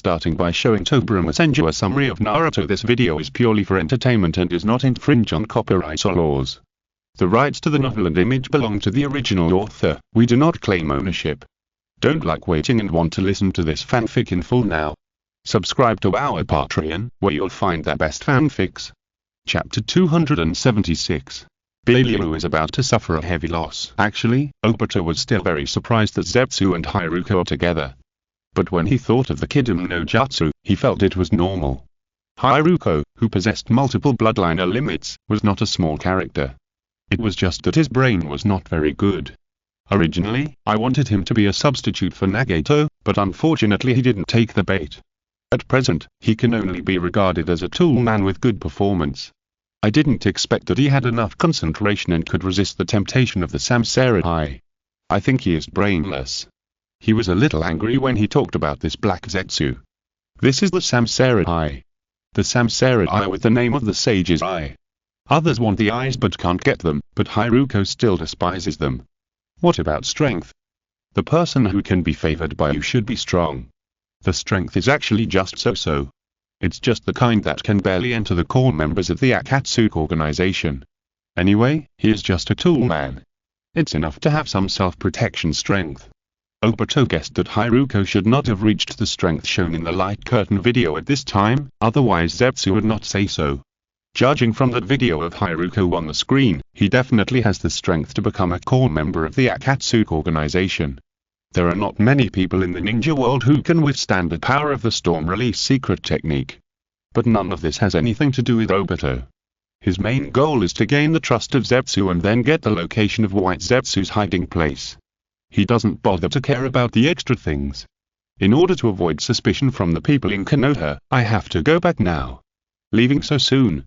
starting by showing Tobirama Senju a summary of Naruto. This video is purely for entertainment and does not infringe on copyright or laws. The rights to the novel and image belong to the original author. We do not claim ownership. Don't like waiting and want to listen to this fanfic in full now? Subscribe to our Patreon, where you'll find the best fanfics. Chapter 276. Baileyu is about to suffer a heavy loss. Actually, Obito was still very surprised that Zetsu and Haruko are together. But when he thought of the Kidam no Jutsu, he felt it was normal. Haruko, who possessed multiple bloodline limits, was not a small character. It was just that his brain was not very good. Originally, I wanted him to be a substitute for Nagato, but unfortunately he didn't take the bait. At present, he can only be regarded as a tool man with good performance. I didn't expect that he had enough concentration and could resist the temptation of the Samurai. I think he is brainless. He was a little angry when he talked about this black Zetsu. This is the Samurai. The Samurai with the name of the sage's eye. Others want the eyes but can't get them, but Haruko still despises them. What about strength? The person who can be favored by you should be strong. The strength is actually just so-so. It's just the kind that can barely enter the core members of the Akatsuki organization. Anyway, he is just a tool man. It's enough to have some self-protection strength. Obito guessed that Haruko should not have reached the strength shown in the light curtain video at this time, otherwise Zetsu would not say so. Judging from that video of Haruko on the screen, he definitely has the strength to become a core member of the Akatsuki organization. There are not many people in the ninja world who can withstand the power of the storm release secret technique. But none of this has anything to do with Obito. His main goal is to gain the trust of Zetsu and then get the location of White Zetsu's hiding place. He doesn't bother to care about the extra things. In order to avoid suspicion from the people in Konoha, I have to go back now. Leaving so soon?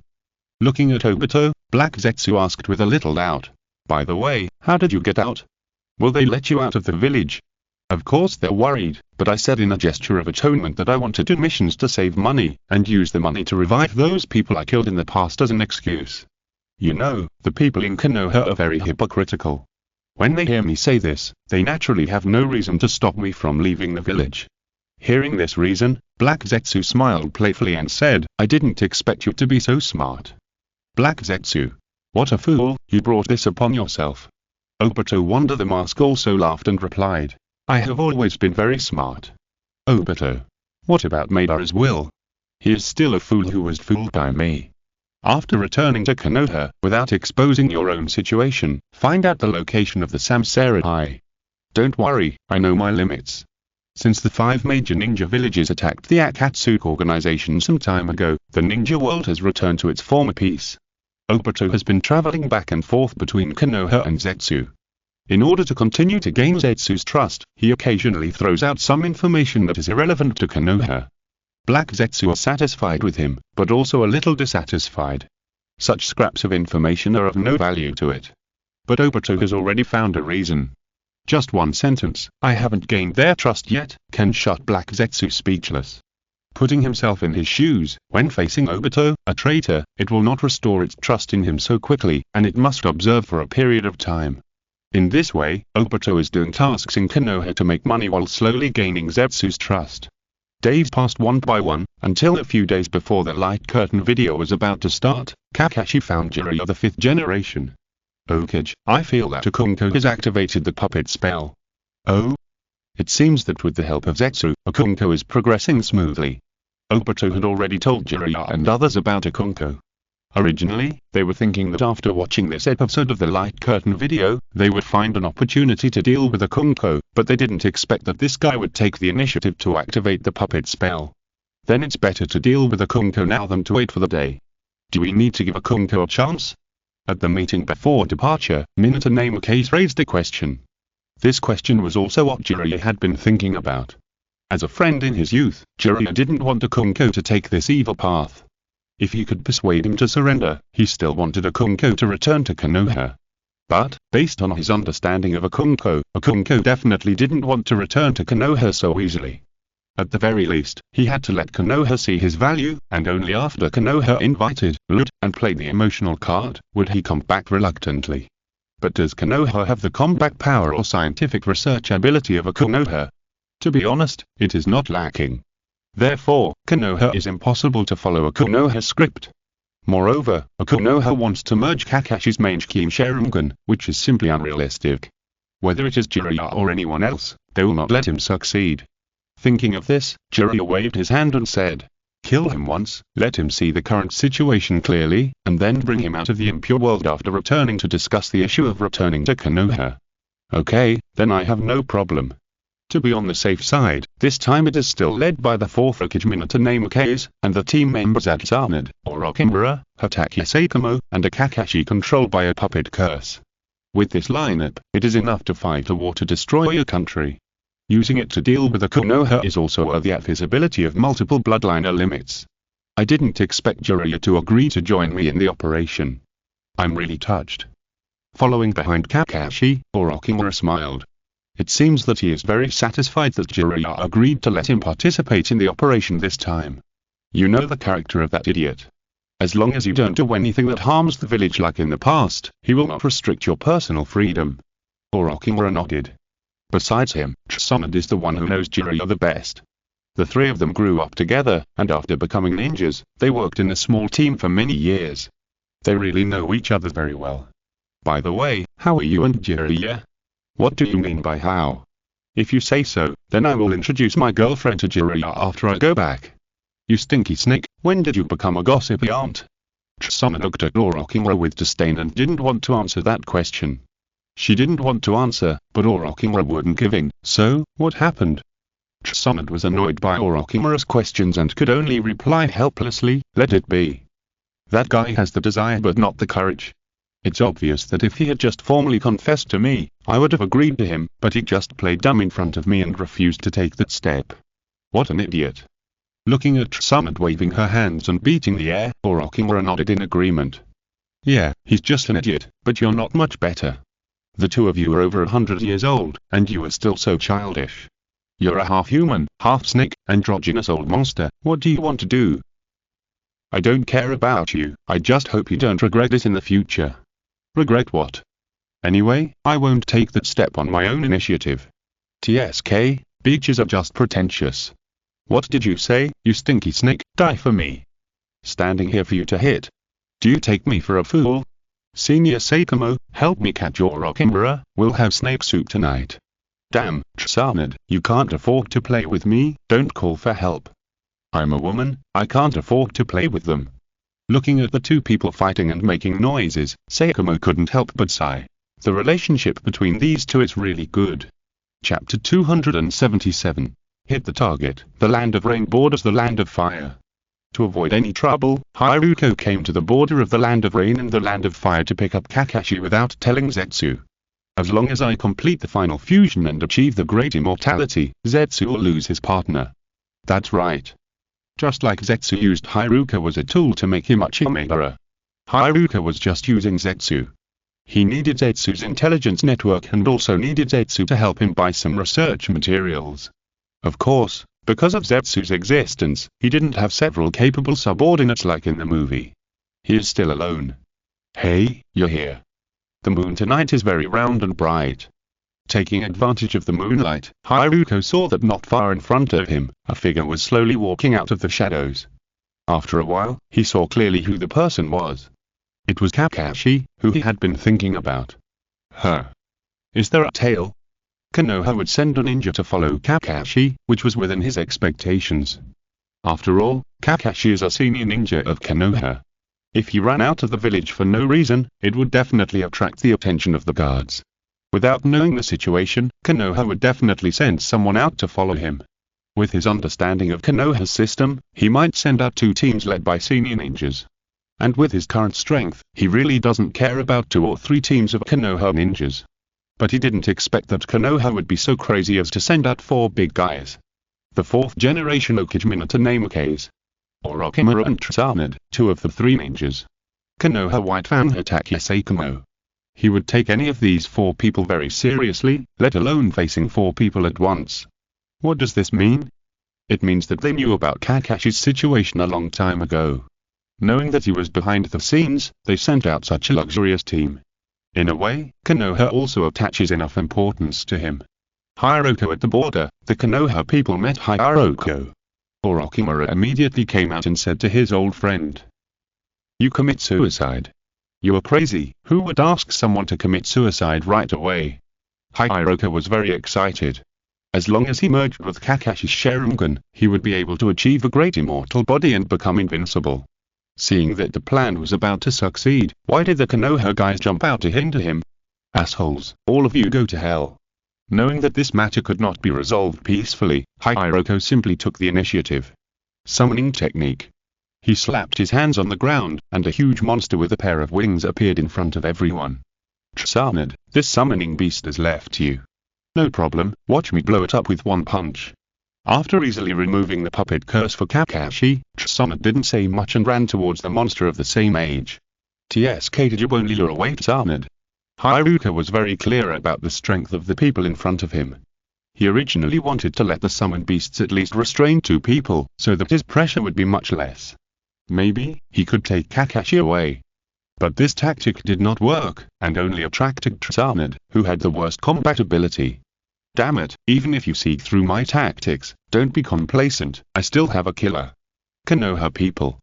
Looking at Obito, Black Zetsu asked with a little doubt. By the way, how did you get out? Will they let you out of the village? Of course they're worried, but I said in a gesture of atonement that I want to do missions to save money, and use the money to revive those people I killed in the past as an excuse. You know, the people in Konoha are very hypocritical. When they hear me say this, they naturally have no reason to stop me from leaving the village. Hearing this reason, Black Zetsu smiled playfully and said, I didn't expect you to be so smart. Black Zetsu. What a fool, you brought this upon yourself. Obito Wonder the Mask also laughed and replied, I have always been very smart. Obito. What about Madara's will? He is still a fool who was fooled by me. After returning to Konoha, without exposing your own situation, find out the location of the Samurai. Don't worry, I know my limits. Since the 5 major ninja villages attacked the Akatsuki organization some time ago, the ninja world has returned to its former peace. Obito has been traveling back and forth between Konoha and Zetsu. In order to continue to gain Zetsu's trust, he occasionally throws out some information that is irrelevant to Konoha. Black Zetsu is satisfied with him, but also a little dissatisfied. Such scraps of information are of no value to it. But Obito has already found a reason. Just one sentence, I haven't gained their trust yet, can shut Black Zetsu speechless. Putting himself in his shoes, when facing Obito, a traitor, it will not restore its trust in him so quickly, and it must observe for a period of time. In this way, Obito is doing tasks in Konoha to make money while slowly gaining Zetsu's trust. Days passed one by one, until a few days before the light curtain video was about to start, Kakashi found Jiraiya the 5th generation. Hokage, I feel that Akunko has activated the puppet spell. Oh? It seems that with the help of Zetsu, Akunko is progressing smoothly. Obito had already told Jiraiya and others about Akunko. Originally, they were thinking that after watching this episode of the light curtain video, they would find an opportunity to deal with Akunko, but they didn't expect that this guy would take the initiative to activate the puppet spell. Then it's better to deal with Akunko now than to wait for the day. Do we need to give Akunko a chance? At the meeting before departure, Minato Namikaze raised a question. This question was also what Jiraiya had been thinking about. As a friend in his youth, Jiraiya didn't want Akunko to take this evil path. If he could persuade him to surrender, he still wanted Akunko to return to Konoha. But, based on his understanding of Akunko definitely didn't want to return to Konoha so easily. At the very least, he had to let Konoha see his value, and only after Konoha invited, lured, and played the emotional card, would he come back reluctantly. But does Konoha have the combat power or scientific research ability of a Konoha? To be honest, it is not lacking. Therefore, Konoha is impossible to follow a Konoha script. Moreover, a Konoha wants to merge Kakashi's main scheme Sharingan, which is simply unrealistic. Whether it is Jiraiya or anyone else, they will not let him succeed. Thinking of this, Jiraiya waved his hand and said, "Kill him once, let him see the current situation clearly, and then bring him out of the impure world after returning to discuss the issue of returning to Konoha." Okay, then I have no problem. To be on the safe side, this time it is still led by the Fourth Hokage Minato Namikaze, and the team members at Tsunade, Orochimaru, Hatake Seikamo, and a Kakashi controlled by a puppet curse. With this lineup, it is enough to fight a war to destroy your country. Using it to deal with a Konoha is also worthy at visibility of multiple bloodliner limits. I didn't expect Jiraiya to agree to join me in the operation. I'm really touched. Following behind Kakashi, Orochimaru smiled. It seems that he is very satisfied that Jiraiya agreed to let him participate in the operation this time. You know the character of that idiot. As long as you don't do anything that harms the village like in the past, he will not restrict your personal freedom. Orochimaru nodded. Besides him, Tsunade is the one who knows Jiraiya the best. The three of them grew up together, and after becoming ninjas, they worked in a small team for many years. They really know each other very well. By the way, how are you and Jiraiya? What do you mean by how? If you say so, then I will introduce my girlfriend to Jiraiya after I go back. You stinky snake, when did you become a gossipy aunt? Tsunade looked at Orochimaru with disdain and didn't want to answer that question. She didn't want to answer, but Orochimaru wouldn't give in, so, what happened? Tsunade was annoyed by Orochimaru's questions and could only reply helplessly, "Let it be. That guy has the desire but not the courage. It's obvious that if he had just formally confessed to me, I would have agreed to him, but he just played dumb in front of me and refused to take that step. What an idiot." Looking at Tsunade waving her hands and beating the air, Orochimaru nodded in agreement. "Yeah, he's just an idiot, but you're not much better. The two of you are over 100 years old, and you are still so childish. You're a half-human, half-snake, androgynous old monster. What do you want to do?" "I don't care about you, I just hope you don't regret it in the future." "Regret what?" "Anyway, I won't take that step on my own initiative. TSK, beaches are just pretentious." "What did you say, you stinky snake? Die for me." "Standing here for you to hit. Do you take me for a fool? Senior Seikamo, help me catch Orochimaru, we'll have snake soup tonight." "Damn, Tsunade, you can't afford to play with me, don't call for help. I'm a woman, I can't afford to play with them." Looking at the two people fighting and making noises, Seikamo couldn't help but sigh. The relationship between these two is really good. Chapter 277. Hit the target. The land of rain borders the land of fire. To avoid any trouble, Haruko came to the border of the land of rain and the land of fire to pick up Kakashi without telling Zetsu. "As long as I complete the final fusion and achieve the great immortality, Zetsu will lose his partner." That's right. Just like Zetsu used Haruka as a tool to make him Uchiha Madara. Haruka was just using Zetsu. He needed Zetsu's intelligence network and also needed Zetsu to help him buy some research materials. Of course, because of Zetsu's existence, he didn't have several capable subordinates like in the movie. He is still alone. "Hey, you're here. The moon tonight is very round and bright." Taking advantage of the moonlight, Haruko saw that not far in front of him, a figure was slowly walking out of the shadows. After a while, he saw clearly who the person was. It was Kakashi, who he had been thinking about. Is there a tail? Konoha would send a ninja to follow Kakashi, which was within his expectations. After all, Kakashi is a senior ninja of Konoha. If he ran out of the village for no reason, it would definitely attract the attention of the guards. Without knowing the situation, Konoha would definitely send someone out to follow him. With his understanding of Konoha's system, he might send out two teams led by senior ninjas. And with his current strength, he really doesn't care about 2 or 3 teams of Konoha ninjas. But he didn't expect that Konoha would be so crazy as to send out 4 big guys. The 4th generation Hokage Minato Namikaze. Orochimaru and Tsunade, 2 of the 3 ninjas. Konoha White Fan Hatake Seikamo. He would take any of these 4 people very seriously, let alone facing 4 people at once. What does this mean? It means that they knew about Kakashi's situation a long time ago. Knowing that he was behind the scenes, they sent out such a luxurious team. In a way, Konoha also attaches enough importance to him. Haruko at the border, the Konoha people met Haruko. Orochimaru immediately came out and said to his old friend, "You commit suicide? You are crazy. Who would ask someone to commit suicide right away?" Hiruka was very excited. As long as he merged with Kakashi's Sharingan, he would be able to achieve a great immortal body and become invincible. Seeing that the plan was about to succeed, why did the Konoha guys jump out to hinder him? Assholes, all of you go to hell. Knowing that this matter could not be resolved peacefully, Hiruka simply took the initiative. Summoning technique. He slapped his hands on the ground, and a huge monster with a pair of wings appeared in front of everyone. "Tsunade, this summoning beast has left you. No problem, watch me blow it up with one punch." After easily removing the puppet curse for Kakashi, Tsunade didn't say much and ran towards the monster of the same age. "TSK, did you only lure away Tsunade?" Hiruka was very clear about the strength of the people in front of him. He originally wanted to let the summoned beasts at least restrain 2 people, so that his pressure would be much less. Maybe he could take Kakashi away. But this tactic did not work, and only attracted Tsunade, who had the worst combat ability. "Damn it, even if you see through my tactics, don't be complacent, I still have a killer." Konoha people.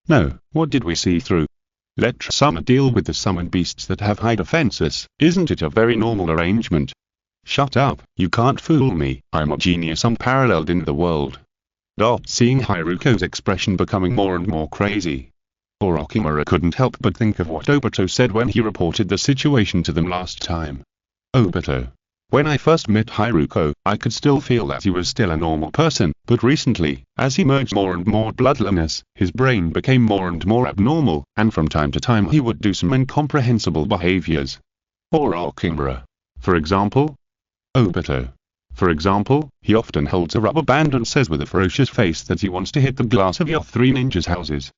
No, what did we see through? Let Tsunade deal with the summoned beasts that have high defenses. Isn't it a very normal arrangement? Shut up, you can't fool me, I'm a genius unparalleled in the world. Seeing Hiruko's expression becoming more and more crazy, Orochimaru couldn't help but think of what Obito said when he reported the situation to them last time. "Obito. When I first met Hiruko, I could still feel that he was still a normal person, but recently, as he merged more and more bloodliness, his brain became more and more abnormal, and from time to time he would do some incomprehensible behaviors." Orochimaru. For example? Obito. For example, he often holds a rubber band and says with a ferocious face that he wants to hit the glass of your 3 ninjas' houses.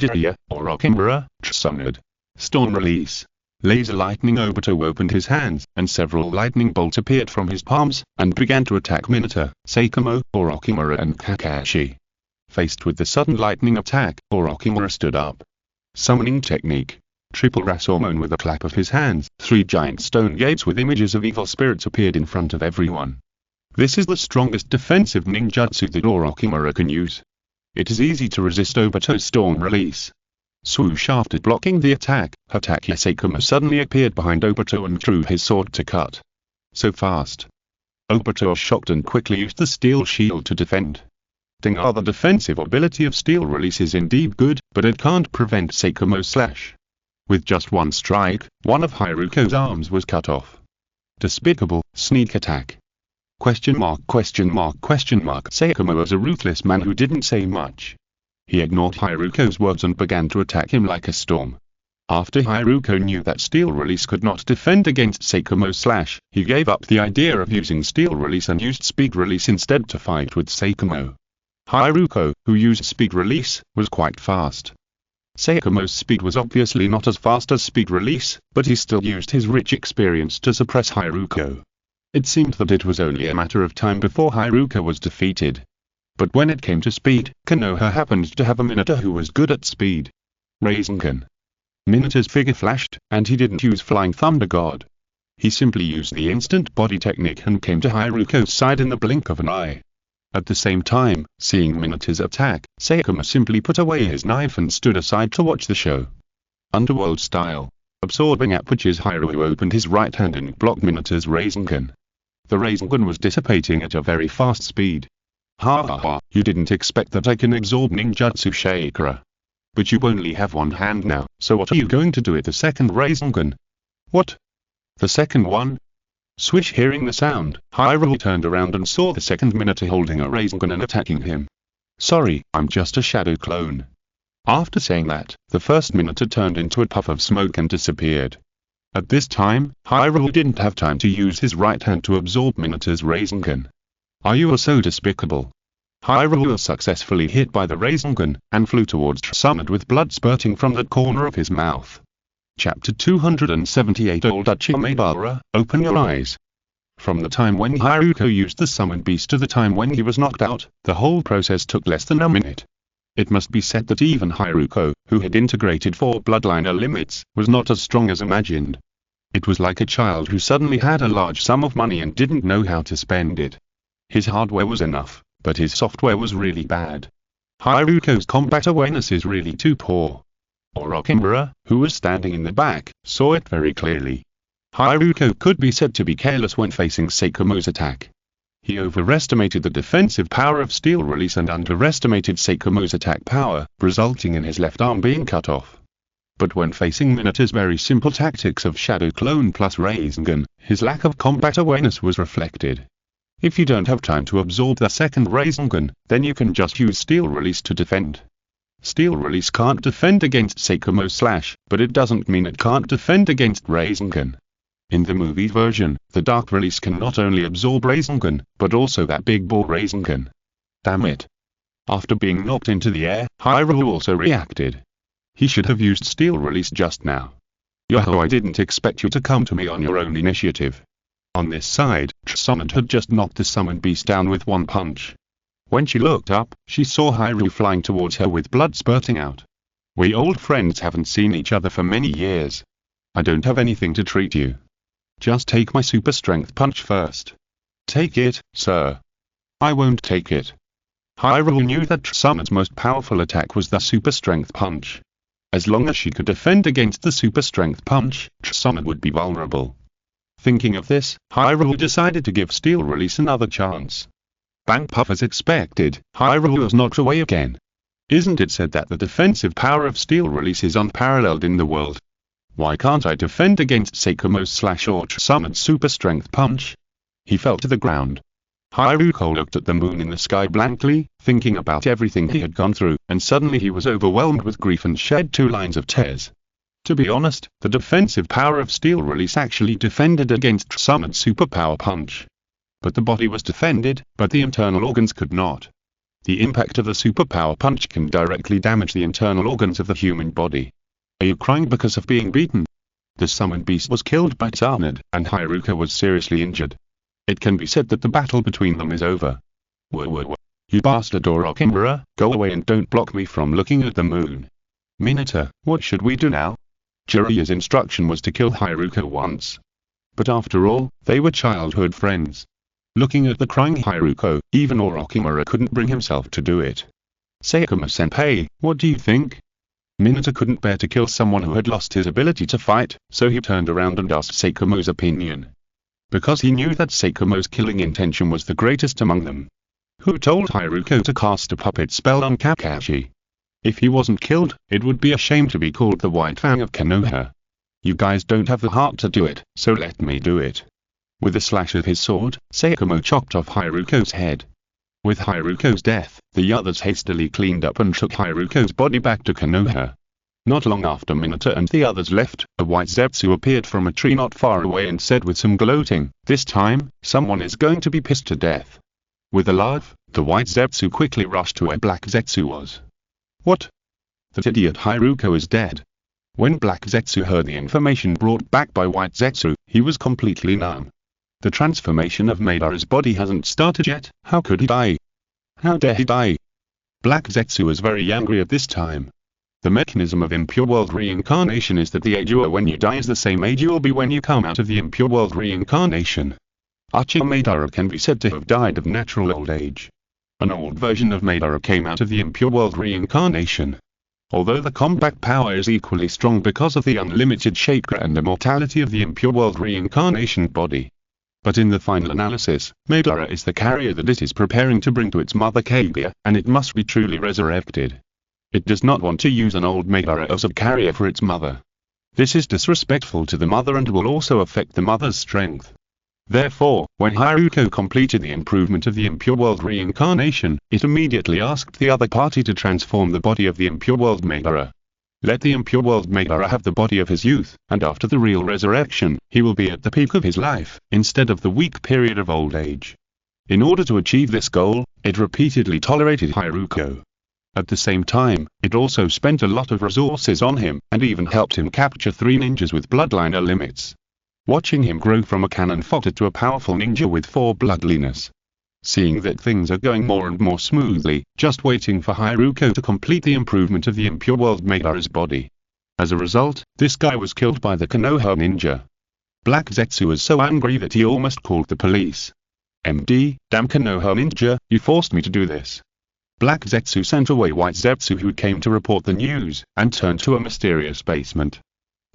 Jiraiya, Orochimaru, Tsunade. Storm release. Laser lightning. Obito opened his hands, and several lightning bolts appeared from his palms, and began to attack Minato, Seikamo, Orochimaru and Kakashi. Faced with the sudden lightning attack, Orochimaru stood up. Summoning technique. Triple Rasormon. With a clap of his hands, 3 giant stone gates with images of evil spirits appeared in front of everyone. This is the strongest defensive ninjutsu that Orochimaru can use. It is easy to resist Obito's storm release. Swoosh. After blocking the attack, Hatake Seikamo suddenly appeared behind Obito and drew his sword to cut. So fast. Obito was shocked and quickly used the steel shield to defend. The defensive ability of steel release is indeed good, but it can't prevent Seikamo's slash. With just one strike, one of Hiruko's arms was cut off. Despicable, sneak attack. Question mark. Seikamo was a ruthless man who didn't say much. He ignored Hiruko's words and began to attack him like a storm. After Hiruko knew that steel release could not defend against Seikamo's slash, he gave up the idea of using steel release and used speed release instead to fight with Seikamo. Hiruko, who used speed release, was quite fast. Seikamo's speed was obviously not as fast as speed release, but he still used his rich experience to suppress Hiruko. It seemed that it was only a matter of time before Hiruko was defeated. But when it came to speed, Konoha happened to have a Minato who was good at speed. Rasengan. Minato's figure flashed, and he didn't use Flying Thunder God. He simply used the instant body technique and came to Hiruko's side in the blink of an eye. At the same time, seeing Minato's attack, Seikamo simply put away his knife and stood aside to watch the show. Underworld style. Absorbing Aperture's Hiruko opened his right hand and blocked Minato's Rasengan. The Rasengan was dissipating at a very fast speed. Ha, you didn't expect that I can absorb ninjutsu Shakira. But you only have one hand now, so what are you going to do with the second Rasengan? What? The second one? Swish. Hearing the sound, Hiruko turned around and saw the second Minato holding a Rasengan and attacking him. Sorry, I'm just a shadow clone. After saying that, the first Minato turned into a puff of smoke and disappeared. At this time, Hiruko didn't have time to use his right hand to absorb Minato's Rasengan. Are you so despicable? Hiruko was successfully hit by the Rasengan, and flew towards Tsunade with blood spurting from the corner of his mouth. Chapter 278. Old Uchiha Madara, open your eyes. From the time when Hiruko used the summoned beast to the time when he was knocked out, the whole process took less than a minute. It must be said that even Hiruko, who had integrated 4 bloodliner limits, was not as strong as imagined. It was like a child who suddenly had a large sum of money and didn't know how to spend it. His hardware was enough, but his software was really bad. Haruko's combat awareness is really too poor. Orochimaru, who was standing in the back, saw it very clearly. Haruko could be said to be careless when facing Seikomo's attack. He overestimated the defensive power of steel release and underestimated Seikomo's attack power, resulting in his left arm being cut off. But when facing Minato's very simple tactics of Shadow Clone plus Rasengan, his lack of combat awareness was reflected. If you don't have time to absorb the second Rasengan, then you can just use steel release to defend. Steel release can't defend against Seikomo slash, but it doesn't mean it can't defend against Rasengan. In the movie version, the dark release can not only absorb Rasengan, but also that big ball Rasengan. Damn it. After being knocked into the air, Haruko also reacted. He should have used steel release just now. Yoho, I didn't expect you to come to me on your own initiative. On this side, Tsunade had just knocked the summoned beast down with one punch. When she looked up, she saw Haruko flying towards her with blood spurting out. We old friends haven't seen each other for many years. I don't have anything to treat you. Just take my super strength punch first. Take it, sir. I won't take it. Haruko knew that Tsunade's most powerful attack was the super strength punch. As long as she could defend against the super strength punch, Tsunade would be vulnerable. Thinking of this, Haruko decided to give steel release another chance. Bang puff as expected, Haruko was knocked away again. Isn't it said that the defensive power of steel release is unparalleled in the world? Why can't I defend against Seikomo's slash or Tsunade's super strength punch? He fell to the ground. Haruko looked at the moon in the sky blankly, thinking about everything he had gone through, and suddenly he was overwhelmed with grief and shed 2 lines of tears. To be honest, the defensive power of steel release actually defended against Tsunade's superpower punch. But the body was defended, but the internal organs could not. The impact of the superpower punch can directly damage the internal organs of the human body. Are you crying because of being beaten? The summoned beast was killed by Tsunade, and Haruko was seriously injured. It can be said that the battle between them is over. Whoa. You bastard Orochimaru, go away and don't block me from looking at the moon. Minato, what should we do now? Jiraiya's instruction was to kill Haruko once. But after all, they were childhood friends. Looking at the crying Haruko, even Orochimaru couldn't bring himself to do it. Seikomo-senpai, what do you think? Minato couldn't bear to kill someone who had lost his ability to fight, so he turned around and asked Seikomo's opinion. Because he knew that Seikomo's killing intention was the greatest among them. Who told Haruko to cast a puppet spell on Kakashi? If he wasn't killed, it would be a shame to be called the White Fang of Konoha. You guys don't have the heart to do it, so let me do it. With a slash of his sword, Seikomo chopped off Haruko's head. With Haruko's death, the others hastily cleaned up and took Haruko's body back to Konoha. Not long after Minato and the others left, a white Zetsu appeared from a tree not far away and said with some gloating, "This time, someone is going to be pissed to death." With a laugh, the white Zetsu quickly rushed to where Black Zetsu was. What? That idiot Haruko is dead. When Black Zetsu heard the information brought back by White Zetsu, he was completely numb. The transformation of Madara's body hasn't started yet, how could he die? How dare he die? Black Zetsu was very angry at this time. The mechanism of impure world reincarnation is that the age you are when you die is the same age you will be when you come out of the impure world reincarnation. Uchiha Madara can be said to have died of natural old age. An old version of Madara came out of the impure world reincarnation. Although the combat power is equally strong because of the unlimited chakra and immortality of the impure world reincarnation body. But in the final analysis, Madara is the carrier that it is preparing to bring to its mother Kaguya, and it must be truly resurrected. It does not want to use an old Madara as a carrier for its mother. This is disrespectful to the mother and will also affect the mother's strength. Therefore, when Haruko completed the improvement of the impure world reincarnation, it immediately asked the other party to transform the body of the impure world Madara. Let the impure world Madara have the body of his youth, and after the real resurrection, he will be at the peak of his life, instead of the weak period of old age. In order to achieve this goal, it repeatedly tolerated Haruko. At the same time, it also spent a lot of resources on him, and even helped him capture 3 ninjas with bloodliner limits. Watching him grow from a cannon fodder to a powerful ninja with 4 bloodliners. Seeing that things are going more and more smoothly, just waiting for Haruko to complete the improvement of the impure world Madara's body. As a result, this guy was killed by the Konoha ninja. Black Zetsu was so angry that he almost called the police. MD, damn Konoha ninja, you forced me to do this. Black Zetsu sent away White Zetsu, who came to report the news, and turned to a mysterious basement.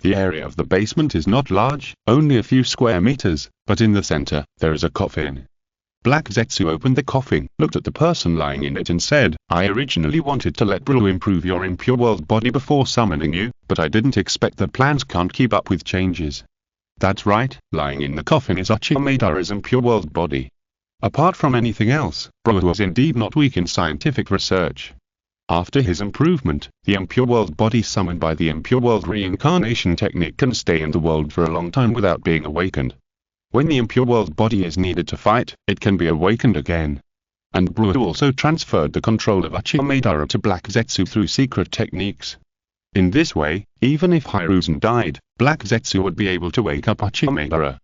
The area of the basement is not large, only a few square meters, but in the center, there is a coffin. Black Zetsu opened the coffin, looked at the person lying in it and said, I originally wanted to let Bru improve your impure world body before summoning you, but I didn't expect that plans can't keep up with changes. That's right, lying in the coffin is Uchiha Madara's impure world body. Apart from anything else, Bru was indeed not weak in scientific research. After his improvement, the impure world body summoned by the impure world reincarnation technique can stay in the world for a long time without being awakened. When the impure world body is needed to fight, it can be awakened again. And Bru also transferred the control of Uchiha Madara to Black Zetsu through secret techniques. In this way, even if Hiruzen died, Black Zetsu would be able to wake up Uchiha Madara.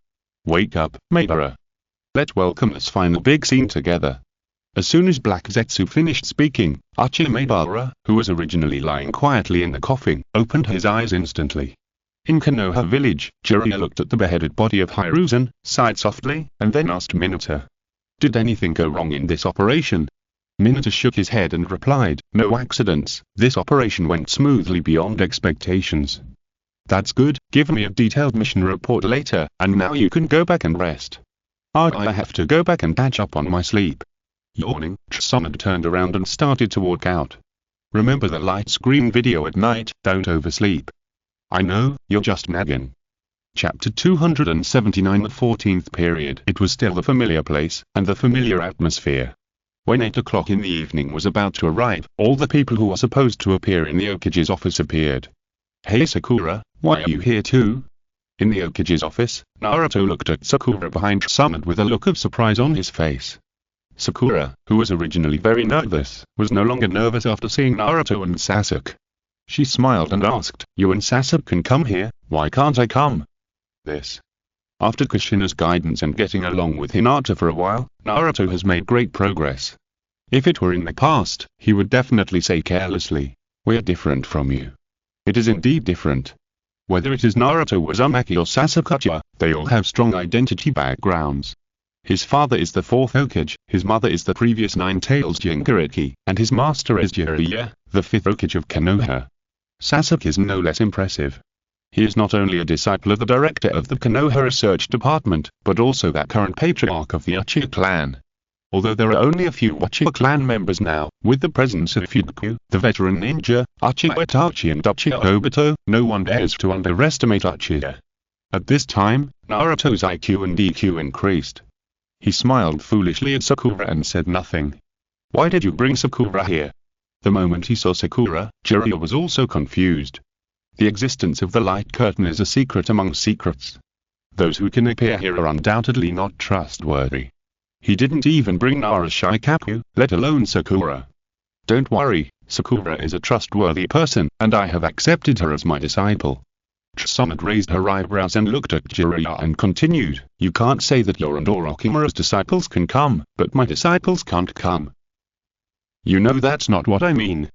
Wake up, Madara. Let's welcome this final big scene together. As soon as Black Zetsu finished speaking, Uchiha Madara, who was originally lying quietly in the coffin, opened his eyes instantly. In Konoha village, Jiraiya looked at the beheaded body of Hiruzen, sighed softly, and then asked Minato. Did anything go wrong in this operation? Minato shook his head and replied, no accidents, this operation went smoothly beyond expectations. That's good, give me a detailed mission report later, and now you can go back and rest. I have to go back and catch up on my sleep. Yawning, Tsunade turned around and started to walk out. Remember the light screen video at night, don't oversleep. I know, you're just nagging. Chapter 279, the 14th period. It was still the familiar place, and the familiar atmosphere. When 8 o'clock in the evening was about to arrive, all the people who were supposed to appear in the Hokage's office appeared. Hey Sakura, why are you here too? In the Hokage's office, Naruto looked at Sakura behind Tsunade with a look of surprise on his face. Sakura, who was originally very nervous, was no longer nervous after seeing Naruto and Sasuke. She smiled and asked, you and Sasuke can come here, why can't I come? This. After Kushina's guidance and getting along with Hinata for a while, Naruto has made great progress. If it were in the past, he would definitely say carelessly, we're different from you. It is indeed different. Whether it is Naruto Uzumaki or Sasuke Uchiha, they all have strong identity backgrounds. His father is the 4th Hokage, his mother is the previous Nine-Tails Jinchuriki, and his master is Jiraiya, the 5th Hokage of Konoha. Sasuke is no less impressive. He is not only a disciple of the director of the Konoha Research Department, but also that current patriarch of the Uchiha clan. Although there are only a few Uchiha clan members now, with the presence of Fugaku, the veteran ninja, Uchiha Itachi and Uchiha Obito, no one dares to underestimate Uchiha. At this time, Naruto's IQ and EQ increased. He smiled foolishly at Sakura and said nothing. Why did you bring Sakura here? The moment he saw Sakura, Jiraiya was also confused. The existence of the light curtain is a secret among secrets. Those who can appear here are undoubtedly not trustworthy. He didn't even bring Narashikaku, let alone Sakura. Don't worry, Sakura is a trustworthy person, and I have accepted her as my disciple. Tsunade raised her eyebrows and looked at Jiraiya and continued, you can't say that your and Orochimaru's disciples can come, but my disciples can't come. You know that's not what I mean.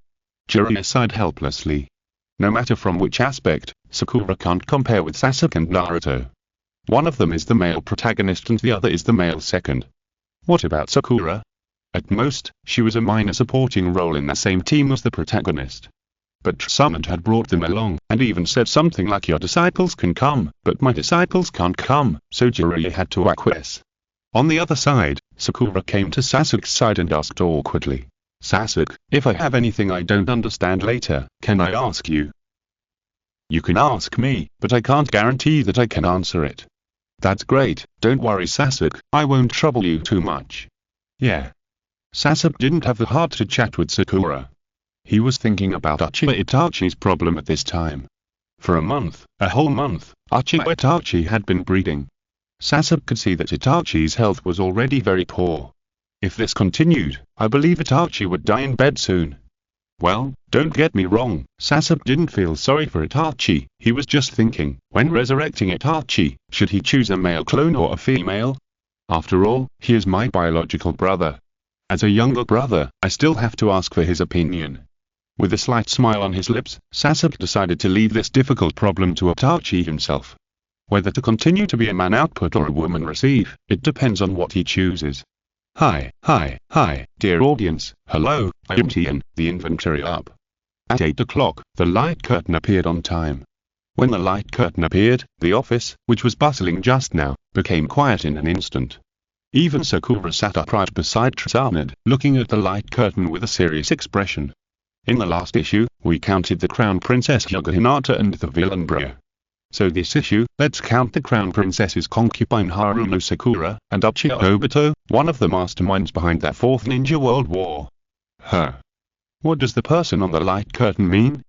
Jiraiya sighed helplessly. No matter from which aspect, Sakura can't compare with Sasuke and Naruto. One of them is the male protagonist and the other is the male second. What about Sakura? At most, she was a minor supporting role in the same team as the protagonist. But Tsunade had brought them along, and even said something like your disciples can come, but my disciples can't come, so Jiraiya had to acquiesce. On the other side, Sakura came to Sasuke's side and asked awkwardly, Sasuke, if I have anything I don't understand later, can I ask you? You can ask me, but I can't guarantee that I can answer it. That's great, don't worry Sasuke, I won't trouble you too much. Yeah. Sasuke didn't have the heart to chat with Sakura. He was thinking about Uchiha Itachi's problem at this time. For a whole month, Uchiha Itachi had been breeding. Sasuke could see that Itachi's health was already very poor. If this continued, I believe Itachi would die in bed soon. Well, don't get me wrong, Sasuke didn't feel sorry for Itachi, he was just thinking, when resurrecting Itachi, should he choose a male clone or a female? After all, he is my biological brother. As a younger brother, I still have to ask for his opinion. With a slight smile on his lips, Sasuke decided to leave this difficult problem to Itachi himself. Whether to continue to be a man output or a woman receive, it depends on what he chooses. Hi, dear audience, hello, I am Tian, the inventory up. At 8 o'clock, the light curtain appeared on time. When the light curtain appeared, the office, which was bustling just now, became quiet in an instant. Even Sakura sat upright beside Tsunade, looking at the light curtain with a serious expression. In the last issue, we counted the Crown Princess Hyuga Hinata and the villain Bria. So this issue, let's count the Crown Princess's concubine Haruno Sakura, and Uchiha Obito, one of the masterminds behind that fourth ninja world war. What does the person on the light curtain mean?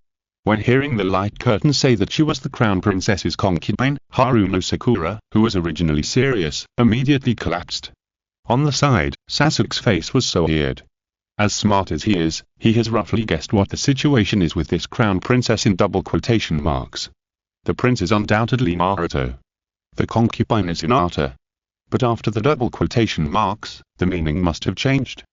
When hearing the light curtain say that she was the Crown Princess's concubine, Haruno Sakura, who was originally serious, immediately collapsed. On the side, Sasuke's face was so weird. As smart as he is, he has roughly guessed what the situation is with this Crown Princess in double quotation marks. The prince is undoubtedly Naruto. The concubine is Hinata. But after the double quotation marks, the meaning must have changed.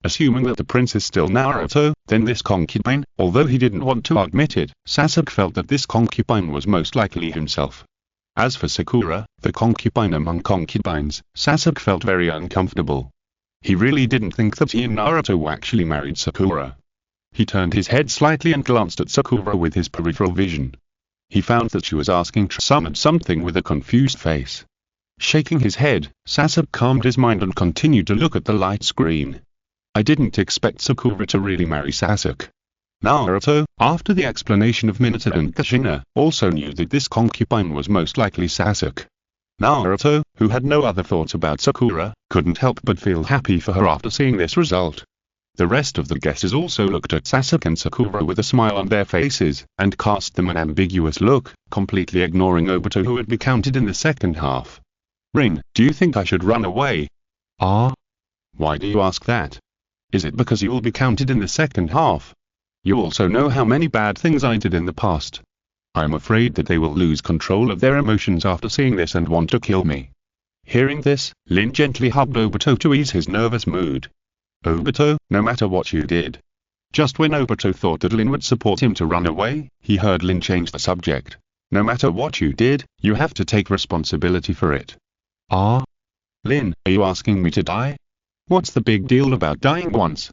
Assuming that the prince is still Naruto, then this concubine, although he didn't want to admit it, Sasuke felt that this concubine was most likely himself. As for Sakura, the concubine among concubines, Sasuke felt very uncomfortable. He really didn't think that he and Naruto actually married Sakura. He turned his head slightly and glanced at Sakura with his peripheral vision. He found that she was asking Tsunade something with a confused face. Shaking his head, Sasuke calmed his mind and continued to look at the light screen. I didn't expect Sakura to really marry Sasuke. Naruto, after the explanation of Minato and Kushina, also knew that this concubine was most likely Sasuke. Naruto, who had no other thoughts about Sakura, couldn't help but feel happy for her after seeing this result. The rest of the guesses also looked at Sasuke and Sakura with a smile on their faces, and cast them an ambiguous look, completely ignoring Obito, who would be counted in the second half. Rin, do you think I should run away? Why do you ask that? Is it because you will be counted in the second half? You also know how many bad things I did in the past. I'm afraid that they will lose control of their emotions after seeing this and want to kill me. Hearing this, Lin gently hugged Obito to ease his nervous mood. Obito, no matter what you did. Just when Obito thought that Lin would support him to run away, he heard Lin change the subject. No matter what you did, you have to take responsibility for it. Lin, are you asking me to die? What's the big deal about dying once?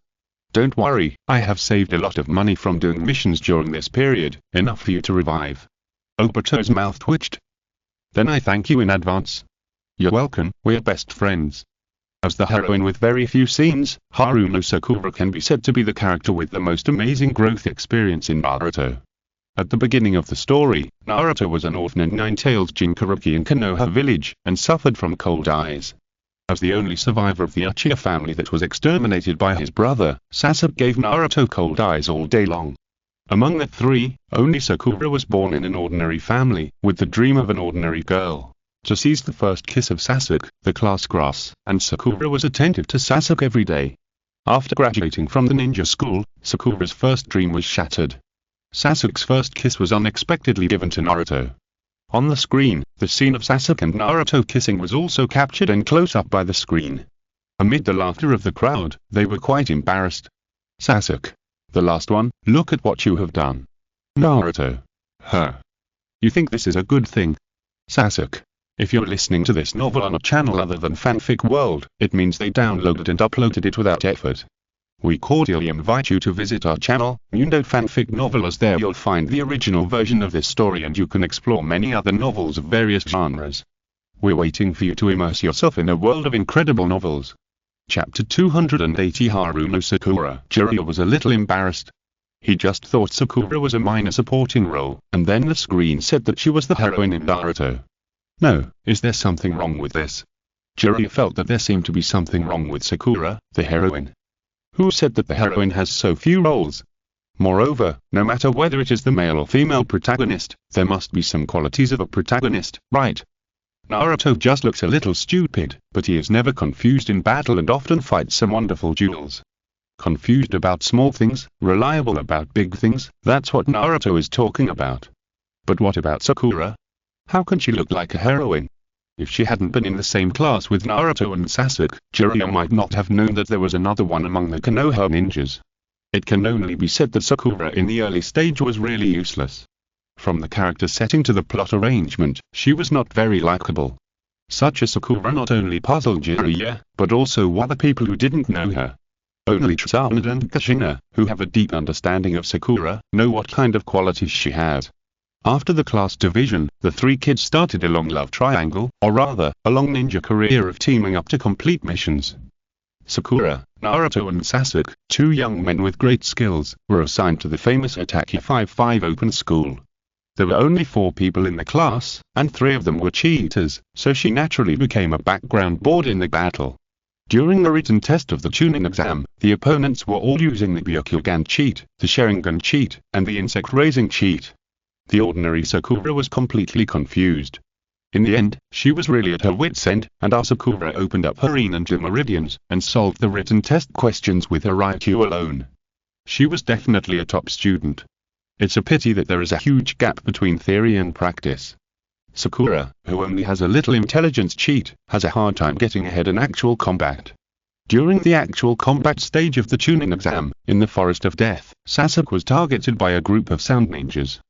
Don't worry, I have saved a lot of money from doing missions during this period, enough for you to revive. Obito's mouth twitched. Then I thank you in advance. You're welcome, we're best friends. As the heroine with very few scenes, Haruno Sakura can be said to be the character with the most amazing growth experience in Naruto. At the beginning of the story, Naruto was an orphan in Nine-Tails Jinchuruki in Konoha village, and suffered from cold eyes. As the only survivor of the Uchiha family that was exterminated by his brother, Sasuke gave Naruto cold eyes all day long. Among the three, only Sakura was born in an ordinary family, with the dream of an ordinary girl. To seize the first kiss of Sasuke, the class grass, and Sakura was attentive to Sasuke every day. After graduating from the ninja school, Sakura's first dream was shattered. Sasuke's first kiss was unexpectedly given to Naruto. On the screen, the scene of Sasuke and Naruto kissing was also captured in close-up by the screen. Amid the laughter of the crowd, they were quite embarrassed. Sasuke. The last one, look at what you have done. Naruto. You think this is a good thing? Sasuke. If you're listening to this novel on a channel other than Fanfic World, it means they downloaded and uploaded it without effort. We cordially invite you to visit our channel, Mundo Fanfic Novel, as there you'll find the original version of this story and you can explore many other novels of various genres. We're waiting for you to immerse yourself in a world of incredible novels. Chapter 280 Haruno Sakura. Jiraiya was a little embarrassed. He just thought Sakura was a minor supporting role, and then the screen said that she was the heroine in Naruto. No, is there something wrong with this? Jiraiya felt that there seemed to be something wrong with Sakura, the heroine. Who said that the heroine has so few roles? Moreover, no matter whether it is the male or female protagonist, there must be some qualities of a protagonist, right? Naruto just looks a little stupid, but he is never confused in battle and often fights some wonderful duels. Confused about small things, reliable about big things, that's what Naruto is talking about. But what about Sakura? How can she look like a heroine? If she hadn't been in the same class with Naruto and Sasuke, Jiraiya might not have known that there was another one among the Konoha ninjas. It can only be said that Sakura in the early stage was really useless. from the character setting to the plot arrangement, she was not very likable. Such a Sakura not only puzzled Jiraiya, but also other people who didn't know her. Only Tsunade and Kushina, who have a deep understanding of Sakura, know what kind of qualities she has. After the class division, the three kids started a long love triangle, or rather, a long ninja career of teaming up to complete missions. Sakura, Naruto and Sasuke, two young men with great skills, were assigned to the famous Ataki 5-5 open school. There were only 4 people in the class, and 3 of them were cheaters, so she naturally became a background board in the battle. During the written test of the Chunin exam, the opponents were all using the Byakugan cheat, the Sharingan cheat, and the insect raising cheat. The ordinary Sakura was completely confused. In the end, she was really at her wit's end, and our Sakura opened up her Ninja Meridians, and solved the written test questions with her IQ alone. She was definitely a top student. It's a pity that there is a huge gap between theory and practice. Sakura, who only has a little intelligence cheat, has a hard time getting ahead in actual combat. During the actual combat stage of the Chunin exam, in the Forest of Death, Sasuke was targeted by a group of sound ninjas.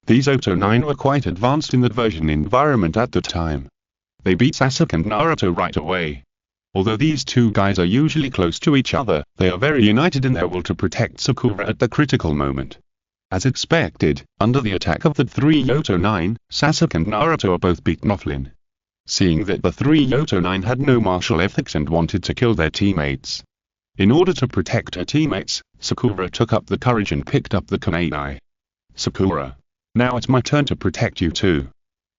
These Oto 9 were quite advanced in the version environment at the time. They beat Sasuke and Naruto right away. Although these two guys are usually close to each other, they are very united in their will to protect Sakura at the critical moment. As expected, under the attack of the 3 Yoto 9, Sasuke and Naruto are both beaten offline. Seeing that the 3 Yoto 9 had no martial ethics and wanted to kill their teammates. In order to protect her teammates, Sakura took up the courage and picked up the kunai. Sakura. Now it's my turn to protect you too.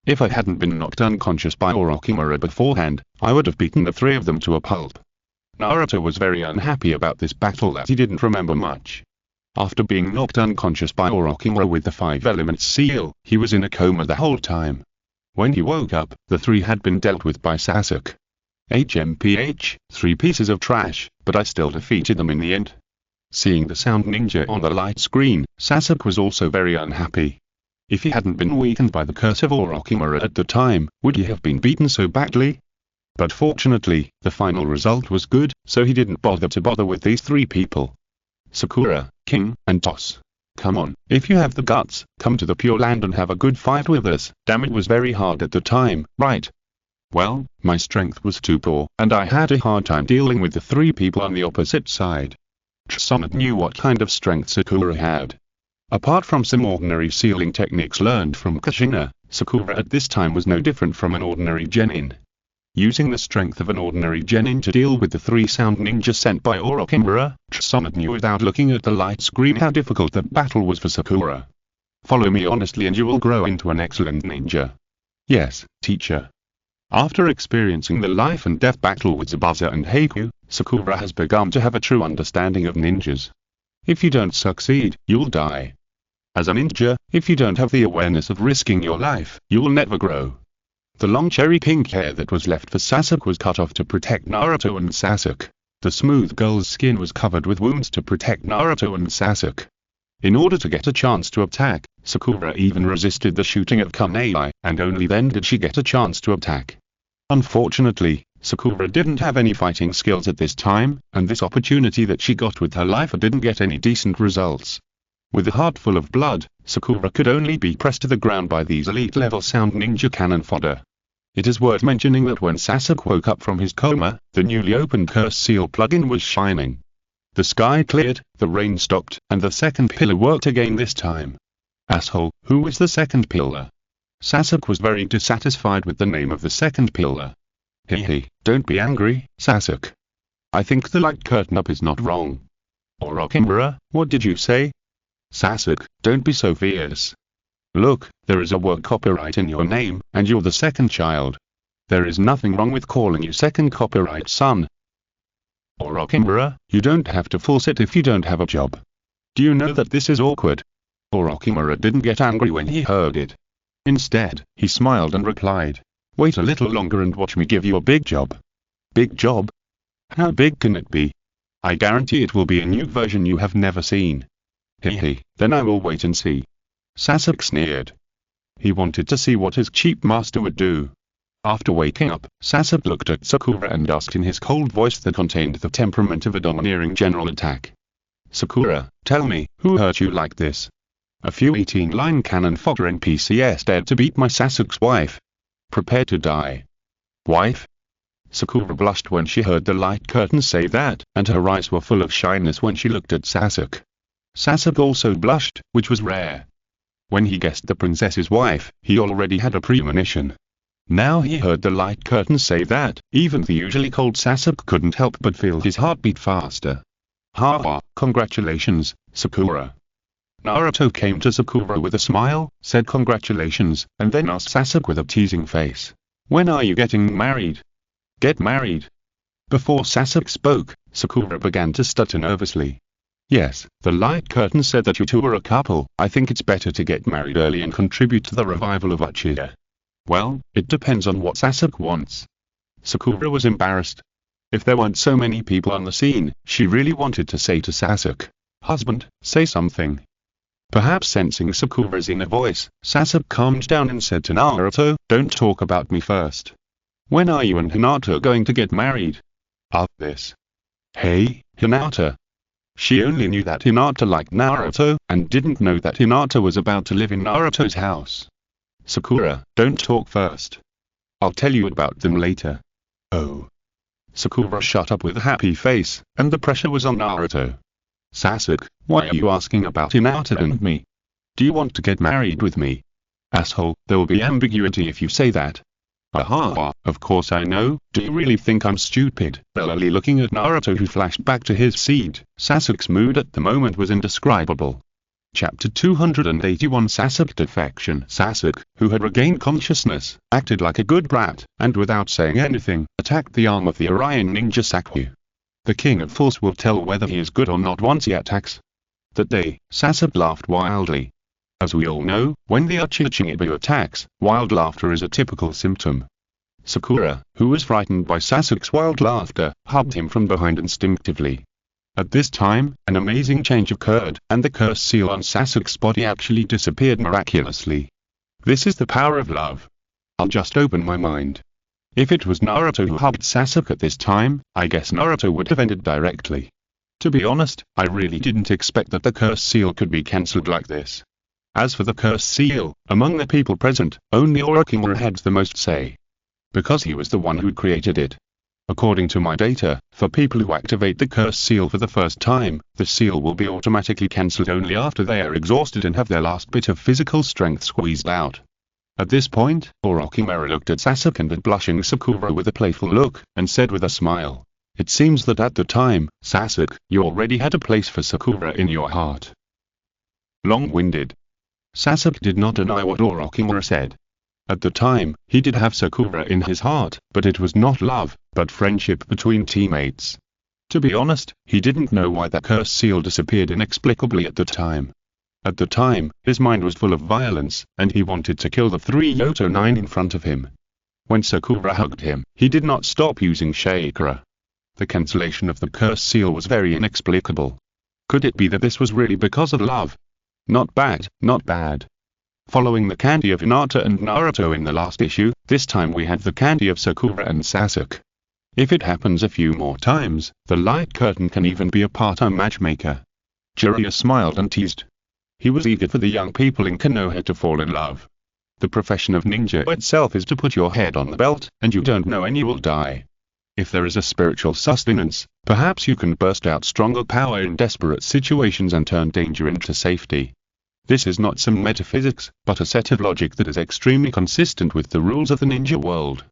If I hadn't been knocked unconscious by Orochimaru beforehand, I would have beaten the 3 of them to a pulp. Naruto was very unhappy about this battle that he didn't remember much. After being knocked unconscious by Orochimaru with the 5 elements seal, he was in a coma the whole time. When he woke up, the 3 had been dealt with by Sasuke. HMPH, 3 pieces of trash, but I still defeated them in the end. Seeing the sound ninja on the light screen, Sasuke was also very unhappy. If he hadn't been weakened by the curse of Orochimaru at the time, would he have been beaten so badly? But fortunately, the final result was good, so he didn't bother with these 3 people. Sakura, King, and Toss. Come on, if you have the guts, come to the Pure Land and have a good fight with us. Damn, it was very hard at the time, right? Well, my strength was too poor, and I had a hard time dealing with the 3 people on the opposite side. Tsunade knew what kind of strength Sakura had. Apart from some ordinary sealing techniques learned from Kushina, Sakura at this time was no different from an ordinary genin. Using the strength of an ordinary genin to deal with the 3 sound ninjas sent by Orochimaru, Tsunade knew without looking at the light screen how difficult the battle was for Sakura. Follow me honestly and you will grow into an excellent ninja. Yes, teacher. After experiencing the life and death battle with Tsubasa and Heiku, Sakura has begun to have a true understanding of ninjas. If you don't succeed, you'll die. As a ninja, if you don't have the awareness of risking your life, you will never grow. The long cherry pink hair that was left for Sasuke was cut off to protect Naruto and Sasuke. The smooth girl's skin was covered with wounds to protect Naruto and Sasuke. In order to get a chance to attack, Sakura even resisted the shooting of kunai, and only then did she get a chance to attack. Unfortunately, Sakura didn't have any fighting skills at this time, and this opportunity that she got with her life didn't get any decent results. With a heart full of blood, Sakura could only be pressed to the ground by these elite-level sound ninja cannon fodder. It is worth mentioning that when Sasuke woke up from his coma, the newly opened curse seal plugin was shining. The sky cleared, the rain stopped, and the second pillar worked again this time. Asshole, who is the second pillar? Sasuke was very dissatisfied with the name of the second pillar. Hehe, don't be angry, Sasuke. I think the light curtain up is not wrong. Orochimaru, what did you say? Sasuke, don't be so fierce. Look, there is a word copyright in your name, and you're the second child. There is nothing wrong with calling you second copyright son. Orochimaru, you don't have to force it if you don't have a job. Do you know that this is awkward? Orochimaru didn't get angry when he heard it. Instead, he smiled and replied, wait a little longer and watch me give you a big job. Big job? How big can it be? I guarantee it will be a new version you have never seen. Hehe, then I will wait and see. Sasuke sneered. He wanted to see what his cheap master would do. After waking up, Sasuke looked at Sakura and asked in his cold voice that contained the temperament of a domineering general attack. Sakura, tell me, who hurt you like this? A few 18-line cannon fodder NPCs dared to beat my Sasuke's wife. Prepare to die. Wife? Sakura blushed when she heard the light curtain say that, and her eyes were full of shyness when she looked at Sasuke. Sasuke also blushed, which was rare. When he guessed the princess's wife, he already had a premonition. Now he heard the light curtain say that, even the usually cold Sasuke couldn't help but feel his heart beat faster. Ha! Congratulations, Sakura. Naruto came to Sakura with a smile, said congratulations, and then asked Sasuke with a teasing face, "When are you getting married?" "Get married?" Before Sasuke spoke, Sakura began to stutter nervously. "Yes, the light curtain said that you two were a couple. I think it's better to get married early and contribute to the revival of Uchiha." "Well, it depends on what Sasuke wants." Sakura was embarrassed. If there weren't so many people on the scene, she really wanted to say to Sasuke, "Husband, say something." Perhaps sensing Sakura's inner voice, Sasuke calmed down and said to Naruto, "Don't talk about me first. When are you and Hinata going to get married?" This. Hey, Hinata. She only knew that Hinata liked Naruto, and didn't know that Hinata was about to live in Naruto's house. "Sakura, don't talk first. I'll tell you about them later." "Oh." Sakura shut up with a happy face, and the pressure was on Naruto. "Sasuke, why are you asking about Hinata and me? Do you want to get married with me?" "Asshole, there will be ambiguity if you say that." "Aha, of course I know, do you really think I'm stupid?" Barely looking at Naruto, who flashed back to his seed, Sasuke's mood at the moment was indescribable. Chapter 281 Sasuke Defection. Sasuke, who had regained consciousness, acted like a good brat, and without saying anything, attacked the arm of the Orion ninja Sakyu. The King of Force will tell whether he is good or not once he attacks. That day, Sasuke laughed wildly. As we all know, when the Uchiha Shinibu attacks, wild laughter is a typical symptom. Sakura, who was frightened by Sasuke's wild laughter, hugged him from behind instinctively. At this time, an amazing change occurred, and the curse seal on Sasuke's body actually disappeared miraculously. This is the power of love. I'll just open my mind. If it was Naruto who hugged Sasuke at this time, I guess Naruto would have ended directly. To be honest, I really didn't expect that the curse seal could be cancelled like this. As for the curse seal, among the people present, only Orochimaru had the most say. Because he was the one who created it. According to my data, for people who activate the curse seal for the first time, the seal will be automatically cancelled only after they are exhausted and have their last bit of physical strength squeezed out. At this point, Orochimaru looked at Sasuke and at blushing Sakura with a playful look, and said with a smile, "It seems that at the time, Sasuke, you already had a place for Sakura in your heart." Long-winded. Sasuke did not deny what Orochimaru said. At the time, he did have Sakura in his heart, but it was not love, but friendship between teammates. To be honest, he didn't know why that curse seal disappeared inexplicably at the time. At the time, his mind was full of violence, and he wanted to kill the 3 Yoto 9 in front of him. When Sakura hugged him, he did not stop using chakra. The cancellation of the curse seal was very inexplicable. Could it be that this was really because of love? Not bad, not bad. Following the candy of Hinata and Naruto in the last issue, this time we had the candy of Sakura and Sasuke. If it happens a few more times, the light curtain can even be a part-time matchmaker. Jiraiya smiled and teased. He was eager for the young people in Konoha to fall in love. The profession of ninja itself is to put your head on the belt, and you don't know when you will die. If there is a spiritual sustenance, perhaps you can burst out stronger power in desperate situations and turn danger into safety. This is not some metaphysics, but a set of logic that is extremely consistent with the rules of the ninja world.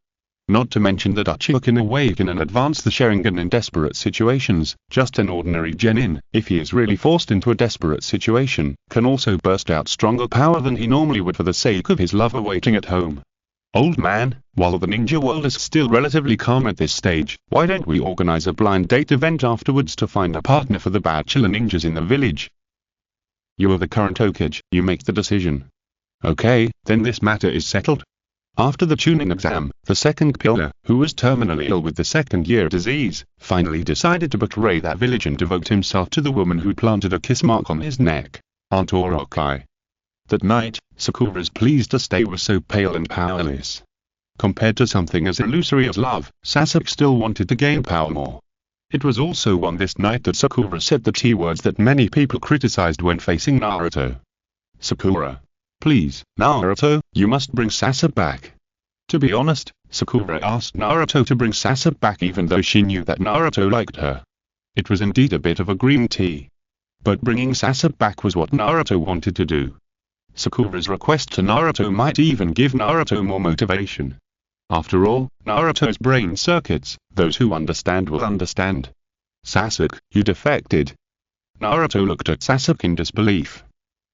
Not to mention that Uchiha can awaken and advance the Sharingan in desperate situations. Just an ordinary genin, if he is really forced into a desperate situation, can also burst out stronger power than he normally would for the sake of his lover waiting at home. Old man, while the ninja world is still relatively calm at this stage, why don't we organize a blind date event afterwards to find a partner for the bachelor ninjas in the village? You are the current Hokage, you make the decision. Okay, then this matter is settled. After the tuning exam, the second pillar, who was terminally ill with the second-year disease, finally decided to betray that village and devote himself to the woman who planted a kiss mark on his neck, Aunt Orokai. That night, Sakura's pleased to stay was so pale and powerless. Compared to something as illusory as love, Sasuke still wanted to gain power more. It was also on this night that Sakura said the T words that many people criticized when facing Naruto. Sakura. Please, Naruto, you must bring Sasuke back. To be honest, Sakura asked Naruto to bring Sasuke back even though she knew that Naruto liked her. It was indeed a bit of a green tea. But bringing Sasuke back was what Naruto wanted to do. Sakura's request to Naruto might even give Naruto more motivation. After all, Naruto's brain circuits, those who understand will understand. Sasuke, you defected. Naruto looked at Sasuke in disbelief.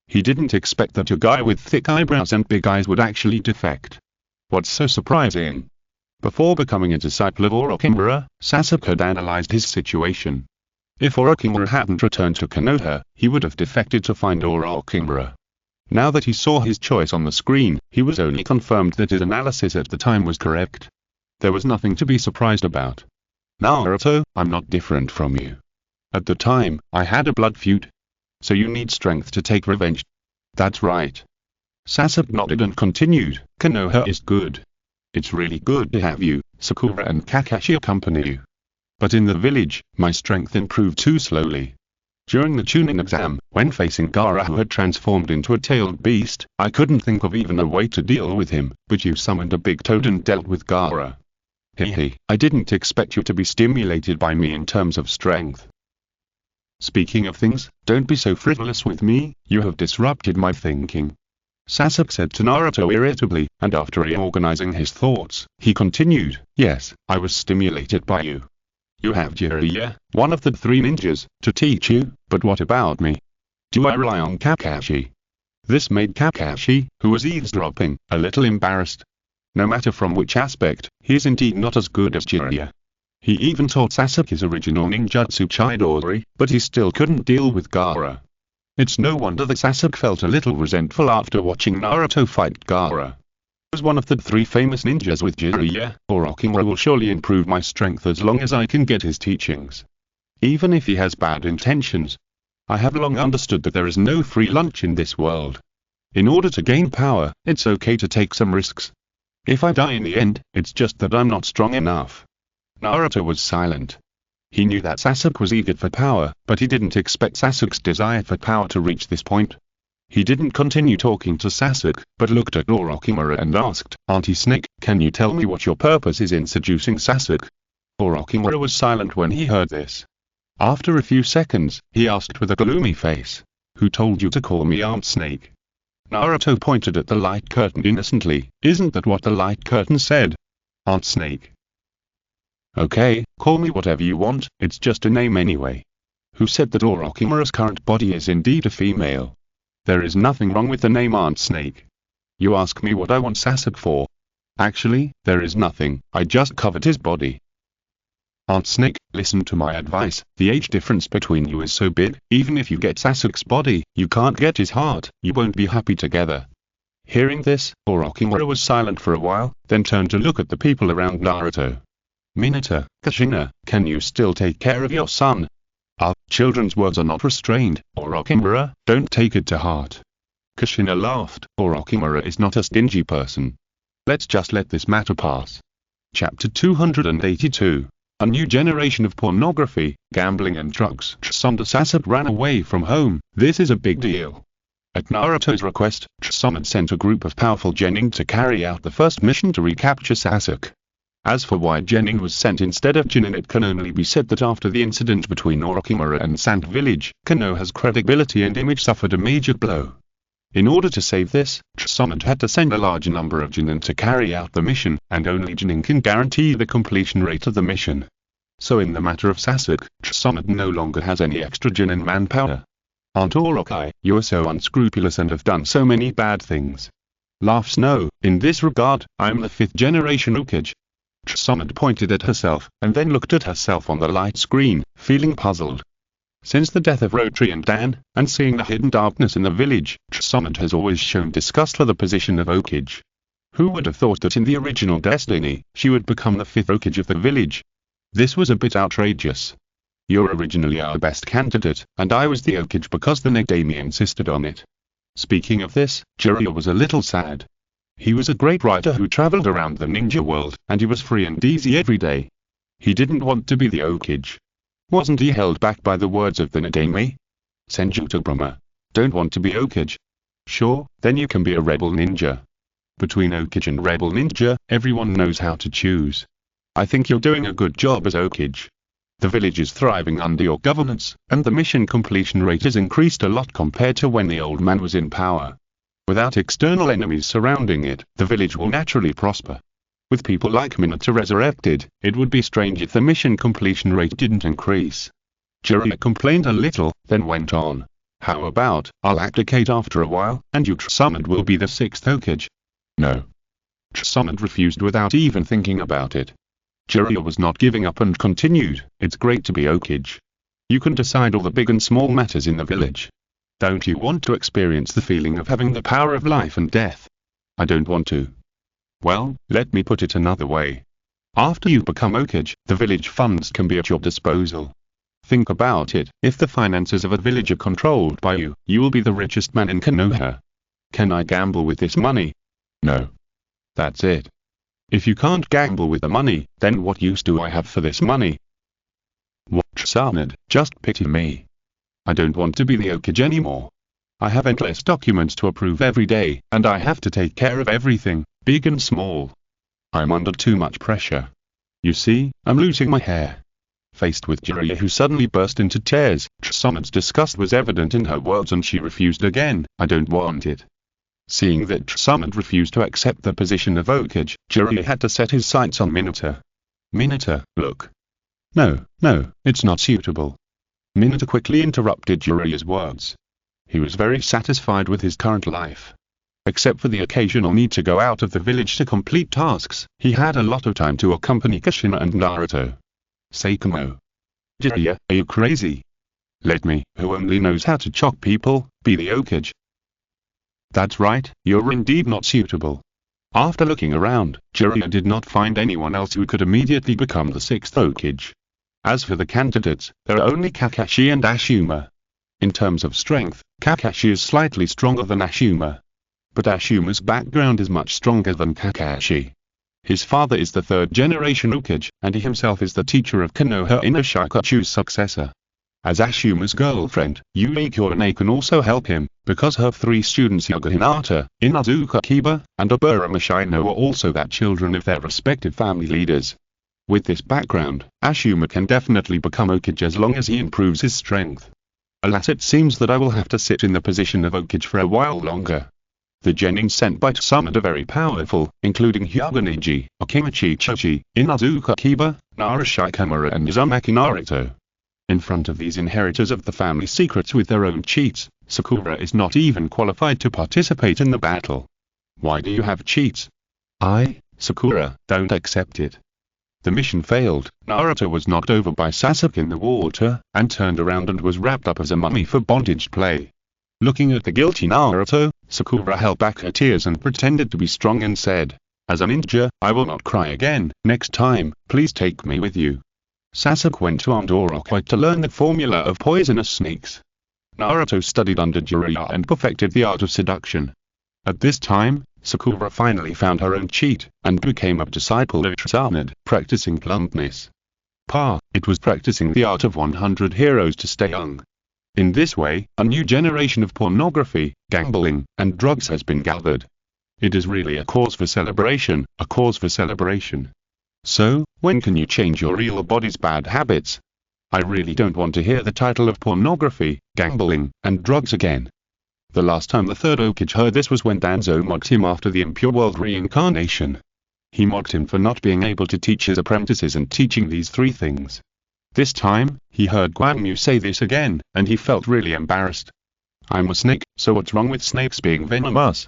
He didn't expect that a guy with thick eyebrows and big eyes would actually defect. What's so surprising? Before becoming a disciple of Orochimaru, Sasuke had analyzed his situation. If Orochimaru hadn't returned to Konoha, he would have defected to find Orochimaru. Now that he saw his choice on the screen, he was only confirmed that his analysis at the time was correct. There was nothing to be surprised about. Naruto, I'm not different from you. At the time, I had a blood feud. So you need strength to take revenge. That's right. Sasuke nodded and continued, Konoha is good. It's really good to have you, Sakura and Kakashi accompany you. But in the village, my strength improved too slowly. During the Chunin exam, when facing Gaara who had transformed into a tailed beast, I couldn't think of even a way to deal with him, but you summoned a big toad and dealt with Gaara. Hehe, I didn't expect you to be stimulated by me in terms of strength. Speaking of things, don't be so frivolous with me, you have disrupted my thinking. Sasuke said to Naruto irritably, and after reorganizing his thoughts, he continued, yes, I was stimulated by you. You have Jiraiya, one of the 3 ninjas, to teach you, but what about me? Do I rely on Kakashi? This made Kakashi, who was eavesdropping, a little embarrassed. No matter from which aspect, he is indeed not as good as Jiraiya. He even taught Sasuke his original ninjutsu Chidori, but he still couldn't deal with Gaara. It's no wonder that Sasuke felt a little resentful after watching Naruto fight Gaara. As one of the 3 famous ninjas with Jiraiya, Orochimaru will surely improve my strength as long as I can get his teachings. Even if he has bad intentions. I have long understood that there is no free lunch in this world. In order to gain power, it's okay to take some risks. If I die in the end, it's just that I'm not strong enough. Naruto was silent. He knew that Sasuke was eager for power, but he didn't expect Sasuke's desire for power to reach this point. He didn't continue talking to Sasuke, but looked at Orochimaru and asked, Auntie Snake, can you tell me what your purpose is in seducing Sasuke? Orochimaru was silent when he heard this. After a few seconds, he asked with a gloomy face, who told you to call me Aunt Snake? Naruto pointed at the light curtain innocently, isn't that what the light curtain said? Aunt Snake. Okay, call me whatever you want, it's just a name anyway. Who said that Orochimaru's current body is indeed a female? There is nothing wrong with the name Aunt Snake. You ask me what I want Sasuke for. Actually, there is nothing, I just covered his body. Aunt Snake, listen to my advice, the age difference between you is so big, even if you get Sasuke's body, you can't get his heart, you won't be happy together. Hearing this, Orochimaru was silent for a while, then turned to look at the people around Naruto. Minato, Kushina, can you still take care of your son? Children's words are not restrained, Orochimaru, don't take it to heart. Kushina laughed, Orochimaru is not a stingy person. Let's just let this matter pass. Chapter 282. A new generation of pornography, gambling and drugs. Tsunade Sasuke ran away from home, this is a big deal. At Naruto's request, Tsunade sent a group of powerful genin to carry out the first mission to recapture Sasuke. As for why genin was sent instead of Chunin, it can only be said that after the incident between Orochimaru and Sand Village, Konoha's credibility and image suffered a major blow. In order to save this, Tsunade had to send a large number of genin to carry out the mission, and only genin can guarantee the completion rate of the mission. So in the matter of Sasuke, Tsunade no longer has any extra genin manpower. Aunt Orochi, you are so unscrupulous and have done so many bad things. Laughs no, in this regard, I am the 5th generation Hokage. Tsunade pointed at herself, and then looked at herself on the light screen, feeling puzzled. Since the death of Rotri and Dan, and seeing the hidden darkness in the village, Tsunade has always shown disgust for the position of Hokage. Who would have thought that in the original destiny, she would become the 5th Hokage of the village? This was a bit outrageous. You're originally our best candidate, and I was the Hokage because the Nagadami insisted on it. Speaking of this, Jiraiya was a little sad. He was a great rider who traveled around the ninja world, and he was free and easy every day. He didn't want to be the Hokage. Wasn't he held back by the words of the Nagadami? Senju Tobirama. Don't want to be Hokage. Sure, then you can be a rebel ninja. Between Hokage and rebel ninja, everyone knows how to choose. I think you're doing a good job as Hokage. The village is thriving under your governance, and the mission completion rate has increased a lot compared to when the old man was in power. Without external enemies surrounding it, the village will naturally prosper. With people like Minato resurrected, it would be strange if the mission completion rate didn't increase. Jiraiya complained a little, then went on. How about, I'll abdicate after a while, and you Tsunade will be the 6th Hokage? No. Tsunade refused without even thinking about it. Jiraiya was not giving up and continued, it's great to be Hokage. You can decide all the big and small matters in the village. Don't you want to experience the feeling of having the power of life and death? I don't want to. Well, let me put it another way. After you become Hokage, the village funds can be at your disposal. Think about it, if the finances of a village are controlled by you, you will be the richest man in Konoha. Can I gamble with this money? No. That's it. If you can't gamble with the money, then what use do I have for this money? What, Tsunade, just pity me. I don't want to be the Hokage anymore. I have endless documents to approve every day, and I have to take care of everything, big and small. I'm under too much pressure. You see, I'm losing my hair. Faced with Jiraiya who suddenly burst into tears, Tsunade's disgust was evident in her words and she refused again, I don't want it. Seeing that Tsunade refused to accept the position of Hokage, Jiraiya had to set his sights on Minato. Minato, look. No, it's not suitable. Minato quickly interrupted Jiraiya's words. He was very satisfied with his current life. Except for the occasional need to go out of the village to complete tasks, he had a lot of time to accompany Kushina and Naruto. Seikomo. Jiraiya, are you crazy? Let me, who only knows how to chop people, be the Hokage. That's right, you're indeed not suitable. After looking around, Jiraiya did not find anyone else who could immediately become the 6th Hokage. As for the candidates, there are only Kakashi and Ashuma. In terms of strength, Kakashi is slightly stronger than Ashuma. But Ashuma's background is much stronger than Kakashi. His father is the 3rd generation Hokage, and he himself is the teacher of Konoha Inoshikachu's successor. As Ashuma's girlfriend, Yui Kurone can also help him, because her 3 students Yuga Hinata, Inuzuka Kiba, and Tobirama Senju are also that children of their respective family leaders. With this background, Ashuma can definitely become Hokage as long as he improves his strength. Alas, it seems that I will have to sit in the position of Hokage for a while longer. The genin sent by Tsunade are very powerful, including Hyaganiji, Okimichi Choji, Inuzuka Kiba, Narashikamaru and Uzumaki Naruto. In front of these inheritors of the family secrets with their own cheats, Sakura is not even qualified to participate in the battle. Why do you have cheats? Sakura, don't accept it. The mission failed, Naruto was knocked over by Sasuke in the water, and turned around and was wrapped up as a mummy for bondage play. Looking at the guilty Naruto, Sakura held back her tears and pretended to be strong and said, as a ninja, I will not cry again, next time, please take me with you. Sasuke went to Andorra to learn the formula of poisonous snakes. Naruto studied under Jiraiya and perfected the art of seduction. At this time, Sakura finally found her own cheat, and became a disciple of Tsunade, practicing bluntness. It was practicing the art of 100 heroes to stay young. In this way, a new generation of pornography, gambling, and drugs has been gathered. It is really a cause for celebration, a cause for celebration. So, when can you change your real body's bad habits? I really don't want to hear the title of pornography, gambling, and drugs again. The last time the 3rd Hokage heard this was when Danzo mocked him after the Impure World reincarnation. He mocked him for not being able to teach his apprentices and teaching these 3 things. This time, he heard Guan Yu say this again, and he felt really embarrassed. I'm a snake, so what's wrong with snakes being venomous?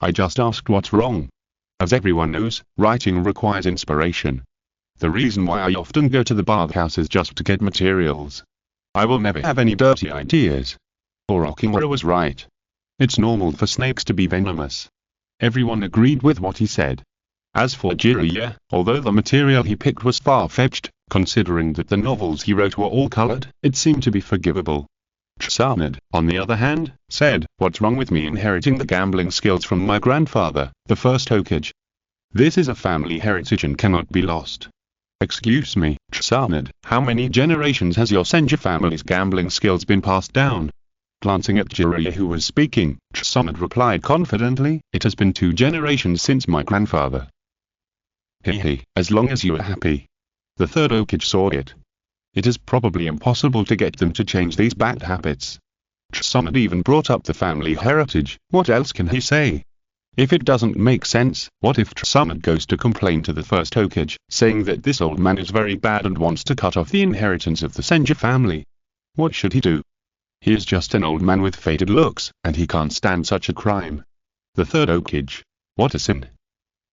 I just asked what's wrong. As everyone knows, writing requires inspiration. The reason why I often go to the bathhouse is just to get materials. I will never have any dirty ideas. Orochimaru was right. It's normal for snakes to be venomous. Everyone agreed with what he said. As for Jiraiya, although the material he picked was far-fetched, considering that the novels he wrote were all colored, it seemed to be forgivable. Tsunade, on the other hand, said, what's wrong with me inheriting the gambling skills from my grandfather, the 1st Hokage? This is a family heritage and cannot be lost. Excuse me, Tsunade, how many generations has your Senju family's gambling skills been passed down? Glancing at Jiraiya who was speaking, Tsunade replied confidently, "It has been 2 generations since my grandfather." Hehe, as long as you are happy. The Third Hokage saw it. It is probably impossible to get them to change these bad habits. Tsunade even brought up the family heritage, what else can he say? If it doesn't make sense, what if Tsunade goes to complain to the First Hokage, saying that this old man is very bad and wants to cut off the inheritance of the Senju family? What should he do? He is just an old man with faded looks, and he can't stand such a crime. The Third Hokage. What a sin.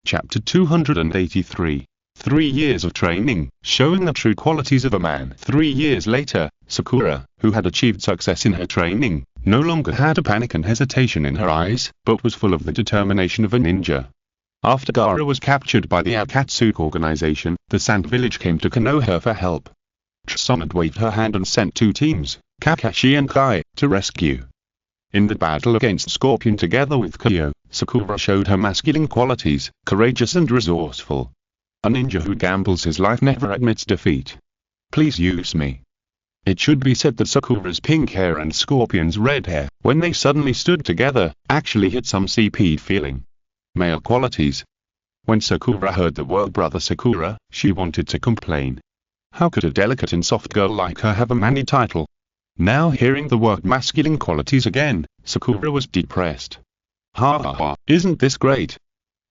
Chapter 283. 3 years of training, showing the true qualities of a man. 3 years later, Sakura, who had achieved success in her training, no longer had a panic and hesitation in her eyes, but was full of the determination of a ninja. After Gaara was captured by the Akatsuki organization, the Sand Village came to Konoha for help. Tsunade waved her hand and sent 2 teams, Kakashi and Kai, to rescue. In the battle against Scorpion together with Kyo, Sakura showed her masculine qualities, courageous and resourceful. A ninja who gambles his life never admits defeat. Please use me. It should be said that Sakura's pink hair and Scorpion's red hair, when they suddenly stood together, actually hit some CP feeling. Male qualities. When Sakura heard the word brother Sakura, she wanted to complain. How could a delicate and soft girl like her have a manly title? Now hearing the word masculine qualities again, Sakura was depressed. Ha ha ha, isn't this great?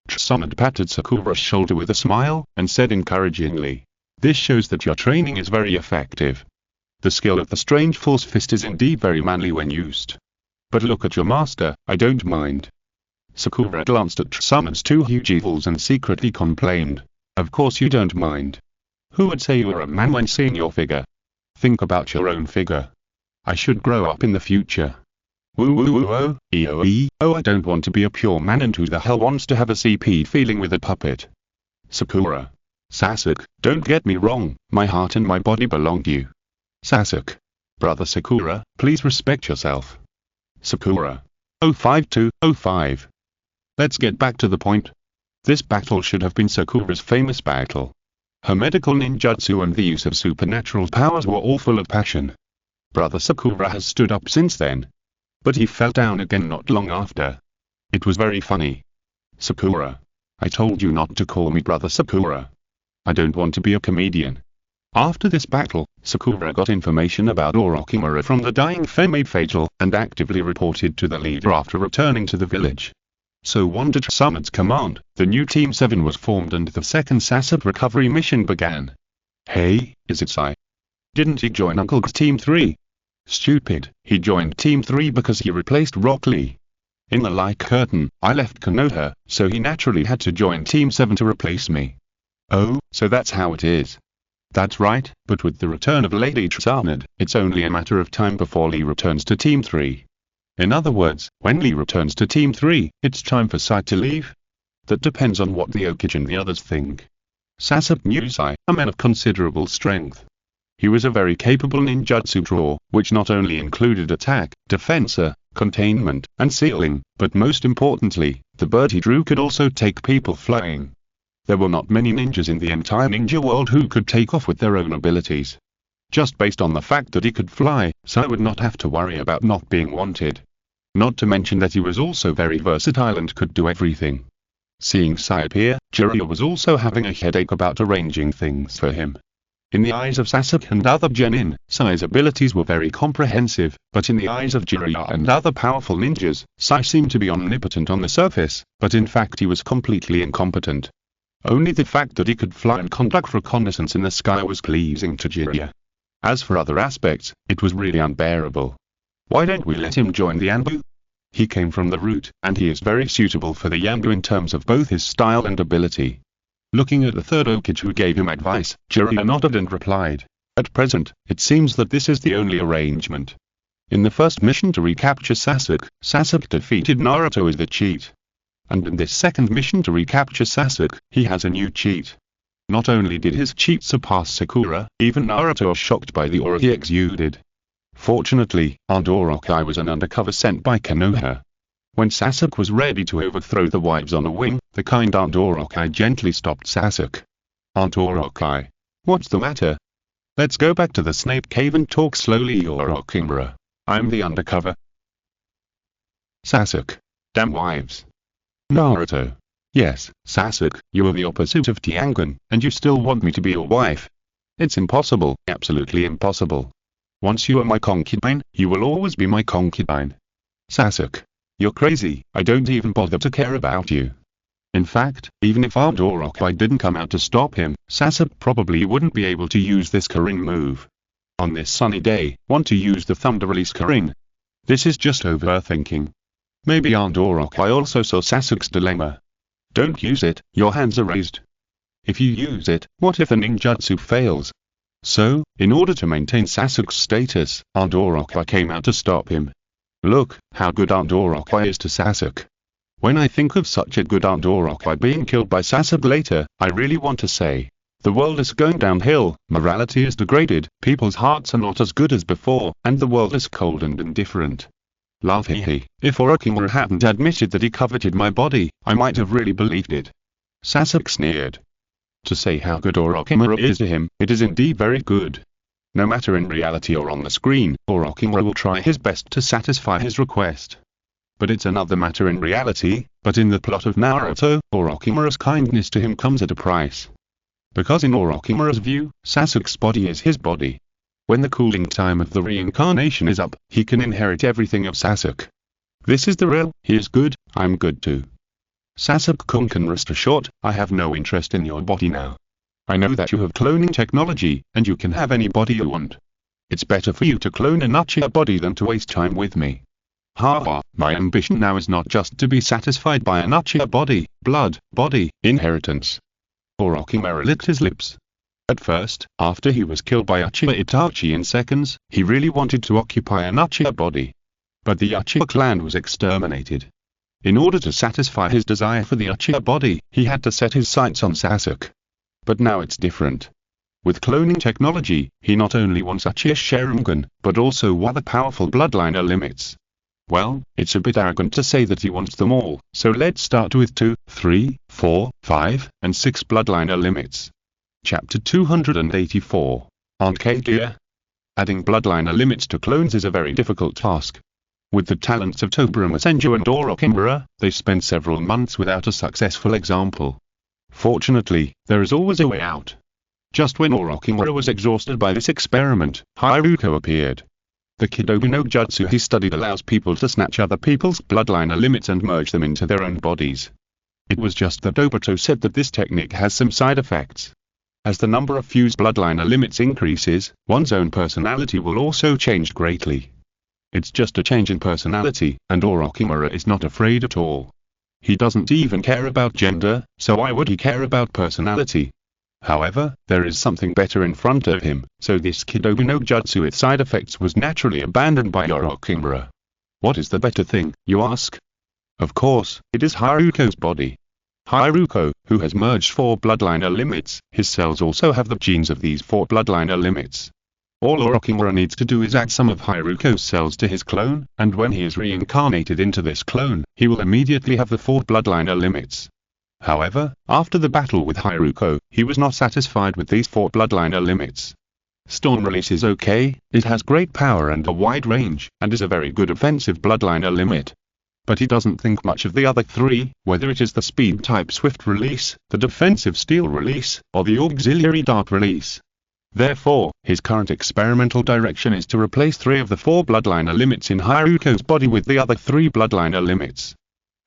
Tsunade patted Sakura's shoulder with a smile, and said encouragingly, "This shows that your training is very effective. The skill of the strange force fist is indeed very manly when used. But look at your master, I don't mind." Sakura glanced at Tsunade's 2 huge evils and secretly complained, "Of course you don't mind. Who would say you are a man when seeing your figure? Think about your own figure. I should grow up in the future. Woo woo woo oh, oh I don't want to be a pure man, and who the hell wants to have a CP feeling with a puppet?" Sakura. Sasuke, don't get me wrong, my heart and my body belong to you. Sasuke. Brother Sakura, please respect yourself. Sakura. 05205. Let's get back to the point. This battle should have been Sakura's famous battle. Her medical ninjutsu and the use of supernatural powers were all full of passion. Brother Sakura has stood up since then. But he fell down again not long after. It was very funny. Sakura. I told you not to call me Brother Sakura. I don't want to be a comedian. After this battle, Sakura got information about Orochimaru from the dying Femme Fatal, and actively reported to the leader after returning to the village. So under Tsunade's command, the new Team 7 was formed and the second Sasuke recovery mission began. Hey, is it Sai? Didn't he join Uncle's Team 3? Stupid, he joined Team 3 because he replaced Rock Lee. In the Light Curtain, I left Konoha, so he naturally had to join Team 7 to replace me. Oh, so that's how it is. That's right, but with the return of Lady Tsunade, it's only a matter of time before Lee returns to Team 3. In other words, when Lee returns to Team 3, it's time for Sai to leave? That depends on what the Hokage and the others think. Sasuke knew Sai, a man of considerable strength. He was a very capable ninjutsu drawer, which not only included attack, defense, containment, and sealing, but most importantly, the bird he drew could also take people flying. There were not many ninjas in the entire ninja world who could take off with their own abilities. Just based on the fact that he could fly, Sai would not have to worry about not being wanted. Not to mention that he was also very versatile and could do everything. Seeing Sai appear, Jiraiya was also having a headache about arranging things for him. In the eyes of Sasuke and other genin, Sai's abilities were very comprehensive, but in the eyes of Jiraiya and other powerful ninjas, Sai seemed to be omnipotent on the surface, but in fact he was completely incompetent. Only the fact that he could fly and conduct reconnaissance in the sky was pleasing to Jiraiya. As for other aspects, it was really unbearable. Why don't we let him join the Yanbu? He came from the root, and he is very suitable for the Yanbu in terms of both his style and ability. Looking at the Third Hokage who gave him advice, Jiraiya nodded and replied, "At present, it seems that this is the only arrangement. In the first mission to recapture Sasuke, Sasuke defeated Naruto with a cheat. And in this second mission to recapture Sasuke, he has a new cheat. Not only did his cheat surpass Sakura, even Naruto was shocked by the aura he exuded. Fortunately, Aunt Orochi was an undercover sent by Konoha. When Sasuke was ready to overthrow the wives on a wing, the kind Aunt Orochi gently stopped Sasuke. Aunt Orochi, what's the matter? Let's go back to the Snape Cave and talk slowly, Orochimaru. I'm the undercover. Sasuke. Damn wives. Naruto. Yes, Sasuke, you are the opposite of Tiangun, and you still want me to be your wife. It's impossible, absolutely impossible. Once you are my concubine, you will always be my concubine. Sasuke. You're crazy, I don't even bother to care about you. In fact, even if Third Hokage didn't come out to stop him, Sasuke probably wouldn't be able to use this Karin move. On this sunny day, want to use the Thunder Release Karin? This is just overthinking. Maybe Third Hokage also saw Sasuke's dilemma. Don't use it, your hands are raised. If you use it, what if the ninjutsu fails? So, in order to maintain Sasuke's status, Third Hokage came out to stop him. Look, how good Third Hokage is to Sasuke. When I think of such a good Third Hokage being killed by Sasuke later, I really want to say, the world is going downhill, morality is degraded, people's hearts are not as good as before, and the world is cold and indifferent. Laugh hehe. If Orochimaru hadn't admitted that he coveted my body, I might have really believed it. Sasuke sneered. To say how good Orochimaru is to him, it is indeed very good. No matter in reality or on the screen, Orochimaru will try his best to satisfy his request. But it's another matter in reality, but in the plot of Naruto, Orochimaru's kindness to him comes at a price. Because in Orochimaru's view, Sasuke's body is his body. When the cooling time of the reincarnation is up, he can inherit everything of Sasuke. This is the real, he is good, I'm good too. Sasuke-kun can rest assured, I have no interest in your body now. I know that you have cloning technology, and you can have any body you want. It's better for you to clone an Uchiha body than to waste time with me. Haha, my ambition now is not just to be satisfied by an Uchiha body, blood, body, inheritance. Orochimaru licked his lips. At first, after he was killed by Uchiha Itachi in seconds, he really wanted to occupy an Uchiha body. But the Uchiha clan was exterminated. In order to satisfy his desire for the Uchiha body, he had to set his sights on Sasuke. But now it's different. With cloning technology, he not only wants Uchiha Sharingan, but also other powerful bloodliner limits. Well, it's a bit arrogant to say that he wants them all, so let's start with 2, 3, 4, 5, and 6 bloodliner limits. Chapter 284. Aren't clear? Adding bloodliner limits to clones is a very difficult task. With the talents of Tobirama Senju and Orochimaru, they spent several months without a successful example. Fortunately, there is always a way out. Just when Orochimaru was exhausted by this experiment, Haruko appeared. The Kidobu no Jutsu he studied allows people to snatch other people's bloodliner limits and merge them into their own bodies. It was just that Obito said that this technique has some side effects. As the number of fused bloodliner limits increases, one's own personality will also change greatly. It's just a change in personality, and Orochimaru is not afraid at all. He doesn't even care about gender, so why would he care about personality? However, there is something better in front of him, so this Kidobu no Jutsu its side effects was naturally abandoned by Orochimaru. What is the better thing, you ask? Of course, it is Haruko's body. Haruko, who has merged 4 bloodliner limits, his cells also have the genes of these 4 bloodliner limits. All Orochimaru needs to do is add some of Haruko's cells to his clone, and when he is reincarnated into this clone, he will immediately have the 4 bloodliner limits. However, after the battle with Haruko, he was not satisfied with these 4 bloodliner limits. Storm Release is okay, it has great power and a wide range, and is a very good offensive bloodliner limit. But he doesn't think much of the other 3, whether it is the speed type Swift Release, the defensive Steel Release, or the auxiliary Dark Release. Therefore, his current experimental direction is to replace 3 of the 4 bloodliner limits in Haruko's body with the other 3 bloodliner limits.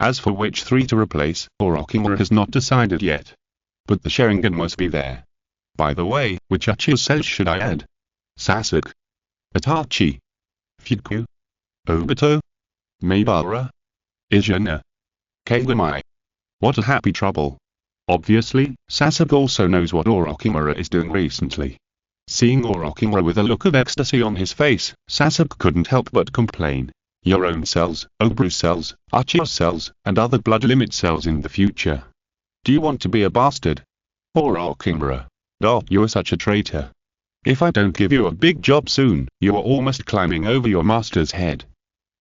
As for which 3 to replace, Orochimaru has not decided yet. But the Sharingan must be there. By the way, which Uchiha cells should I add? Sasuke, Itachi, Fuku, Obito, Madara, Izuna, Kagami. What a happy trouble. Obviously, Sasuke also knows what Orochimaru is doing recently. Seeing Orochimaru with a look of ecstasy on his face, Sasuke couldn't help but complain. Your own cells, Obru cells, Uchiha cells, and other blood limit cells in the future. Do you want to be a bastard? Orochimaru. Oh, you are such a traitor. If I don't give you a big job soon, you are almost climbing over your master's head.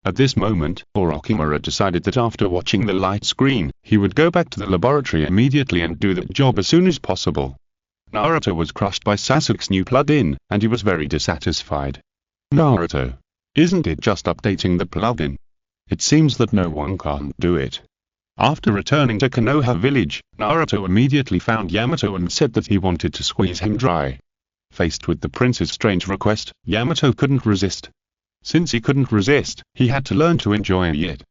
At this moment, Orochimaru decided that after watching the light screen, he would go back to the laboratory immediately and do that job as soon as possible. Naruto was crushed by Sasuke's new plug-in, and he was very dissatisfied. Naruto. Isn't it just updating the plugin? It seems that no one can't do it. After returning to Konoha village, Naruto immediately found Yamato and said that he wanted to squeeze him dry. Faced with the prince's strange request, Yamato couldn't resist. Since he couldn't resist, he had to learn to enjoy it.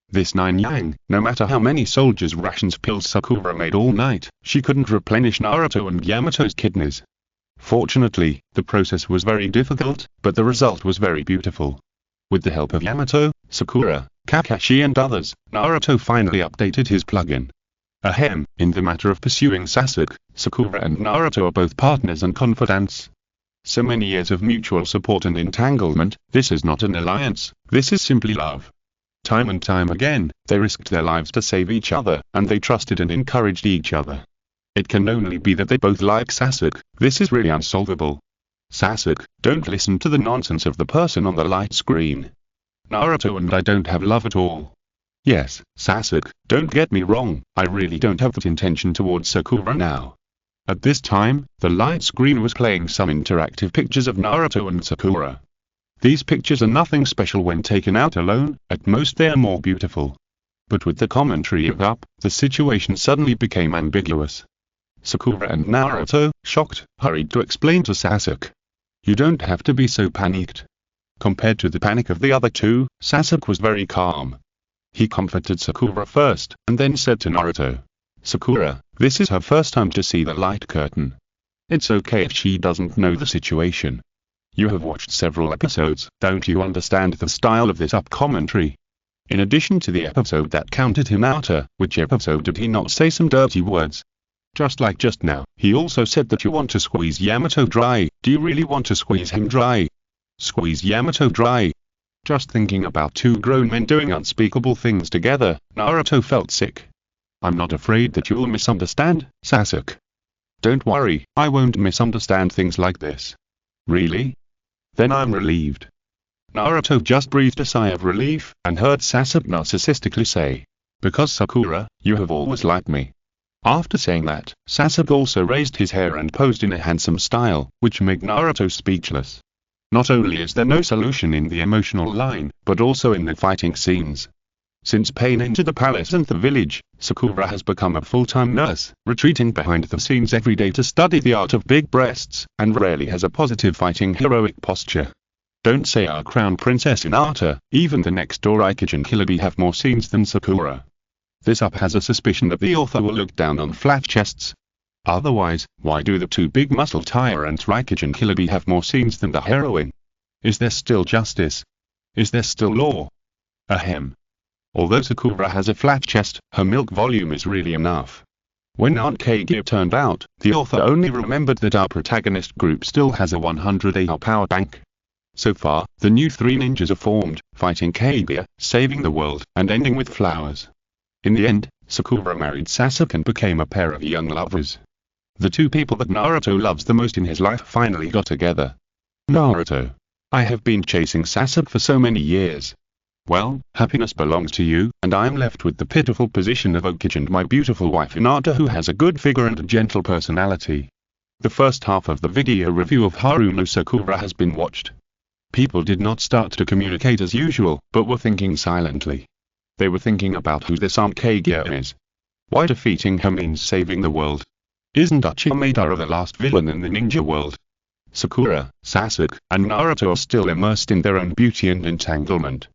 This Nine-Yang, no matter how many soldiers' rations pills Sakura made all night, she couldn't replenish Naruto and Yamato's kidneys. Fortunately, the process was very difficult, but the result was very beautiful. With the help of Yamato, Sakura, Kakashi and others, Naruto finally updated his plugin. Ahem, in the matter of pursuing Sasuke, Sakura and Naruto are both partners and confidants. So many years of mutual support and entanglement, this is not an alliance, this is simply love. Time and time again, they risked their lives to save each other, and they trusted and encouraged each other. It can only be that they both like Sasuke, this is really unsolvable. Sasuke, don't listen to the nonsense of the person on the light screen. Naruto and I don't have love at all. Yes, Sasuke, don't get me wrong, I really don't have that intention towards Sakura now. At this time, the light screen was playing some interactive pictures of Naruto and Sakura. These pictures are nothing special when taken out alone, at most they are more beautiful. But with the commentary up, the situation suddenly became ambiguous. Sakura and Naruto, shocked, hurried to explain to Sasuke. You don't have to be so panicked. Compared to the panic of the other two, Sasuke was very calm. He comforted Sakura first, and then said to Naruto, Sakura, this is her first time to see the light curtain. It's okay if she doesn't know the situation. You have watched several episodes, don't you understand the style of this up commentary? In addition to the episode that counted him out, which episode did he not say some dirty words? Just like just now, he also said that you want to squeeze Yamato dry. Do you really want to squeeze him dry? Squeeze Yamato dry? Just thinking about two grown men doing unspeakable things together, Naruto felt sick. I'm not afraid that you'll misunderstand, Sasuke. Don't worry, I won't misunderstand things like this. Really? Then I'm relieved. Naruto just breathed a sigh of relief, and heard Sasuke narcissistically say, because Sakura, you have always liked me. After saying that, Sasuke also raised his hair and posed in a handsome style, which made Naruto speechless. Not only is there no solution in the emotional line, but also in the fighting scenes. Since Pain entered the palace and the village, Sakura has become a full-time nurse, retreating behind the scenes every day to study the art of big breasts, and rarely has a positive fighting heroic posture. Don't say our crown princess Hinata, even the next-door Ikage and Kilabi have more scenes than Sakura. This up has a suspicion that the author will look down on flat chests. Otherwise, why do the two big muscle tyrants Ikage and Kilabi have more scenes than the heroine? Is there still justice? Is there still law? Ahem. Although Sakura has a flat chest, her milk volume is really enough. When Aunt Kaguya turned out, the author only remembered that our protagonist group still has a 100 AR power bank. So far, the new three ninjas are formed, fighting Kaguya, saving the world, and ending with flowers. In the end, Sakura married Sasuke and became a pair of young lovers. The two people that Naruto loves the most in his life finally got together. Naruto. I have been chasing Sasuke for so many years. Well, happiness belongs to you, and I am left with the pitiful position of Hokage and my beautiful wife Hinata, who has a good figure and a gentle personality. The first half of the video review of Haruno Sakura has been watched. People did not start to communicate as usual, but were thinking silently. They were thinking about who this Aunt Kaguya is. Why defeating her means saving the world? Isn't Uchiha Madara the last villain in the ninja world? Sakura, Sasuke, and Naruto are still immersed in their own beauty and entanglement.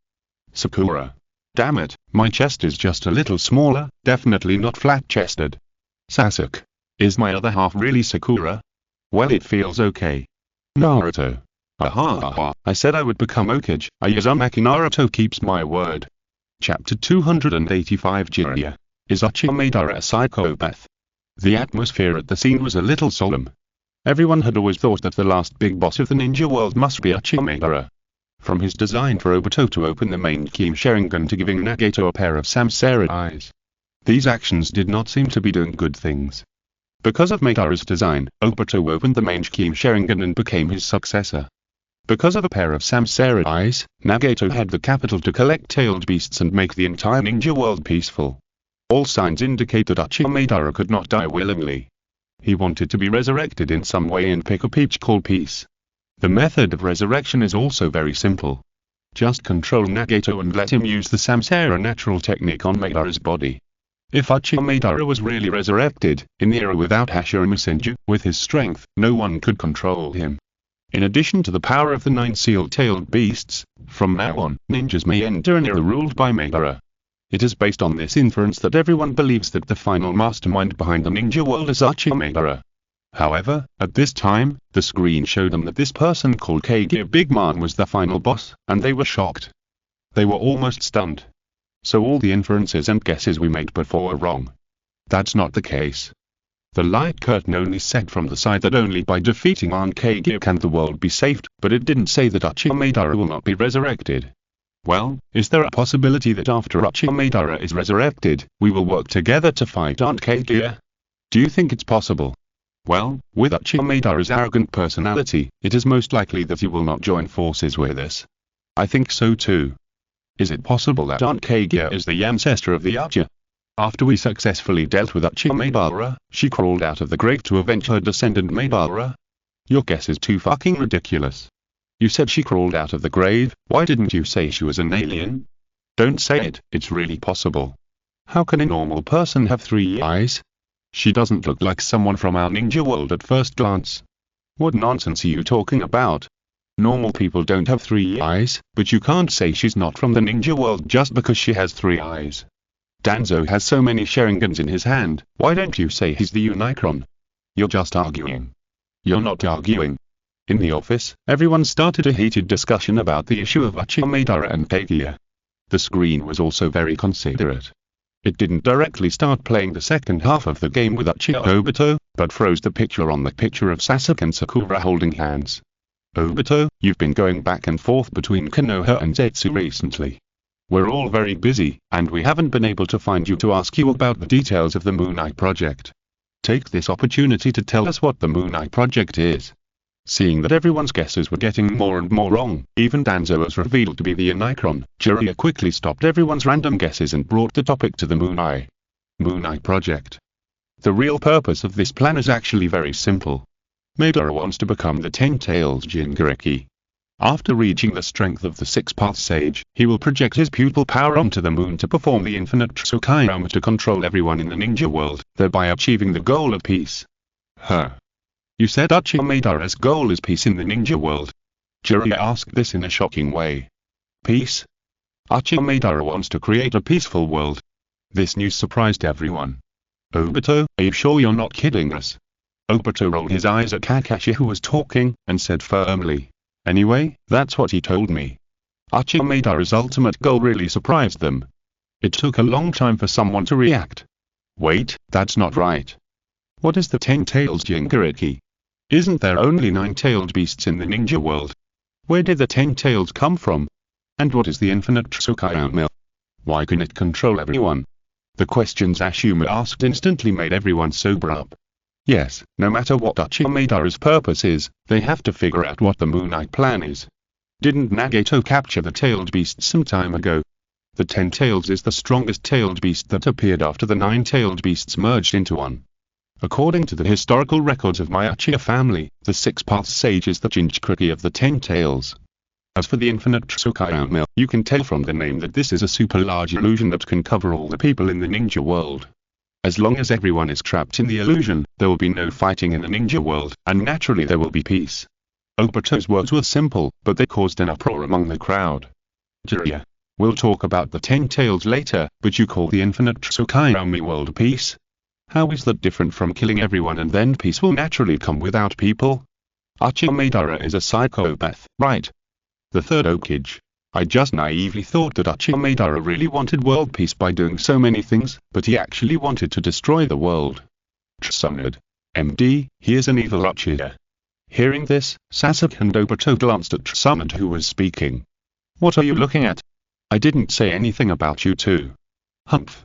Sakura. Damn it, my chest is just a little smaller, definitely not flat-chested. Sasuke. Is my other half really Sakura? Well, it feels okay. Naruto. Aha, I said I would become Hokage. Uzumaki Naruto keeps my word. Chapter 285 Jiraiya. Is Uchiha Madara a psychopath? The atmosphere at the scene was a little solemn. Everyone had always thought that the last big boss of the ninja world must be Uchiha Madara. From his design for Obito to open the main Kime Sharingan to giving Nagato a pair of samsara eyes. These actions did not seem to be doing good things. Because of Madara's design, Obito opened the main Kime Sharingan and became his successor. Because of a pair of samsara eyes, Nagato had the capital to collect tailed beasts and make the entire ninja world peaceful. All signs indicate that Uchiha Madara could not die willingly. He wanted to be resurrected in some way and pick a peach called peace. The method of resurrection is also very simple. Just control Nagato and let him use the Samsara natural technique on Madara's body. If Uchiha Madara was really resurrected, in the era without Tobirama Senju, with his strength, no one could control him. In addition to the power of the 9 seal-tailed beasts, from now on, ninjas may enter an era ruled by Madara. It is based on this inference that everyone believes that the final mastermind behind the ninja world is Uchiha Madara. However, at this time, the screen showed them that this person called Kage Big Man was the final boss, and they were shocked. They were almost stunned. So all the inferences and guesses we made before were wrong. That's not the case. The light curtain only said from the side that only by defeating Aunt Kage can the world be saved, but it didn't say that Uchiha Madara will not be resurrected. Well, is there a possibility that after Uchiha Madara is resurrected, we will work together to fight Aunt Kage? Do you think it's possible? Well, with Uchiha Madara's arrogant personality, it is most likely that he will not join forces with us. I think so too. Is it possible that Aunt Kage is the ancestor of the Uchiha? After we successfully dealt with Uchiha Madara, she crawled out of the grave to avenge her descendant Madara? Your guess is too fucking ridiculous. You said she crawled out of the grave, why didn't you say she was an alien? Don't say it, it's really possible. How can a normal person have 3 eyes? She doesn't look like someone from our ninja world at first glance. What nonsense are you talking about? Normal people don't have 3 eyes, but you can't say she's not from the ninja world just because she has 3 eyes. Danzo has so many Sharingans in his hand, why don't you say he's the Unicron? You're just arguing. You're not arguing. In the office, everyone started a heated discussion about the issue of Uchiha Madara and Kage. The screen was also very considerate. It didn't directly start playing the second half of the game with Uchiha Obito, but froze the picture on the picture of Sasuke and Sakura holding hands. Obito, you've been going back and forth between Konoha and Zetsu recently. We're all very busy, and we haven't been able to find you to ask you about the details of the Moon Eye project. Take this opportunity to tell us what the Moon Eye project is. Seeing that everyone's guesses were getting more and more wrong, even Danzo was revealed to be the Unicron, Jiraiya quickly stopped everyone's random guesses and brought the topic to the Moon Eye. Moon Eye project. The real purpose of this plan is actually very simple. Madara wants to become the 10-Tails Jinchuriki. After reaching the strength of the 6th Sage, he will project his pupil power onto the moon to perform the infinite Tsukayama to control everyone in the ninja world, thereby achieving the goal of peace. Huh. You said Uchiha Madara's goal is peace in the ninja world. Jiraiya asked this in a shocking way. Peace? Uchiha Madara wants to create a peaceful world. This news surprised everyone. Obito, are you sure you're not kidding us? Obito rolled his eyes at Kakashi who was talking, and said firmly. Anyway, that's what he told me. Uchiha Madara's ultimate goal really surprised them. It took a long time for someone to react. Wait, that's not right. What is the 10-Tails Jinchuriki? Isn't there only 9-tailed beasts in the ninja world? Where did the 10 tails come from? And what is the infinite Tsukayama? Why can it control everyone? The questions Ashuma asked instantly made everyone sober up. Yes, no matter what Uchiha Madara's purpose is, they have to figure out what the Moon Eye plan is. Didn't Nagato capture the tailed beast some time ago? The 10 tails is the strongest tailed beast that appeared after the 9 tailed beasts merged into one. According to the historical records of my Uchiha family, the 6th Sage is the Jinchuriki of the 10 tails. As for the infinite Tsukayama, you can tell from the name that this is a super large illusion that can cover all the people in the ninja world. As long as everyone is trapped in the illusion, there will be no fighting in the ninja world, and naturally there will be peace. Obito's words were simple, but they caused an uproar among the crowd. Jiraiya, we'll talk about the 10 tails later, but you call the infinite Tsukayama world peace? How is that different from killing everyone and then peace will naturally come without people? Uchiha Madara is a psychopath, right? The Third Hokage. I just naively thought that Uchiha Madara really wanted world peace by doing so many things, but he actually wanted to destroy the world. Tsunade. MD, he is an evil Uchiha. Hearing this, Sasuke and Obito glanced at Tsunade who was speaking. What are you looking at? I didn't say anything about you two. Humph.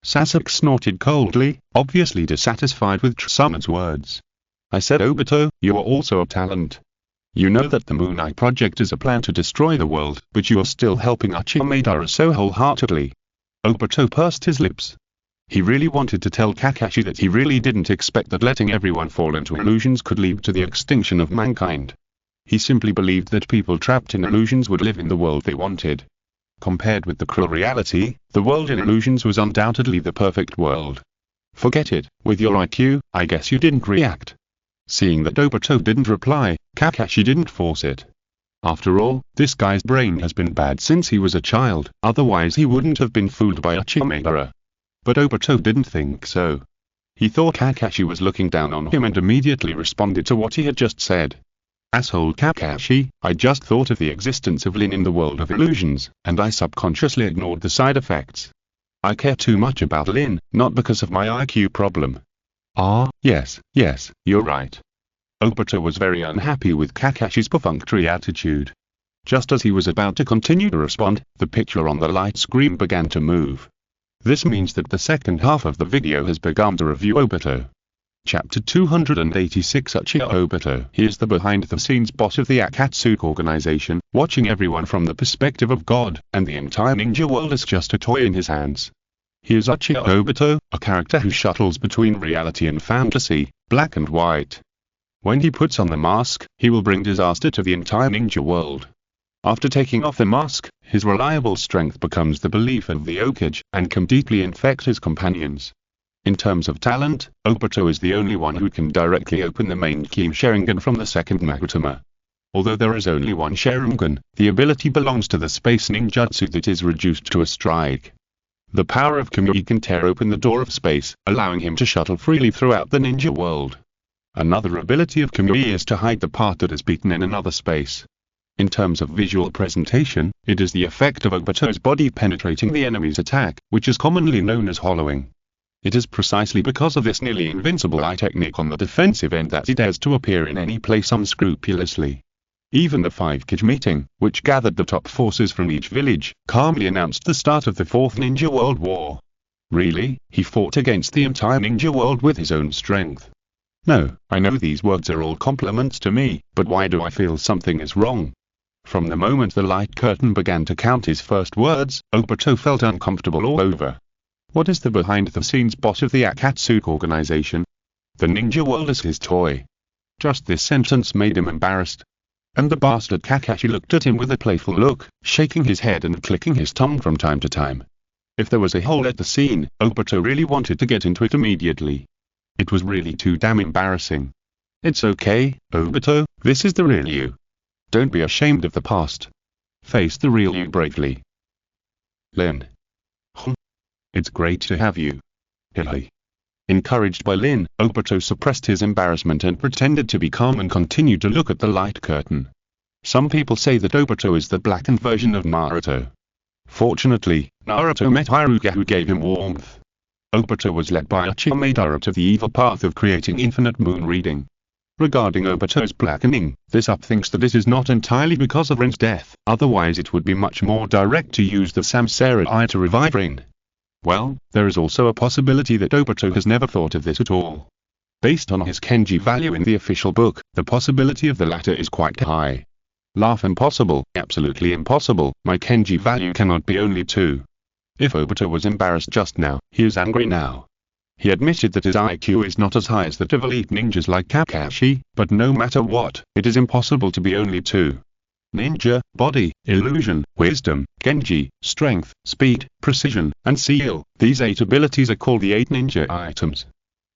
Sasuke snorted coldly, obviously dissatisfied with Tsunade's words. I said Obito, you are also a talent. You know that the Moon Eye project is a plan to destroy the world, but you are still helping Uchiha Madara so wholeheartedly. Obito pursed his lips. He really wanted to tell Kakashi that he really didn't expect that letting everyone fall into illusions could lead to the extinction of mankind. He simply believed that people trapped in illusions would live in the world they wanted. Compared with the cruel reality, the world in illusions was undoubtedly the perfect world. Forget it, with your IQ, I guess you didn't react. Seeing that Obito didn't reply, Kakashi didn't force it. After all, this guy's brain has been bad since he was a child, otherwise he wouldn't have been fooled by Uchiha Madara. But Obito didn't think so. He thought Kakashi was looking down on him and immediately responded to what he had just said. Asshole Kakashi, I just thought of the existence of Lin in the world of illusions, and I subconsciously ignored the side effects. I care too much about Lin, not because of my IQ problem. Ah, yes, you're right. Obito was very unhappy with Kakashi's perfunctory attitude. Just as he was about to continue to respond, the picture on the light screen began to move. This means that the second half of the video has begun to review Obito. Chapter 286 Uchiha Obito. Here's the behind-the-scenes boss of the Akatsuki organization, watching everyone from the perspective of God, and the entire ninja world is just a toy in his hands. Here's Uchiha Obito, a character who shuttles between reality and fantasy, black and white. When he puts on the mask, he will bring disaster to the entire ninja world. After taking off the mask, his reliable strength becomes the belief of the Hokage, and can deeply infect his companions. In terms of talent, Obito is the only one who can directly open the main Kime Sharingan from the second Magatama. Although there is only one Sharingan, the ability belongs to the space ninjutsu that is reduced to a strike. The power of Kamui can tear open the door of space, allowing him to shuttle freely throughout the ninja world. Another ability of Kamui is to hide the part that is beaten in another space. In terms of visual presentation, it is the effect of Obito's body penetrating the enemy's attack, which is commonly known as hollowing. It is precisely because of this nearly invincible eye technique on the defensive end that he dares to appear in any place unscrupulously. Even the 5-Kage meeting, which gathered the top forces from each village, calmly announced the start of the Fourth Ninja World War. Really, he fought against the entire ninja world with his own strength. No, I know these words are all compliments to me, but why do I feel something is wrong? From the moment the light curtain began to count his first words, Obito felt uncomfortable all over. What is the behind-the-scenes boss of the Akatsuki organization? The ninja world is his toy. Just this sentence made him embarrassed. And the bastard Kakashi looked at him with a playful look, shaking his head and clicking his tongue from time to time. If there was a hole at the scene, Obito really wanted to get into it immediately. It was really too damn embarrassing. It's okay, Obito, this is the real you. Don't be ashamed of the past. Face the real you bravely. Lin. It's great to have you. Hilly. Encouraged by Lin, Obito suppressed his embarrassment and pretended to be calm and continued to look at the light curtain. Some people say that Obito is the blackened version of Naruto. Fortunately, Naruto met Hyuga who gave him warmth. Obito was led by Uchiha Madara to the evil path of creating infinite moon reading. Regarding Obito's blackening, this thinks that it is not entirely because of Rin's death, otherwise it would be much more direct to use the Samsara Eye to revive Rin. Well, there is also a possibility that Obito has never thought of this at all. Based on his Kenji value in the official book, the possibility of the latter is quite high. Laugh impossible, absolutely impossible, my Kenji value cannot be only 2. If Obito was embarrassed just now, he is angry now. He admitted that his IQ is not as high as that of elite ninjas like Kakashi, but no matter what, it is impossible to be only 2. Ninja, body, illusion, wisdom, Genji, strength, speed, precision, and seal, these 8 abilities are called the 8 ninja items.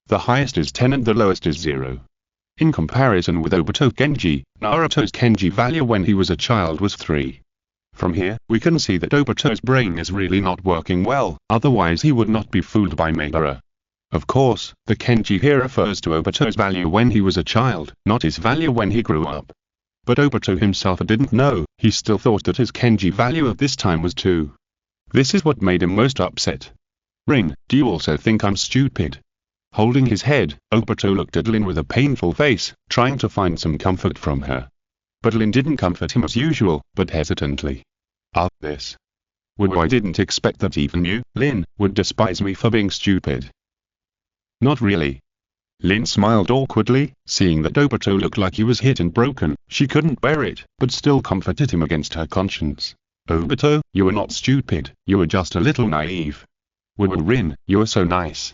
The highest is 10 and the lowest is 0. In comparison with Obito Genji, Naruto's Kenji value when he was a child was 3. From here, we can see that Obito's brain is really not working well, otherwise he would not be fooled by Madara. Of course, the Kenji here refers to Obito's value when he was a child, not his value when he grew up. But Obito himself didn't know, he still thought that his Kenji value at this time was 2. This is what made him most upset. Rin, do you also think I'm stupid? Holding his head, Obito looked at Lin with a painful face, trying to find some comfort from her. But Lin didn't comfort him as usual, but hesitantly. This. Well, I didn't expect that even you, Lin, would despise me for being stupid. Not really. Lin smiled awkwardly, seeing that Obito looked like he was hit and broken. She couldn't bear it, but still comforted him against her conscience. Obito, you were not stupid, you were just a little naive. Rin, you were so nice.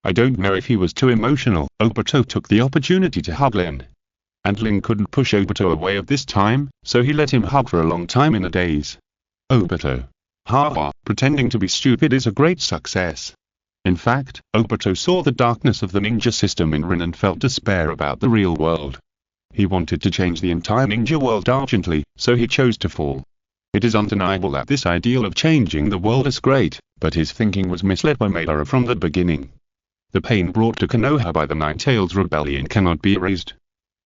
I don't know if he was too emotional. Obito took the opportunity to hug Lin. And Lin couldn't push Obito away at this time, so he let him hug for a long time in a daze. Obito. Haha, pretending to be stupid is a great success. In fact, Obito saw the darkness of the ninja system in Rin and felt despair about the real world. He wanted to change the entire ninja world urgently, so he chose to fall. It is undeniable that this ideal of changing the world is great, but his thinking was misled by Madara from the beginning. The pain brought to Konoha by the Nine-Tails Rebellion cannot be erased.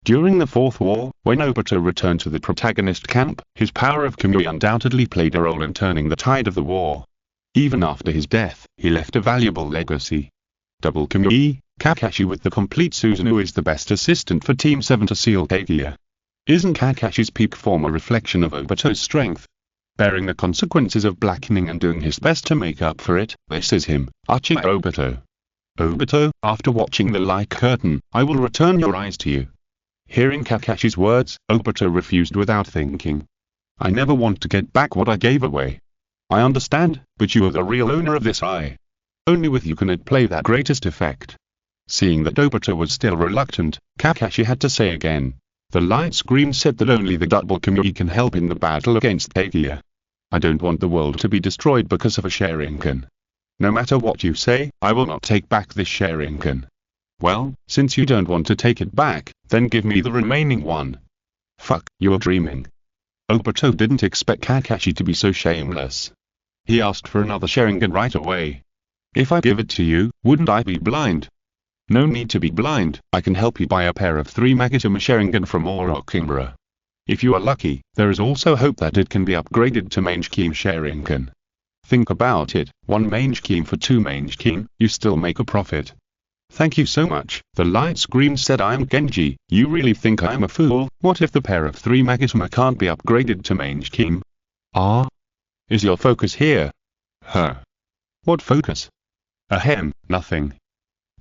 During the Fourth War, when Obito returned to the protagonist camp, his power of Kamui undoubtedly played a role in turning the tide of the war. Even after his death, he left a valuable legacy. Double Kamui, Kakashi with the complete Susanoo is the best assistant for Team 7 to seal Kaguya. Isn't Kakashi's peak form a reflection of Obito's strength? Bearing the consequences of blackening and doing his best to make up for it, this is him, Uchiha Obito. Obito, after watching the light curtain, I will return your eyes to you. Hearing Kakashi's words, Obito refused without thinking. I never want to get back what I gave away. I understand, but you are the real owner of this eye. Only with you can it play that greatest effect. Seeing that Obito was still reluctant, Kakashi had to say again. The light screen said that only the double Kamui can help in the battle against Kaguya. I don't want the world to be destroyed because of a Sharingan. No matter what you say, I will not take back this Sharingan. Well, since you don't want to take it back, then give me the remaining one. Fuck, you're dreaming. Obito didn't expect Kakashi to be so shameless. He asked for another Sharingan right away. If I give it to you, wouldn't I be blind? No need to be blind, I can help you buy a pair of 3 Magatama Sharingan from Orochimaru. If you are lucky, there is also hope that it can be upgraded to Mangekyou Sharingan. Think about it, 1 Mangekyou for 2 Mangekyou, you still make a profit. Thank you so much, the light screen said I'm Genji, you really think I'm a fool? What if the pair of 3 Magatama can't be upgraded to Mangekyou? Ah? Is your focus here? Huh. What focus? Ahem, nothing.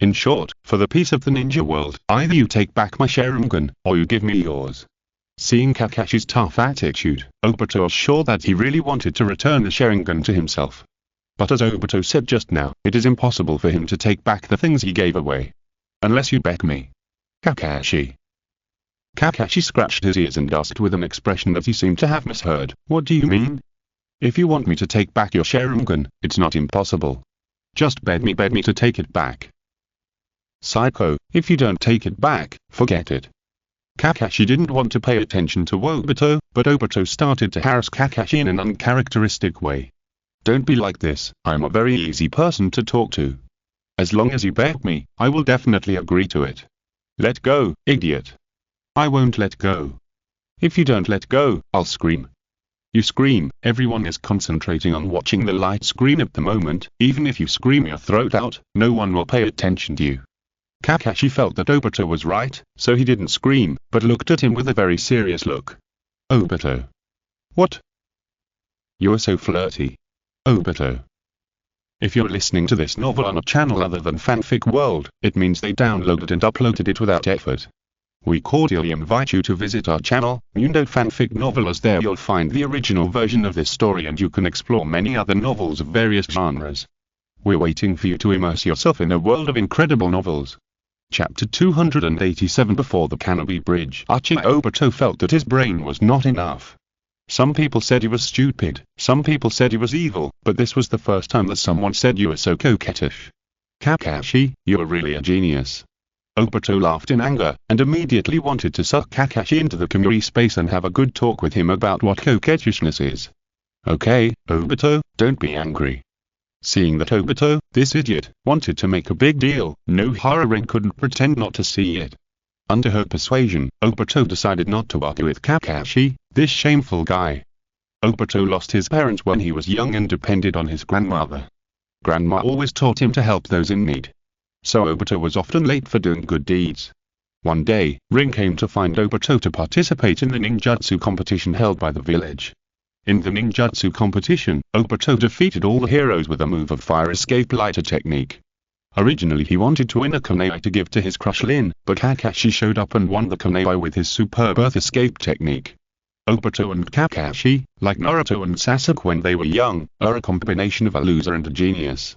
In short, for the peace of the ninja world, either you take back my Sharingan, or you give me yours. Seeing Kakashi's tough attitude, Obito was sure that he really wanted to return the Sharingan to himself. But as Obito said just now, it is impossible for him to take back the things he gave away. Unless you beg me. Kakashi. Kakashi scratched his ears and asked with an expression that he seemed to have misheard, what do you mean? If you want me to take back your Sharingan, it's not impossible. Just beg me to take it back. Psycho, if you don't take it back, forget it. Kakashi didn't want to pay attention to Obito, but Obito started to harass Kakashi in an uncharacteristic way. Don't be like this, I'm a very easy person to talk to. As long as you beg me, I will definitely agree to it. Let go, idiot. I won't let go. If you don't let go, I'll scream. You scream, everyone is concentrating on watching the light screen at the moment, even if you scream your throat out, no one will pay attention to you. Kakashi felt that Obito was right, so he didn't scream, but looked at him with a very serious look. Obito. What? You're so flirty. Obito. If you're listening to this novel on a channel other than Fanfic World, it means they downloaded and uploaded it without effort. We cordially invite you to visit our channel, Mundo Fanfic Novel, as there you'll find the original version of this story and you can explore many other novels of various genres. We're waiting for you to immerse yourself in a world of incredible novels. Chapter 287. Before the Canopy Bridge, Uchiha Obito felt that his brain was not enough. Some people said he was stupid, some people said he was evil, but this was the first time that someone said you were so coquettish. Kakashi, you are really a genius. Obito laughed in anger, and immediately wanted to suck Kakashi into the Kamui space and have a good talk with him about what coquettishness is. Okay, Obito, don't be angry. Seeing that Obito, this idiot, wanted to make a big deal, Nohara couldn't pretend not to see it. Under her persuasion, Obito decided not to argue with Kakashi, this shameful guy. Obito lost his parents when he was young and depended on his grandmother. Grandma always taught him to help those in need. So Obito was often late for doing good deeds. One day, Rin came to find Obito to participate in the ninjutsu competition held by the village. In the ninjutsu competition, Obito defeated all the heroes with a move of fire escape lighter technique. Originally he wanted to win a kunai to give to his crush Lin, but Kakashi showed up and won the kunai with his superb earth escape technique. Obito and Kakashi, like Naruto and Sasuke when they were young, are a combination of a loser and a genius.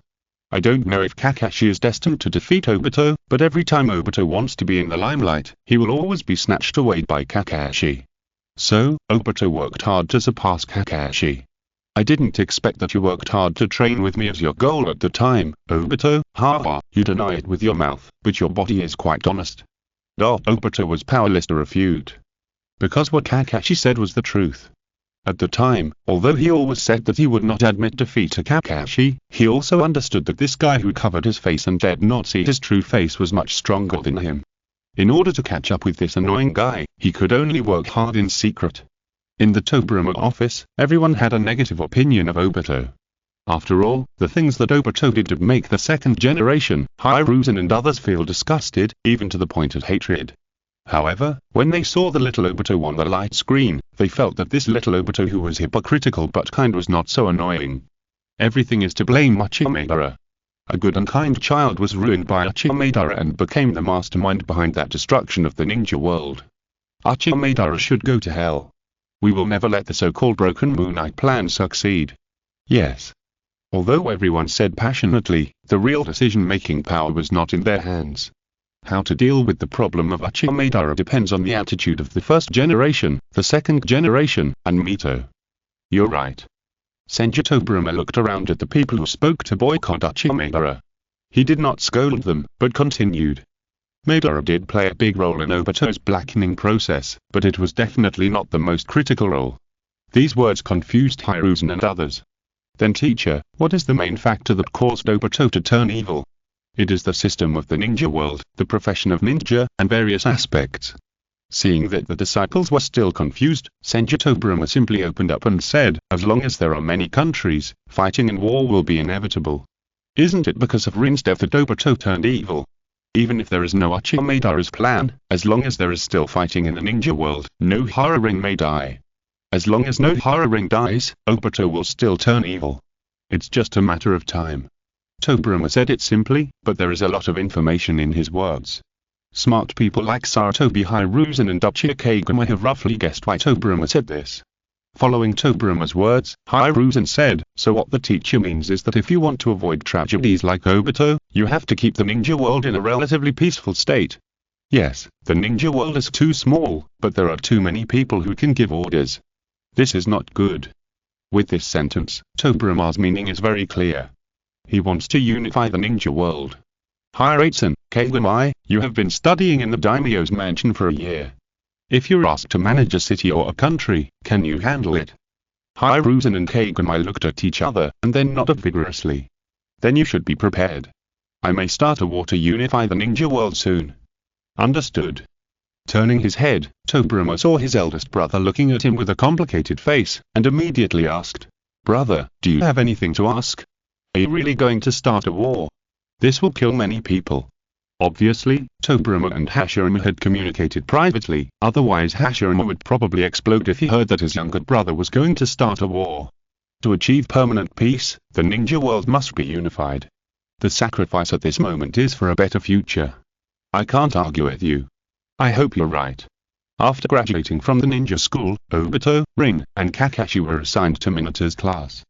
I don't know if Kakashi is destined to defeat Obito, but every time Obito wants to be in the limelight, he will always be snatched away by Kakashi. So, Obito worked hard to surpass Kakashi. I didn't expect that you worked hard to train with me as your goal at the time, Obito. Haha, you deny it with your mouth, but your body is quite honest. Obito was powerless to refute. Because what Kakashi said was the truth. At the time, although he always said that he would not admit defeat to Kakashi, he also understood that this guy who covered his face and dared not see his true face was much stronger than him. In order to catch up with this annoying guy, he could only work hard in secret. In the Tobirama office, everyone had a negative opinion of Obito. After all, the things that Obito did to make the second generation, Hiruzen and others feel disgusted, even to the point of hatred. However, when they saw the little Obito on the light screen, they felt that this little Obito who was hypocritical but kind was not so annoying. Everything is to blame Uchiha Madara. A good and kind child was ruined by Uchiha Madara and became the mastermind behind that destruction of the ninja world. Uchiha Madara should go to hell. We will never let the so-called Broken Moon Eye plan succeed. Yes. Although everyone said passionately, the real decision-making power was not in their hands. How to deal with the problem of Uchiha Madara depends on the attitude of the first generation, the second generation, and Mito. You're right. Senju Tobirama looked around at the people who spoke to boycott Uchiha Madara. He did not scold them, but continued. Madara did play a big role in Obito's blackening process, but it was definitely not the most critical role. These words confused Hiruzen and others. Then teacher, what is the main factor that caused Obito to turn evil? It is the system of the ninja world, the profession of ninja, and various aspects. Seeing that the disciples were still confused, Senju Tobirama simply opened up and said, as long as there are many countries, fighting and war will be inevitable. Isn't it because of Rin's death that Obito turned evil? Even if there is no Uchiha Madara's plan, as long as there is still fighting in the ninja world, no Haruren may die. As long as no Haruren dies, Obito will still turn evil. It's just a matter of time. Tobirama said it simply, but there is a lot of information in his words. Smart people like Sarutobi Hiruzen and Uchiha Kagami have roughly guessed why Tobirama said this. Following Tobirama's words, Hiruzen said, so what the teacher means is that if you want to avoid tragedies like Obito, you have to keep the ninja world in a relatively peaceful state. Yes, the ninja world is too small, but there are too many people who can give orders. This is not good. With this sentence, Tobirama's meaning is very clear. He wants to unify the ninja world. Hiruzen, Kagami, you have been studying in the daimyo's mansion for a year. If you're asked to manage a city or a country, can you handle it? Hiruzen and Kagami looked at each other, and then nodded vigorously. Then you should be prepared. I may start a war to unify the ninja world soon. Understood. Turning his head, Tobirama saw his eldest brother looking at him with a complicated face, and immediately asked, Brother, do you have anything to ask? Are you really going to start a war? This will kill many people. Obviously, Tobirama and Hashirama had communicated privately, otherwise Hashirama would probably explode if he heard that his younger brother was going to start a war. To achieve permanent peace, the ninja world must be unified. The sacrifice at this moment is for a better future. I can't argue with you. I hope you're right. After graduating from the ninja school, Obito, Rin, and Kakashi were assigned to Minato's class.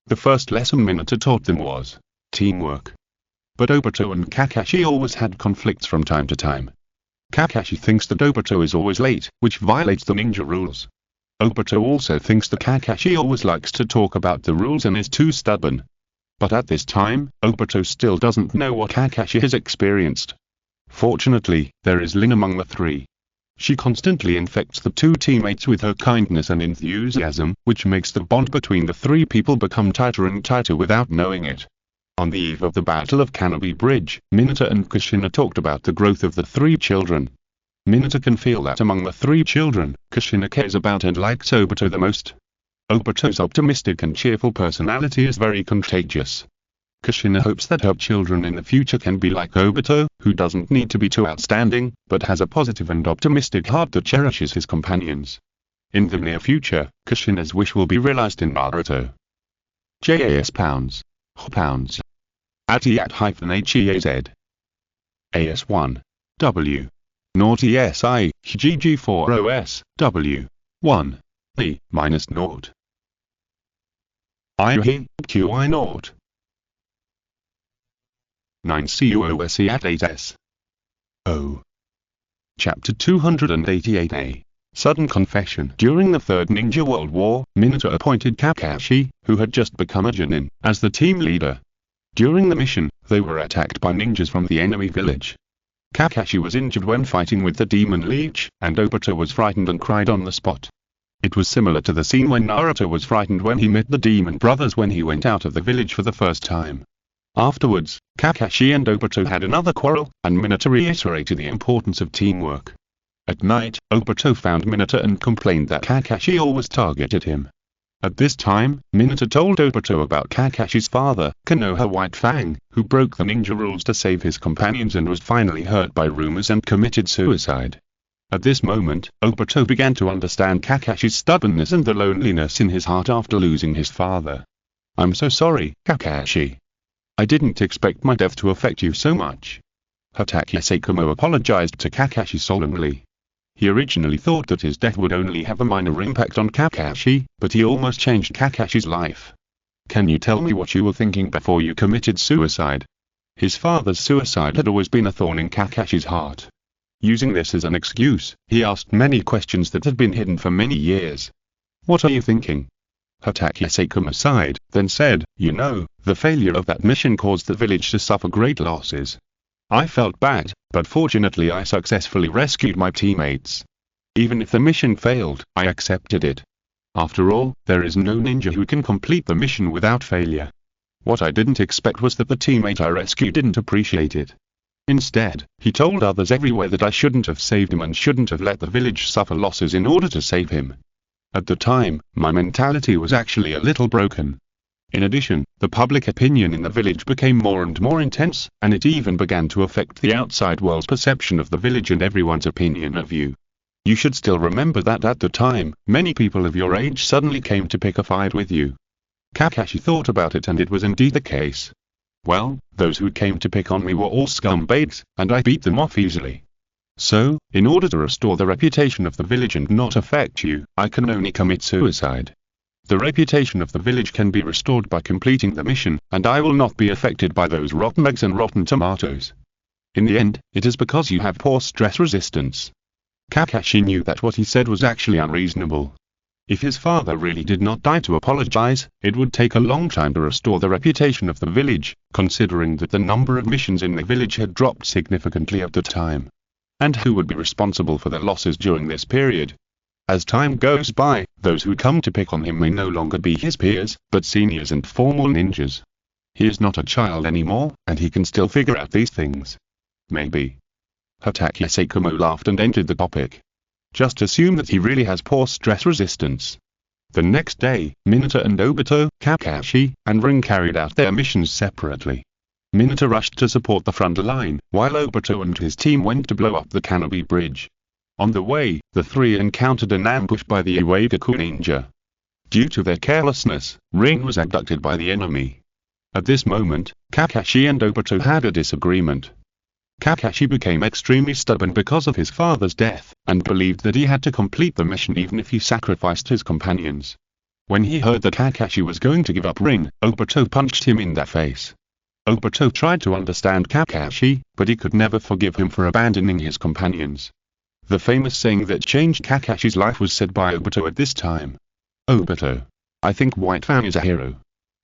The first lesson Minato taught them was teamwork. But Obito and Kakashi always had conflicts from time to time. Kakashi thinks that Obito is always late, which violates the ninja rules. Obito also thinks that Kakashi always likes to talk about the rules and is too stubborn. But at this time, Obito still doesn't know what Kakashi has experienced. Fortunately, there is Lin among the three. She constantly infects the two teammates with her kindness and enthusiasm, which makes the bond between the three people become tighter and tighter without knowing it. On the eve of the Battle of Canopy Bridge, Minato and Kushina talked about the growth of the three children. Minato can feel that among the three children, Kushina cares about and likes Obito the most. Obito's optimistic and cheerful personality is very contagious. Kushina hopes that her children in the future can be like Obito, who doesn't need to be too outstanding, but has a positive and optimistic heart that cherishes his companions. In the near future, Kushina's wish will be realized in Naruto. JAS pounds. Pounds. @HEAZ. AS1. W. Naughty SI, GG4OS, W. 1. E, minus naught. I QI naught. 9CUOSE at 8S. O. Chapter 288A. Sudden Confession. During the Third Ninja World War, Minato appointed Kakashi, who had just become a Jonin, as the team leader. During the mission, they were attacked by ninjas from the enemy village. Kakashi was injured when fighting with the demon leech, and Obito was frightened and cried on the spot. It was similar to the scene when Naruto was frightened when he met the demon brothers when he went out of the village for the first time. Afterwards, Kakashi and Obito had another quarrel, and Minato reiterated the importance of teamwork. At night, Obito found Minato and complained that Kakashi always targeted him. At this time, Minato told Obito about Kakashi's father, Konoha White Fang, who broke the ninja rules to save his companions and was finally hurt by rumors and committed suicide. At this moment, Obito began to understand Kakashi's stubbornness and the loneliness in his heart after losing his father. "I'm so sorry, Kakashi. I didn't expect my death to affect you so much." Hatake Seikumo apologized to Kakashi solemnly. He originally thought that his death would only have a minor impact on Kakashi, but he almost changed Kakashi's life. "Can you tell me what you were thinking before you committed suicide?" His father's suicide had always been a thorn in Kakashi's heart. Using this as an excuse, he asked many questions that had been hidden for many years. "What are you thinking?" Hatake Seikumo sighed, then said, "The failure of that mission caused the village to suffer great losses. I felt bad, but fortunately I successfully rescued my teammates. Even if the mission failed, I accepted it. After all, there is no ninja who can complete the mission without failure. What I didn't expect was that the teammate I rescued didn't appreciate it. Instead, he told others everywhere that I shouldn't have saved him and shouldn't have let the village suffer losses in order to save him. At the time, my mentality was actually a little broken. In addition, the public opinion in the village became more and more intense, and it even began to affect the outside world's perception of the village and everyone's opinion of you. You should still remember that at the time, many people of your age suddenly came to pick a fight with you." Kakashi thought about it, and it was indeed the case. "Well, those who came to pick on me were all scumbags, and I beat them off easily. So, in order to restore the reputation of the village and not affect you, I can only commit suicide. The reputation of the village can be restored by completing the mission, and I will not be affected by those rotten eggs and rotten tomatoes. In the end, it is because you have poor stress resistance." Kakashi knew that what he said was actually unreasonable. If his father really did not die to apologize, it would take a long time to restore the reputation of the village, considering that the number of missions in the village had dropped significantly at the time. And who would be responsible for the losses during this period? As time goes by, those who come to pick on him may no longer be his peers, but seniors and formal ninjas. He is not a child anymore, and he can still figure out these things. Maybe. Hatake Seikumo laughed and entered the topic. "Just assume that he really has poor stress resistance." The next day, Minato and Obito, Kakashi, and Rin carried out their missions separately. Minato rushed to support the front line, while Obito and his team went to blow up the canopy bridge. On the way, the three encountered an ambush by the Iwagaku ninja. Due to their carelessness, Rin was abducted by the enemy. At this moment, Kakashi and Obito had a disagreement. Kakashi became extremely stubborn because of his father's death, and believed that he had to complete the mission even if he sacrificed his companions. When he heard that Kakashi was going to give up Rin, Obito punched him in the face. Obito tried to understand Kakashi, but he could never forgive him for abandoning his companions. The famous saying that changed Kakashi's life was said by Obito at this time. "Obito, I think White Fang is a hero.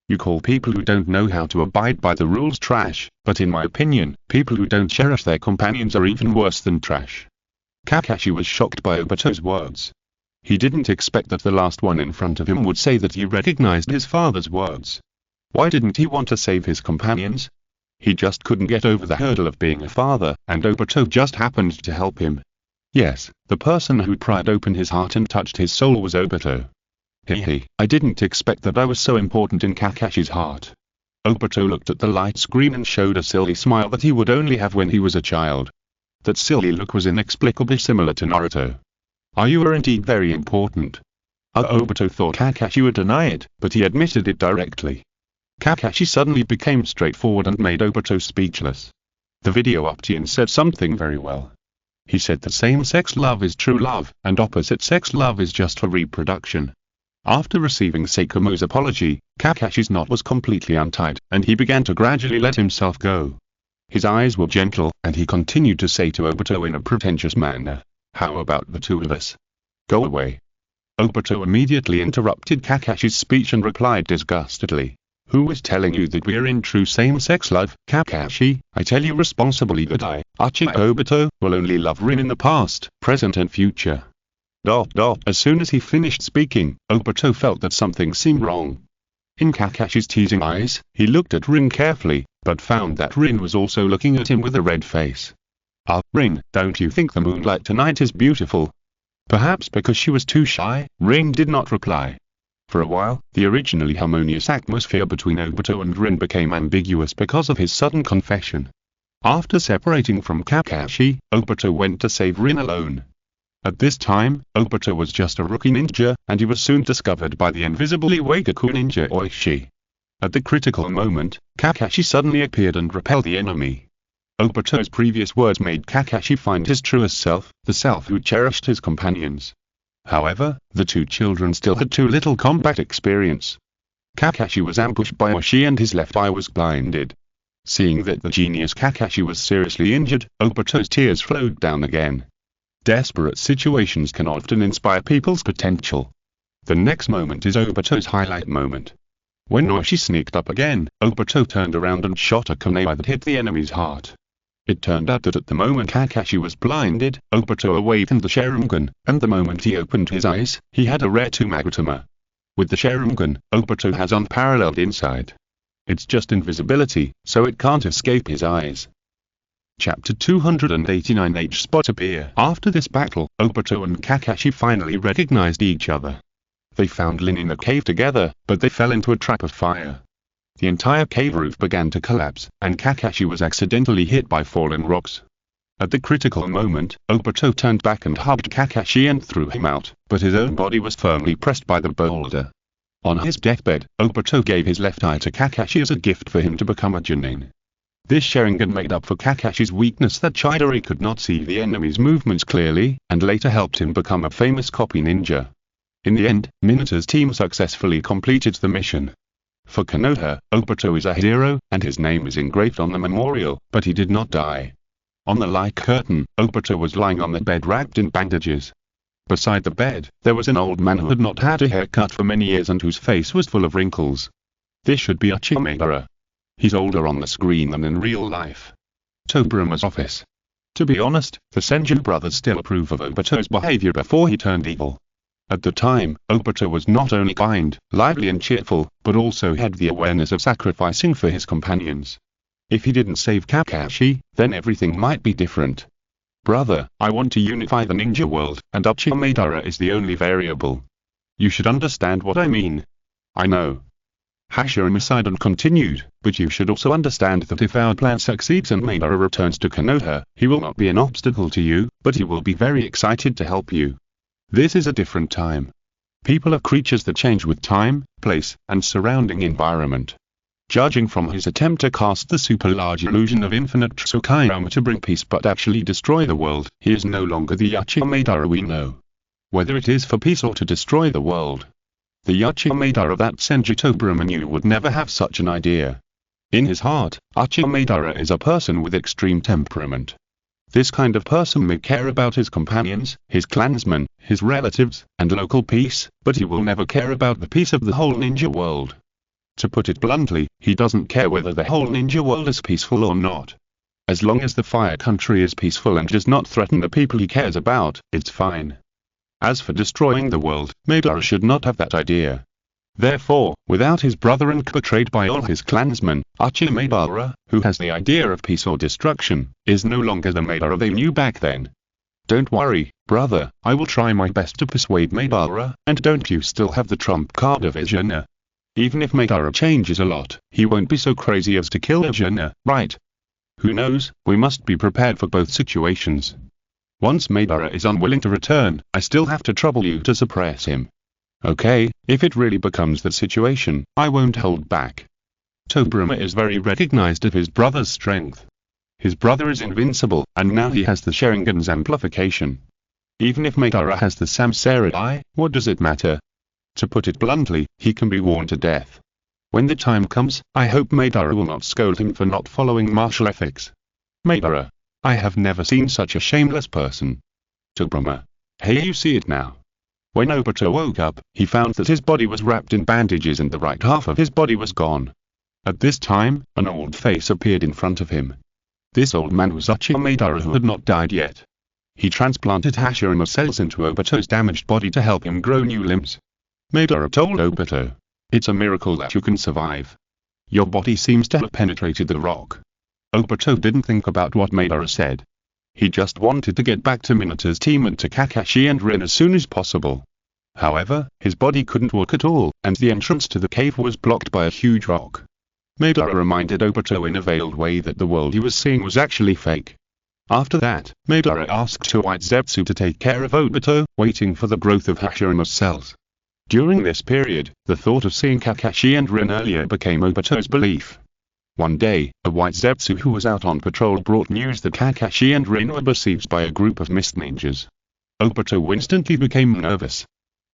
You call people who don't know how to abide by the rules trash, but in my opinion, people who don't cherish their companions are even worse than trash." Kakashi was shocked by Obito's words. He didn't expect that the last one in front of him would say that he recognized his father's words. Why didn't he want to save his companions? He just couldn't get over the hurdle of being a father, and Obito just happened to help him. Yes, the person who pried open his heart and touched his soul was Obito. Hehe, I didn't expect that I was so important in Kakashi's heart. Obito looked at the light screen and showed a silly smile that he would only have when he was a child. That silly look was inexplicably similar to Naruto. You are indeed very important. Obito thought Kakashi would deny it, but he admitted it directly. Kakashi suddenly became straightforward and made Obito speechless. The video Uptian said something very well. He said that same-sex love is true love, and opposite-sex love is just for reproduction. After receiving Seikumo's apology, Kakashi's knot was completely untied, and he began to gradually let himself go. His eyes were gentle, and he continued to say to Obito in a pretentious manner, "How about the two of us? Go away." Obito immediately interrupted Kakashi's speech and replied disgustedly, "Who is telling you that we're in true same-sex love, Kakashi? I tell you responsibly that I, Uchiha Obito, will only love Rin in the past, present and future." As soon as he finished speaking, Obito felt that something seemed wrong. In Kakashi's teasing eyes, he looked at Rin carefully, but found that Rin was also looking at him with a red face. Rin, don't you think the moonlight tonight is beautiful?" Perhaps because she was too shy, Rin did not reply. For a while, the originally harmonious atmosphere between Obito and Rin became ambiguous because of his sudden confession. After separating from Kakashi, Obito went to save Rin alone. At this time, Obito was just a rookie ninja, and he was soon discovered by the invisible Iwagaku ninja Oishi. At the critical moment, Kakashi suddenly appeared and repelled the enemy. Obito's previous words made Kakashi find his truest self, the self who cherished his companions. However, the two children still had too little combat experience. Kakashi was ambushed by Oishi and his left eye was blinded. Seeing that the genius Kakashi was seriously injured, Obito's tears flowed down again. Desperate situations can often inspire people's potential. The next moment is Obito's highlight moment. When Oishi sneaked up again, Obito turned around and shot a kunai that hit the enemy's heart. It turned out that at the moment Kakashi was blinded, Obito awakened the Sharingan, and the moment he opened his eyes, he had a rare Tsumagatama. With the Sharingan, Obito has unparalleled insight. It's just invisibility, so it can't escape his eyes. Chapter 289 H-Spot appear. After this battle, Obito and Kakashi finally recognized each other. They found Lin in a cave together, but they fell into a trap of fire. The entire cave roof began to collapse, and Kakashi was accidentally hit by fallen rocks. At the critical moment, Obito turned back and hugged Kakashi and threw him out, but his own body was firmly pressed by the boulder. On his deathbed, Obito gave his left eye to Kakashi as a gift for him to become a Chunin. This Sharingan made up for Kakashi's weakness that Chidori could not see the enemy's movements clearly, and later helped him become a famous copy ninja. In the end, Minato's team successfully completed the mission. For Konoha, Obito is a hero, and his name is engraved on the memorial, but he did not die. On the light curtain, Obito was lying on the bed wrapped in bandages. Beside the bed, there was an old man who had not had a haircut for many years and whose face was full of wrinkles. This should be Uchiha Madara. He's older on the screen than in real life. Tobirama's office. To be honest, the Senju brothers still approve of Obito's behavior before he turned evil. At the time, Obito was not only kind, lively and cheerful, but also had the awareness of sacrificing for his companions. If he didn't save Kakashi, then everything might be different. Brother, I want to unify the ninja world, and Uchiha Madara is the only variable. You should understand what I mean. I know. Hashirama sighed and continued, but you should also understand that if our plan succeeds and Madara returns to Konoha, he will not be an obstacle to you, but he will be very excited to help you. This is a different time. People are creatures that change with time, place, and surrounding environment. Judging from his attempt to cast the super large illusion of infinite Tsukayama to bring peace but actually destroy the world, he is no longer the Uchiha Madara we know. Whether it is for peace or to destroy the world. The Uchiha Madara that Senju Tobirama knew would never have such an idea. In his heart, Uchiha Madara is a person with extreme temperament. This kind of person may care about his companions, his clansmen, his relatives, and local peace, but he will never care about the peace of the whole ninja world. To put it bluntly, he doesn't care whether the whole ninja world is peaceful or not. As long as the Fire Country is peaceful and does not threaten the people he cares about, it's fine. As for destroying the world, Madara should not have that idea. Therefore, without his brother and betrayed by all his clansmen, Uchiha Madara, who has the idea of peace or destruction, is no longer the Madara they knew back then. Don't worry, brother, I will try my best to persuade Madara, and don't you still have the trump card of Izuna? Even if Madara changes a lot, he won't be so crazy as to kill Izuna, right? Who knows, we must be prepared for both situations. Once Madara is unwilling to return, I still have to trouble you to suppress him. Okay, if it really becomes the situation, I won't hold back. Tobirama is very recognized of his brother's strength. His brother is invincible, and now he has the Sharingan's amplification. Even if Madara has the Samsara Eye, what does it matter? To put it bluntly, he can be worn to death. When the time comes, I hope Madara will not scold him for not following martial ethics. Madara. I have never seen such a shameless person. Tobirama. Hey, you see it now. When Obito woke up, he found that his body was wrapped in bandages and the right half of his body was gone. At this time, an old face appeared in front of him. This old man was Uchiha Madara, who had not died yet. He transplanted Hashirama cells into Obito's damaged body to help him grow new limbs. Madara told Obito, "It's a miracle that you can survive. Your body seems to have penetrated the rock." Obito didn't think about what Madara said. He just wanted to get back to Minato's team and to Kakashi and Rin as soon as possible. However, his body couldn't work at all, and the entrance to the cave was blocked by a huge rock. Madara reminded Obito in a veiled way that the world he was seeing was actually fake. After that, Madara asked White Zetsu to take care of Obito, waiting for the growth of Hashirama's cells. During this period, the thought of seeing Kakashi and Rin earlier became Obito's belief. One day, a White Zetsu who was out on patrol brought news that Kakashi and Rin were besieged by a group of mist ninjas. Obito instantly became nervous.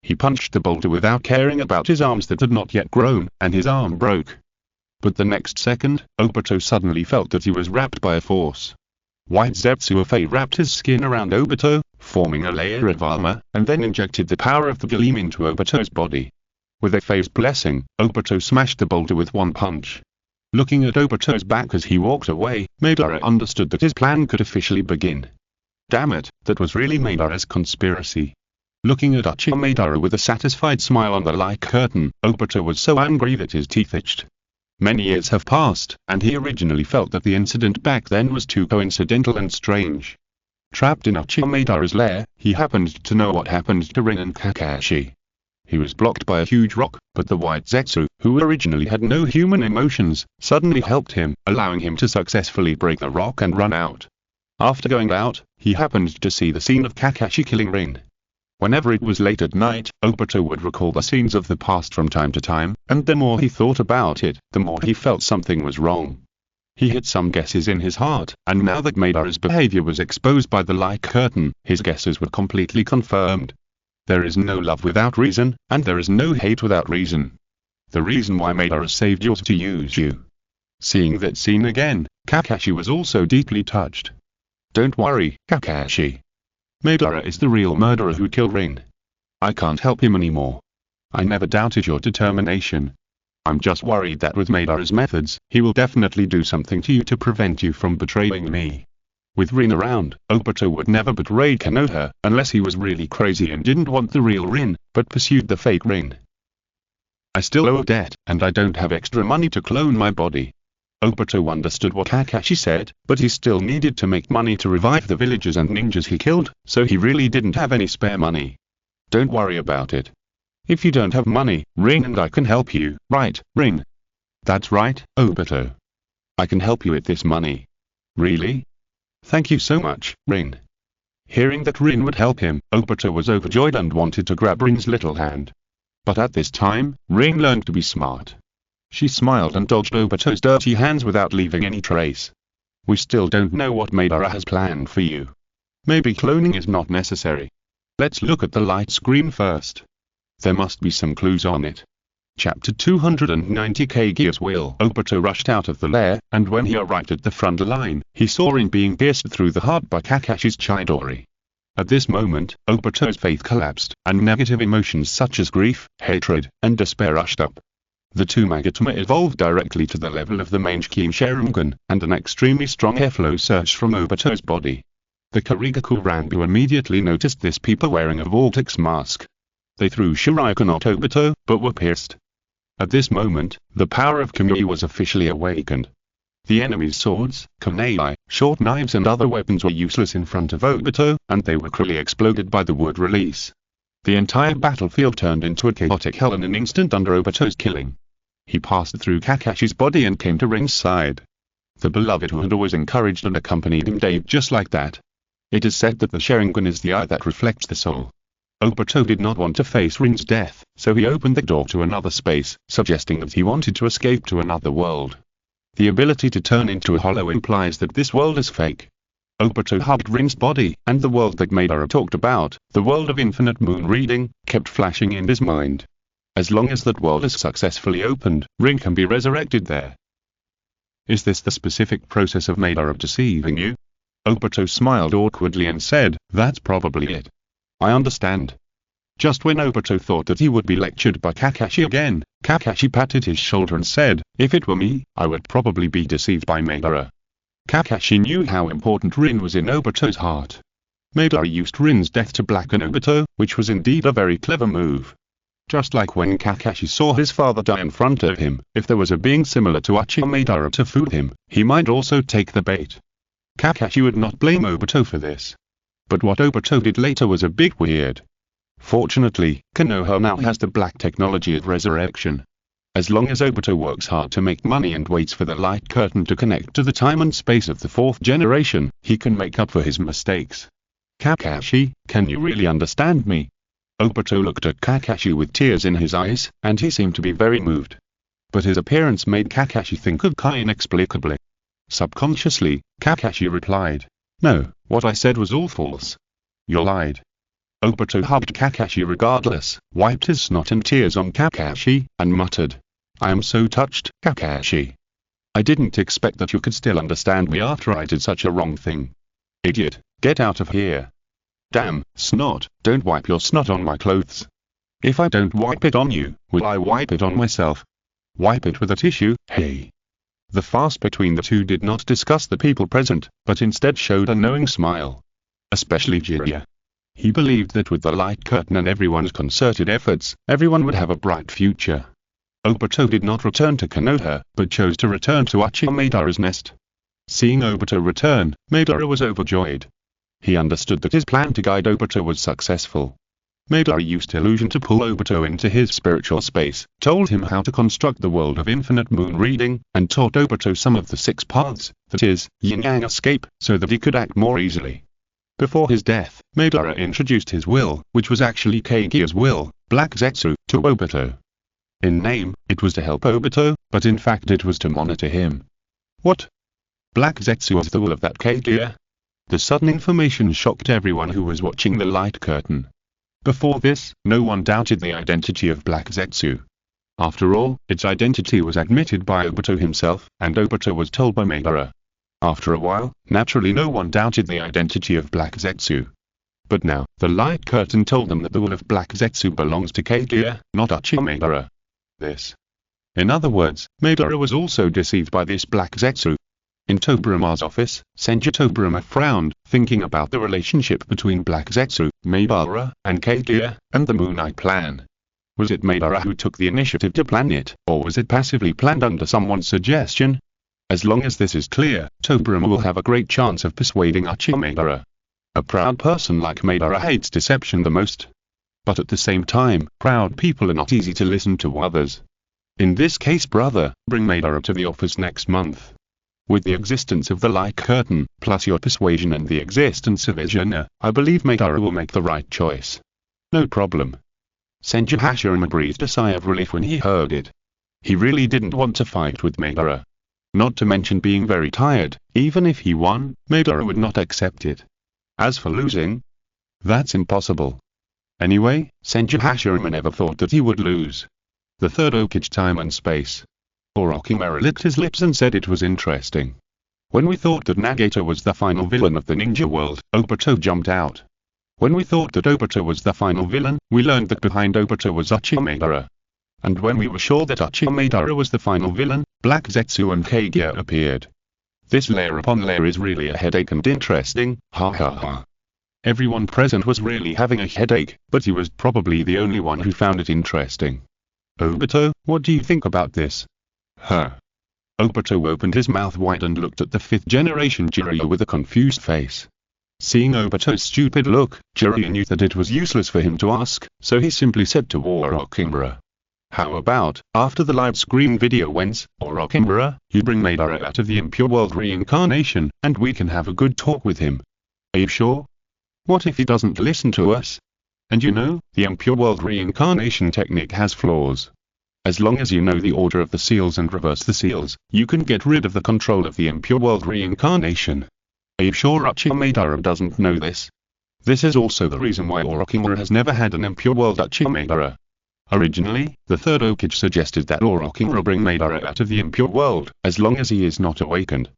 He punched the boulder without caring about his arms that had not yet grown, and his arm broke. But the next second, Obito suddenly felt that he was wrapped by a force. White Zetsu wrapped his skin around Obito, forming a layer of armor, and then injected the power of the gleam into Obito's body. With a phased blessing, Obito smashed the boulder with one punch. Looking at Obito's back as he walked away, Madara understood that his plan could officially begin. Damn it, that was really Madara's conspiracy. Looking at Uchiha Madara with a satisfied smile on the light curtain, Obito was so angry that his teeth itched. Many years have passed, and he originally felt that the incident back then was too coincidental and strange. Trapped in Uchiha Madara's lair, he happened to know what happened to Rin and Kakashi. He was blocked by a huge rock, but the White Zetsu, who originally had no human emotions, suddenly helped him, allowing him to successfully break the rock and run out. After going out, he happened to see the scene of Kakashi killing Rin. Whenever it was late at night, Obito would recall the scenes of the past from time to time, and the more he thought about it, the more he felt something was wrong. He had some guesses in his heart, and now that Madara's behavior was exposed by the light curtain, his guesses were completely confirmed. There is no love without reason, and there is no hate without reason. The reason why Madara saved you was to use you. Seeing that scene again, Kakashi was also deeply touched. Don't worry, Kakashi. Madara is the real murderer who killed Rin. I can't help him anymore. I never doubted your determination. I'm just worried that with Madara's methods, he will definitely do something to you to prevent you from betraying me. With Rin around, Obito would never betray Konoha, unless he was really crazy and didn't want the real Rin, but pursued the fake Rin. I still owe a debt, and I don't have extra money to clone my body. Obito understood what Kakashi said, but he still needed to make money to revive the villagers and ninjas he killed, so he really didn't have any spare money. Don't worry about it. If you don't have money, Rin and I can help you, right, Rin? That's right, Obito. I can help you with this money. Really? Thank you so much, Rin. Hearing that Rin would help him, Obito was overjoyed and wanted to grab Rin's little hand. But at this time, Rin learned to be smart. She smiled and dodged Obito's dirty hands without leaving any trace. We still don't know what Madara has planned for you. Maybe cloning is not necessary. Let's look at the light screen first. There must be some clues on it. Chapter 290 Kaguya's Will. Obito rushed out of the lair, and when he arrived at the front line, he saw Rin being pierced through the heart by Kakashi's Chidori. At this moment, Obito's faith collapsed, and negative emotions such as grief, hatred, and despair rushed up. The two Magatama evolved directly to the level of the Mangekyou Sharingan, and an extremely strong airflow surged from Obito's body. The Karigaku Ranbu immediately noticed this people wearing a vortex mask. They threw shuriken at Obito, but were pierced. At this moment, the power of Kamui was officially awakened. The enemy's swords, kunai, short knives and other weapons were useless in front of Obito, and they were cruelly exploded by the wood release. The entire battlefield turned into a chaotic hell in an instant under Obito's killing. He passed through Kakashi's body and came to Rin's side. The beloved who had always encouraged and accompanied him died just like that. It is said that the Sharingan is the eye that reflects the soul. Obito did not want to face Rin's death, so he opened the door to another space, suggesting that he wanted to escape to another world. The ability to turn into a hollow implies that this world is fake. Obito hugged Rin's body, and the world that Madara talked about, the world of infinite moon reading, kept flashing in his mind. As long as that world is successfully opened, Rin can be resurrected there. Is this the specific process of Madara deceiving you? Obito smiled awkwardly and said, that's probably it. I understand. Just when Obito thought that he would be lectured by Kakashi again, Kakashi patted his shoulder and said, if it were me, I would probably be deceived by Madara. Kakashi knew how important Rin was in Obito's heart. Madara used Rin's death to blacken Obito, which was indeed a very clever move. Just like when Kakashi saw his father die in front of him, if there was a being similar to Uchiha Madara to fool him, he might also take the bait. Kakashi would not blame Obito for this. But what Obito did later was a bit weird. Fortunately, Konoha now has the black technology of resurrection. As long as Obito works hard to make money and waits for the light curtain to connect to the time and space of the fourth generation, he can make up for his mistakes. Kakashi, can you really understand me? Obito looked at Kakashi with tears in his eyes, and he seemed to be very moved. But his appearance made Kakashi think of Kai inexplicably. Subconsciously, Kakashi replied, no, what I said was all false. You lied. Obito hugged Kakashi regardless, wiped his snot and tears on Kakashi, and muttered, I am so touched, Kakashi. I didn't expect that you could still understand me after I did such a wrong thing. Idiot, get out of here. Damn, snot, don't wipe your snot on my clothes. If I don't wipe it on you, will I wipe it on myself? Wipe it with a tissue, hey. The fast between the two did not discuss the people present, but instead showed a knowing smile. Especially Jiraiya. He believed that with the light curtain and everyone's concerted efforts, everyone would have a bright future. Obito did not return to Konoha, but chose to return to Uchiha Madara's nest. Seeing Obito return, Madara was overjoyed. He understood that his plan to guide Obito was successful. Madara used illusion to pull Obito into his spiritual space, told him how to construct the world of infinite moon reading, and taught Obito some of the 6 paths, that is, yin-yang escape, so that he could act more easily. Before his death, Madara introduced his will, which was actually Kaguya's will, Black Zetsu, to Obito. In name, it was to help Obito, but in fact it was to monitor him. What? Black Zetsu was the will of that Kaguya? The sudden information shocked everyone who was watching the light curtain. Before this, no one doubted the identity of Black Zetsu. After all, its identity was admitted by Obito himself, and Obito was told by Madara. After a while, naturally no one doubted the identity of Black Zetsu. But now, the light curtain told them that the will of Black Zetsu belongs to Kaguya, not Uchiha Madara. In other words, Madara was also deceived by this Black Zetsu. In Tobirama's office, Senju Tobirama frowned, thinking about the relationship between Black Zetsu, Madara, and Kaguya, and the Moon Eye plan. Was it Madara who took the initiative to plan it, or was it passively planned under someone's suggestion? As long as this is clear, Tobirama will have a great chance of persuading Uchiha Madara. A proud person like Madara hates deception the most. But at the same time, proud people are not easy to listen to others. In this case, brother, bring Madara to the office next month. With the existence of the light curtain, plus your persuasion and the existence of Izuna, I believe Madara will make the right choice. No problem. Senju Hashirama breathed a sigh of relief when he heard it. He really didn't want to fight with Madara. Not to mention being very tired, even if he won, Madara would not accept it. As for losing, that's impossible. Anyway, Senju Hashirama never thought that he would lose. The Third Hokage time and space. Orochimaru licked his lips and said it was interesting. When we thought that Nagato was the final villain of the ninja world, Obito jumped out. When we thought that Obito was the final villain, we learned that behind Obito was Uchiha Madara. And when we were sure that Uchiha Madara was the final villain, Black Zetsu and Kaguya appeared. This layer upon layer is really a headache and interesting, ha ha ha. Everyone present was really having a headache, but he was probably the only one who found it interesting. Obito, what do you think about this? Huh. Obito opened his mouth wide and looked at the 5th generation Jiraiya with a confused face. Seeing Obito's stupid look, Jiraiya knew that it was useless for him to ask, so he simply said to Orochimaru. How about, after the live screen video ends, Orochimaru, you bring Madara out of the impure world reincarnation, and we can have a good talk with him. Are you sure? What if he doesn't listen to us? And you know, the impure world reincarnation technique has flaws. As long as you know the order of the seals and reverse the seals, you can get rid of the control of the impure world reincarnation. Are you sure Uchiha Madara doesn't know this? This is also the reason why Orochimaru has never had an impure world Uchiha Madara. Originally, the Third Hokage suggested that Orochimaru bring Madara out of the impure world, as long as he is not awakened.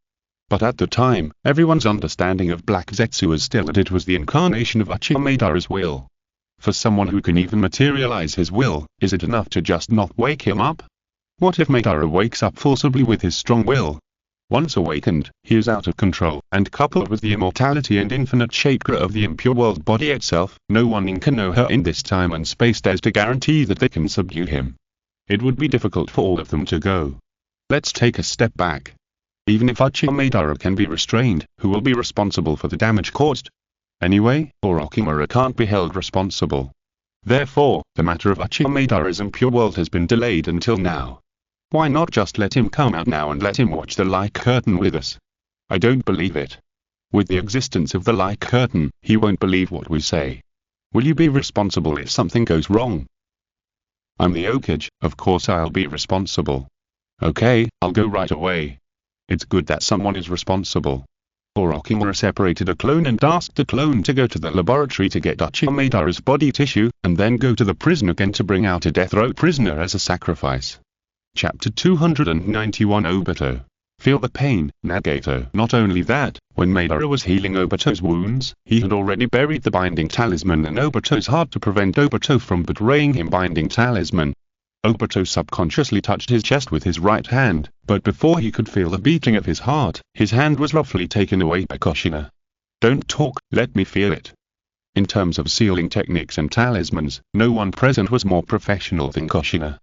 But at the time, everyone's understanding of Black Zetsu was still that it was the incarnation of Uchiha Madara's will. For someone who can even materialize his will, is it enough to just not wake him up? What if Madara wakes up forcibly with his strong will? Once awakened, he is out of control, and coupled with the immortality and infinite chakra of the impure world body itself, no one can know her in this time and space dares to guarantee that they can subdue him. It would be difficult for all of them to go. Let's take a step back. Even if Uchiha Madara can be restrained, who will be responsible for the damage caused? Anyway, Orochimaru can't be held responsible. Therefore, the matter of Uchiha Madara's impure world has been delayed until now. Why not just let him come out now and let him watch the light curtain with us? I don't believe it. With the existence of the light curtain, he won't believe what we say. Will you be responsible if something goes wrong? I'm the Hokage, of course I'll be responsible. Okay, I'll go right away. It's good that someone is responsible. Orochimaru separated a clone and asked the clone to go to the laboratory to get Uchiha Madara's body tissue, and then go to the prison again to bring out a death row prisoner as a sacrifice. Chapter 291 Obito. Feel the pain, Nagato. Not only that, when Madara was healing Obito's wounds, he had already buried the binding talisman in Obito's heart to prevent Obito from betraying him. Binding talisman. Obito subconsciously touched his chest with his right hand, but before he could feel the beating of his heart, his hand was roughly taken away by Kushina. Don't talk, let me feel it. In terms of sealing techniques and talismans, no one present was more professional than Kushina.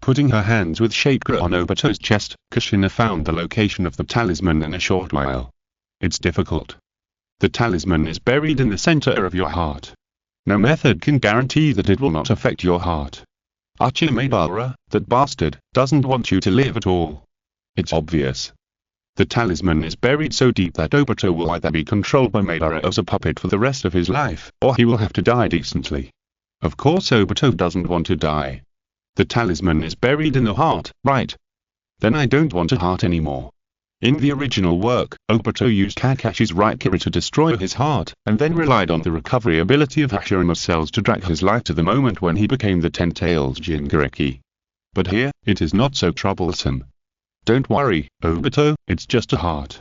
Putting her hands with chakra on Obito's chest, Kushina found the location of the talisman in a short while. It's difficult. The talisman is buried in the center of your heart. No method can guarantee that it will not affect your heart. Uchiha Madara, that bastard, doesn't want you to live at all. It's obvious. The talisman is buried so deep that Obito will either be controlled by Madara as a puppet for the rest of his life, or he will have to die decently. Of course Obito doesn't want to die. The talisman is buried in the heart, right? Then I don't want a heart anymore. In the original work, Obito used Kakashi's right kira to destroy his heart, and then relied on the recovery ability of Hashirama's cells to drag his life to the moment when he became the Ten-Tails Jinchuriki. But here, it is not so troublesome. Don't worry, Obito, it's just a heart.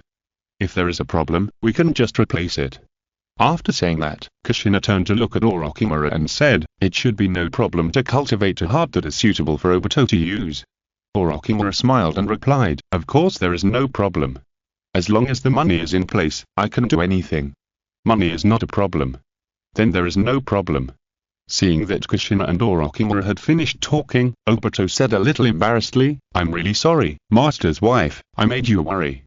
If there is a problem, we can just replace it. After saying that, Kushina turned to look at Orochimaru and said, it should be no problem to cultivate a heart that is suitable for Obito to use. Orochimaru smiled and replied, of course there is no problem. As long as the money is in place, I can do anything. Money is not a problem. Then there is no problem. Seeing that Kushina and Orochimaru had finished talking, Obito said a little embarrassedly, I'm really sorry, Master's wife, I made you worry.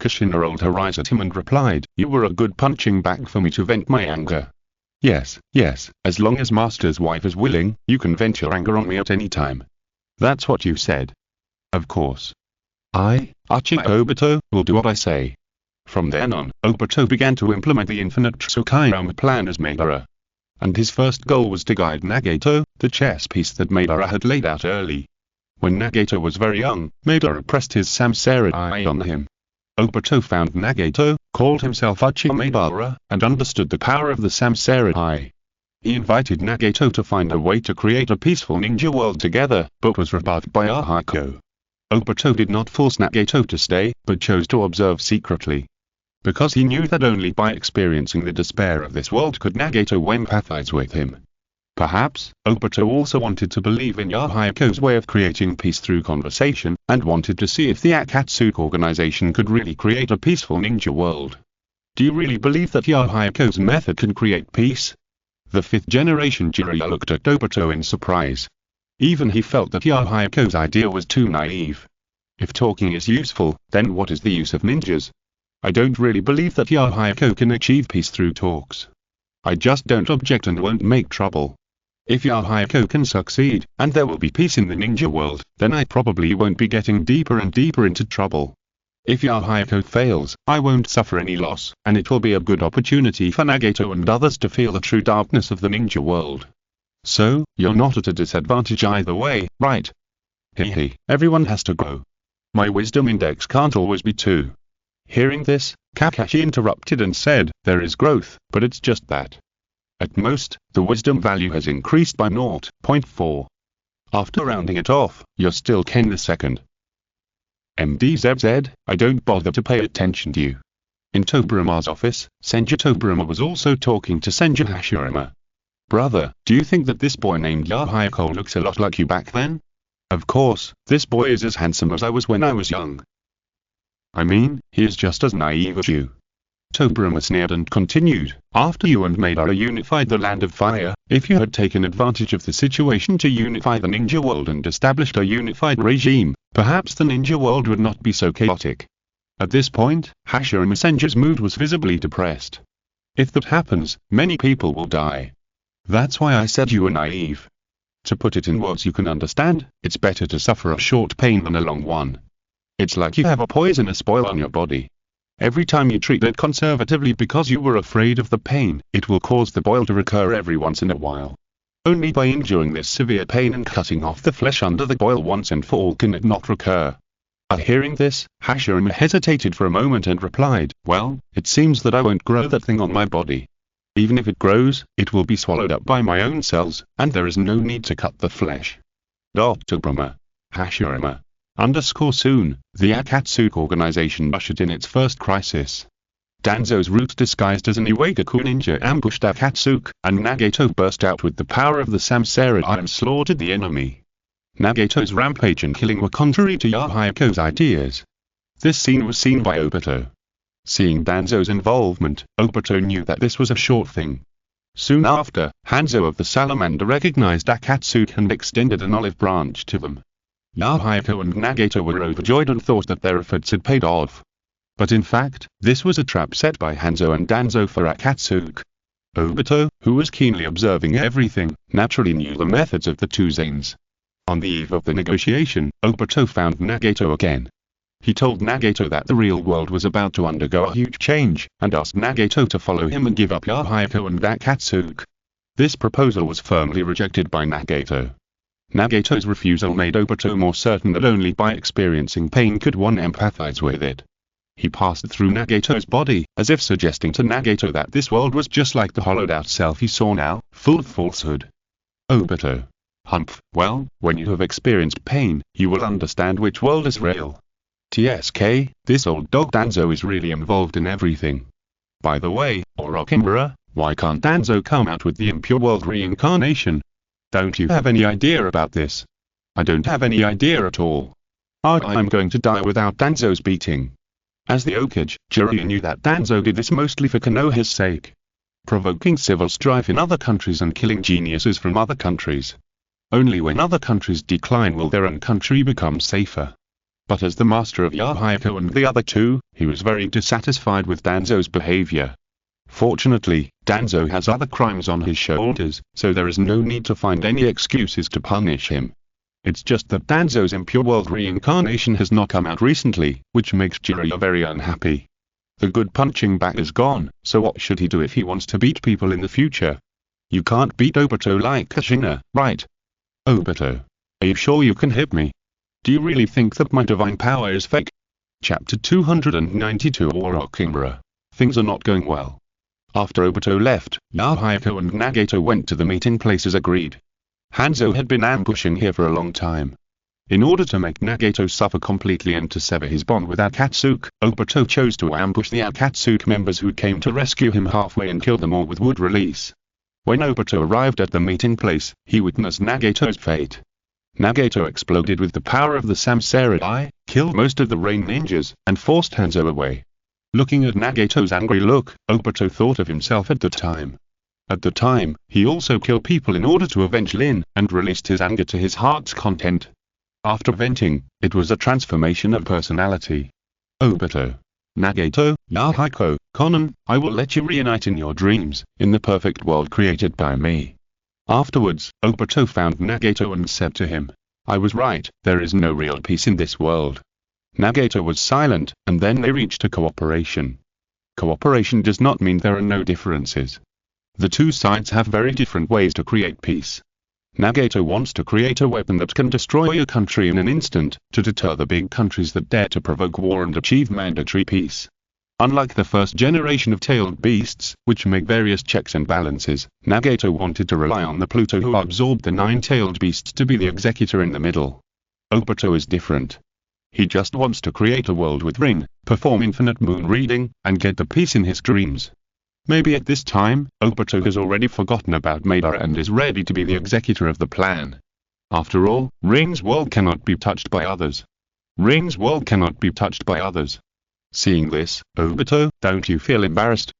Kushina rolled her eyes at him and replied, you were a good punching bag for me to vent my anger. Yes, as long as Master's wife is willing, you can vent your anger on me at any time. That's what you said. Of course. I, Uchiha Obito, will do what I say. From then on, Obito began to implement the infinite Tsunade plan as Madara. And his first goal was to guide Nagato, the chess piece that Madara had laid out early. When Nagato was very young, Madara pressed his samsara eye on him. Obito found Nagato, called himself Uchiha Madara, and understood the power of the samsara eye. He invited Nagato to find a way to create a peaceful ninja world together, but was rebuffed by Ahako. Obito did not force Nagato to stay, but chose to observe secretly. Because he knew that only by experiencing the despair of this world could Nagato empathize with him. Perhaps, Obito also wanted to believe in Yahayako's way of creating peace through conversation, and wanted to see if the Akatsuki organization could really create a peaceful ninja world. Do you really believe that Yahayako's method can create peace? The fifth generation Jiraiya looked at Obito in surprise. Even he felt that Yahayako's idea was too naive. If talking is useful, then what is the use of ninjas? I don't really believe that Yahayako can achieve peace through talks. I just don't object and won't make trouble. If Yahayako can succeed, and there will be peace in the ninja world, then I probably won't be getting deeper and deeper into trouble. If Yahayako fails, I won't suffer any loss, and it will be a good opportunity for Nagato and others to feel the true darkness of the ninja world. So, you're not at a disadvantage either way, right? Hehe, everyone has to grow. My wisdom index can't always be 2. Hearing this, Kakashi interrupted and said, there is growth, but it's just that. At most, the wisdom value has increased by 0.4. After rounding it off, you're still Ken the second. MDZZ, I don't bother to pay attention to you. In Tobirama's office, Senju Tobirama was also talking to Senju Hashirama. Brother, do you think that this boy named Yahiko looks a lot like you back then? Of course, this boy is as handsome as I was when I was young. I mean, he is just as naive as you. Tobirama sneered and continued, after you and Madara unified the Land of Fire, if you had taken advantage of the situation to unify the ninja world and established a unified regime, perhaps the ninja world would not be so chaotic. At this point, Hashirama Senju's mood was visibly depressed. If that happens, many people will die. That's why I said you were naive. To put it in words you can understand, it's better to suffer a short pain than a long one. It's like you have a poisonous boil on your body. Every time you treat it conservatively because you were afraid of the pain, it will cause the boil to recur every once in a while. Only by enduring this severe pain and cutting off the flesh under the boil once and for all can it not recur. Hearing this, Hashirama hesitated for a moment and replied, well, it seems that I won't grow that thing on my body. Even if it grows, it will be swallowed up by my own cells, and there is no need to cut the flesh. Tobirama. Hashirama. Soon, the Akatsuki organization ushered in its first crisis. Danzo's root disguised as an Iwagaku ninja ambushed Akatsuki, and Nagato burst out with the power of the Samsara Eye and slaughtered the enemy. Nagato's rampage and killing were contrary to Yahiko's ideas. This scene was seen by Obito. Seeing Danzo's involvement, Obito knew that this was a short thing. Soon after, Hanzo of the Salamander recognized Akatsuki and extended an olive branch to them. Yahiko and Nagato were overjoyed and thought that their efforts had paid off. But in fact, this was a trap set by Hanzo and Danzo for Akatsuki. Obito, who was keenly observing everything, naturally knew the methods of the two Zanes. On the eve of the negotiation, Obito found Nagato again. He told Nagato that the real world was about to undergo a huge change, and asked Nagato to follow him and give up Yahiko and Akatsuki. This proposal was firmly rejected by Nagato. Nagato's refusal made Obito more certain that only by experiencing pain could one empathize with it. He passed through Nagato's body, as if suggesting to Nagato that this world was just like the hollowed-out self he saw now, full of falsehood. Obito. Humph, well, when you have experienced pain, you will understand which world is real. TSK, this old dog Danzo is really involved in everything. By the way, Orochimaru, why can't Danzo come out with the impure world reincarnation? Don't you have any idea about this? I don't have any idea at all. I'm going to die without Danzo's beating. As the Hokage, Jiraiya knew that Danzo did this mostly for Konoha's sake. Provoking civil strife in other countries and killing geniuses from other countries. Only when other countries decline will their own country become safer. But as the master of Yahiko and the other two, he was very dissatisfied with Danzo's behavior. Fortunately, Danzo has other crimes on his shoulders, so there is no need to find any excuses to punish him. It's just that Danzo's impure world reincarnation has not come out recently, which makes Jiraiya very unhappy. The good punching bag is gone, so what should he do if he wants to beat people in the future? You can't beat Obito like Kushina, right? Obito. Are you sure you can hit me? Do you really think that my divine power is fake? Chapter 292 Orochimaru. Things are not going well. After Obito left, Yahiko and Nagato went to the meeting place as agreed. Hanzo had been ambushing here for a long time. In order to make Nagato suffer completely and to sever his bond with Akatsuki, Obito chose to ambush the Akatsuki members who came to rescue him halfway and kill them all with wood release. When Obito arrived at the meeting place, he witnessed Nagato's fate. Nagato exploded with the power of the Samsara Eye, killed most of the Rain Ninjas, and forced Hanzo away. Looking at Nagato's angry look, Obito thought of himself at the time. At the time, he also killed people in order to avenge Lin, and released his anger to his heart's content. After venting, it was a transformation of personality. Obito. Nagato, Yahiko, Konan, I will let you reunite in your dreams, in the perfect world created by me. Afterwards, Obito found Nagato and said to him, I was right, there is no real peace in this world. Nagato was silent, and then they reached a cooperation. Cooperation does not mean there are no differences. The two sides have very different ways to create peace. Nagato wants to create a weapon that can destroy a country in an instant, to deter the big countries that dare to provoke war and achieve mandatory peace. Unlike the first generation of tailed beasts, which make various checks and balances, Nagato wanted to rely on the Pluto who absorbed the 9-tailed beasts to be the executor in the middle. Obito is different. He just wants to create a world with Ring, perform infinite moon reading, and get the peace in his dreams. Maybe at this time, Obito has already forgotten about Madara and is ready to be the executor of the plan. After all, Ring's world cannot be touched by others. Ring's world cannot be touched by others. Seeing this, Obito, don't you feel embarrassed?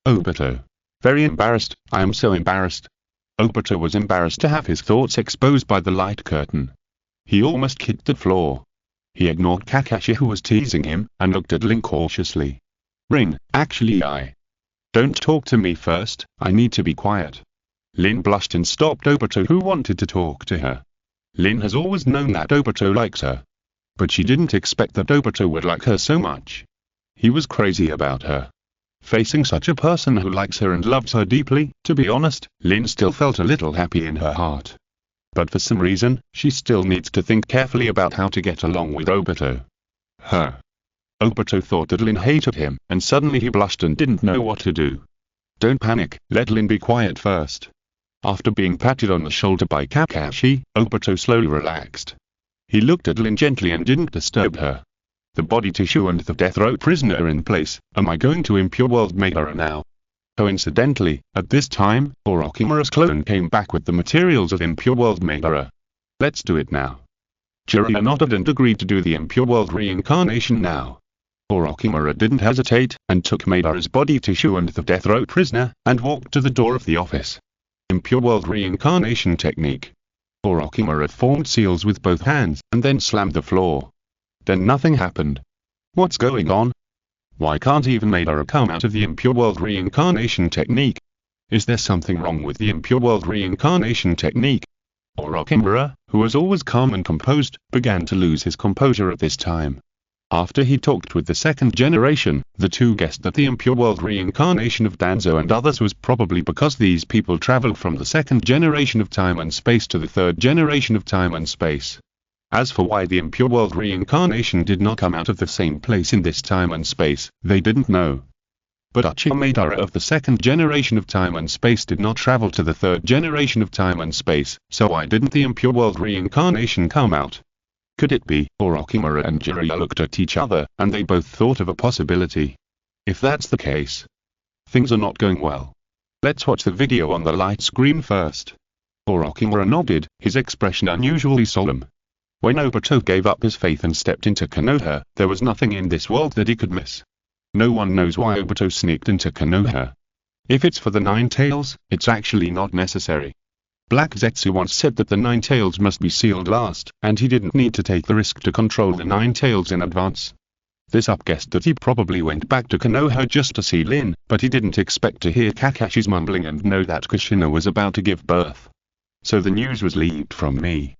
Obito. Very embarrassed, I am so embarrassed. Obito was embarrassed to have his thoughts exposed by the light curtain. He almost kicked the floor. He ignored Kakashi who was teasing him, and looked at Lin cautiously. Ring, actually Don't talk to me first, I need to be quiet. Lin blushed and stopped Obito who wanted to talk to her. Lin has always known that Obito likes her. But she didn't expect that Obito would like her so much. He was crazy about her. Facing such a person who likes her and loves her deeply, to be honest, Lin still felt a little happy in her heart. But for some reason, she still needs to think carefully about how to get along with Obito. Obito thought that Lin hated him, and suddenly he blushed and didn't know what to do. Don't panic, let Lin be quiet first. After being patted on the shoulder by Kakashi, Obito slowly relaxed. He looked at Lin gently and didn't disturb her. The body tissue and the death row prisoner are in place, am I going to impure world Madara now? Coincidentally, at this time, Orochimaru's clone came back with the materials of impure world Madara. Let's do it now. Jiraiya nodded and agreed to do the impure world reincarnation now. Orochimaru didn't hesitate, and took Madara's body tissue and the death row prisoner, and walked to the door of the office. Impure world reincarnation technique. Orochimaru formed seals with both hands, and then slammed the floor. Then nothing happened. What's going on? Why can't even Madara come out of the impure world reincarnation technique? Is there something wrong with the impure world reincarnation technique? Orochimaru, who was always calm and composed, began to lose his composure at this time. After he talked with the second generation, the two guessed that the impure world reincarnation of Danzo and others was probably because these people traveled from the second generation of time and space to the third generation of time and space. As for why the impure world reincarnation did not come out of the same place in this time and space, they didn't know. But Uchiha Madara of the second generation of time and space did not travel to the third generation of time and space, so why didn't the impure world reincarnation come out? Could it be? Orochimaru and Jiraiya looked at each other, and they both thought of a possibility. If that's the case, things are not going well. Let's watch the video on the light screen first. Orochimaru nodded, his expression unusually solemn. When Obito gave up his faith and stepped into Konoha, there was nothing in this world that he could miss. No one knows why Obito sneaked into Konoha. If it's for the 9 tails, it's actually not necessary. Black Zetsu once said that the 9 tails must be sealed last, and he didn't need to take the risk to control the 9 tails in advance. This up guessed that he probably went back to Konoha just to see Lin, but he didn't expect to hear Kakashi's mumbling and know that Kushina was about to give birth. So the news was leaked from me.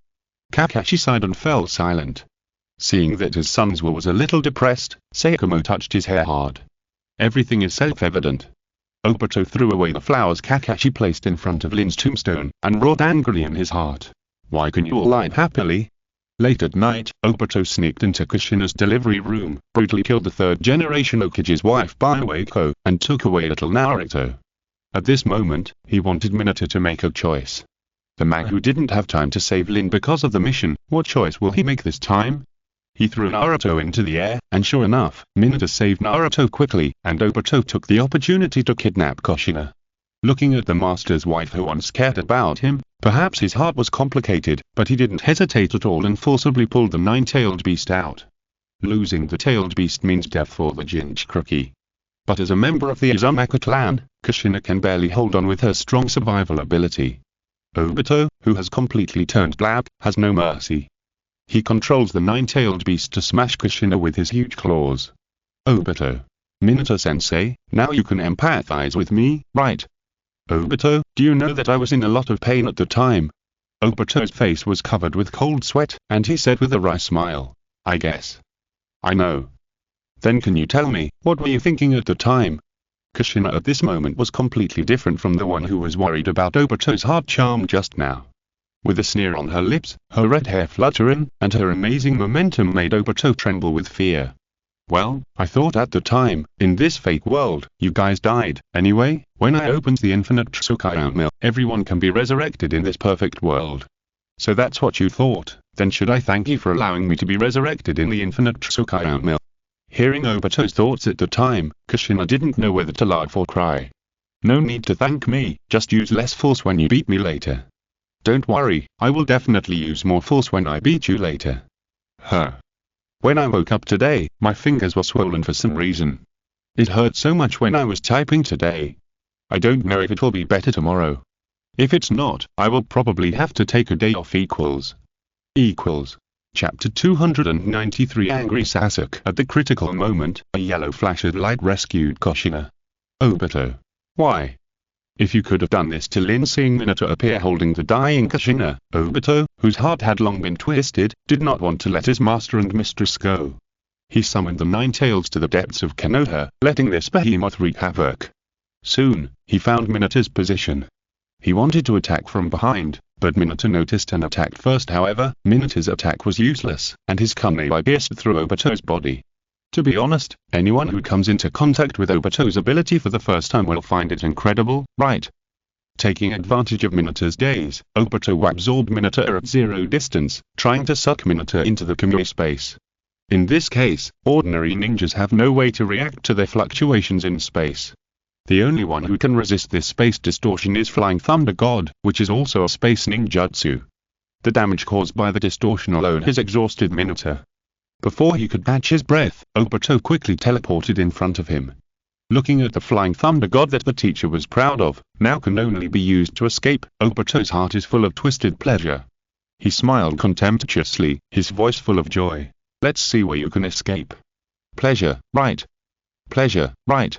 Kakashi sighed and fell silent. Seeing that his son's will was a little depressed, Seikomo touched his hair hard. Everything is self-evident. Obito threw away the flowers Kakashi placed in front of Lin's tombstone, and roared angrily in his heart. Why can you all lie happily? Late at night, Obito sneaked into Kushina's delivery room, brutally killed the third generation Hokage's wife Baiwako, and took away little Naruto. At this moment, he wanted Minato to make a choice. The man who didn't have time to save Lin because of the mission, what choice will he make this time? He threw Naruto into the air, and sure enough, Minato saved Naruto quickly, and Obito took the opportunity to kidnap Kushina. Looking at the master's wife who once cared about him, perhaps his heart was complicated, but he didn't hesitate at all and forcibly pulled the 9-tailed beast out. Losing the tailed beast means death for the Jinchuriki. But as a member of the Uzumaki clan, Kushina can barely hold on with her strong survival ability. Obito, who has completely turned black, has no mercy. He controls the 9-tailed beast to smash Kushina with his huge claws. Obito. Minato-sensei, now you can empathize with me, right? Obito, do you know that I was in a lot of pain at the time? Obito's face was covered with cold sweat, and he said with a wry smile, I guess. I know. Then can you tell me, what were you thinking at the time? Kushina at this moment was completely different from the one who was worried about Obito's heart charm just now. With a sneer on her lips, her red hair fluttering, and her amazing momentum made Obito tremble with fear. Well, I thought at the time, in this fake world, you guys died. Anyway, when I opened the infinite Tsukuyomi mill, everyone can be resurrected in this perfect world. So that's what you thought, then should I thank you for allowing me to be resurrected in the infinite Tsukuyomi mill? Hearing Obito's thoughts at the time, Kushina didn't know whether to laugh or cry. No need to thank me, just use less force when you beat me later. Don't worry, I will definitely use more force when I beat you later. When I woke up today, my fingers were swollen for some reason. It hurt so much when I was typing today. I don't know if it will be better tomorrow. If it's not, I will probably have to take a day off. Chapter 293 Angry Sasuke. At the critical moment, a yellow flash of light rescued Kushina. Obito. Why? If you could have done this to Lin. Seeing Minato appear holding the dying Kushina, Obito, whose heart had long been twisted, did not want to let his master and mistress go. He summoned the Nine Tails to the depths of Konoha, letting this behemoth wreak havoc. Soon, he found Minato's position. He wanted to attack from behind, but Minato noticed and attacked first. However, Minato's attack was useless, and his kunai pierced through Obito's body. To be honest, anyone who comes into contact with Obito's ability for the first time will find it incredible, right? Taking advantage of Minato's daze, Obito absorbed Minato at zero distance, trying to suck Minato into the Kamui space. In this case, ordinary ninjas have no way to react to their fluctuations in space. The only one who can resist this space distortion is Flying Thunder God, which is also a space ninjutsu. The damage caused by the distortion alone has exhausted Minato. Before he could catch his breath, Obito quickly teleported in front of him. Looking at the Flying Thunder God that the teacher was proud of, now can only be used to escape, Obito's heart is full of twisted pleasure. He smiled contemptuously, his voice full of joy. Let's see where you can escape. Pleasure, right? Pleasure, right?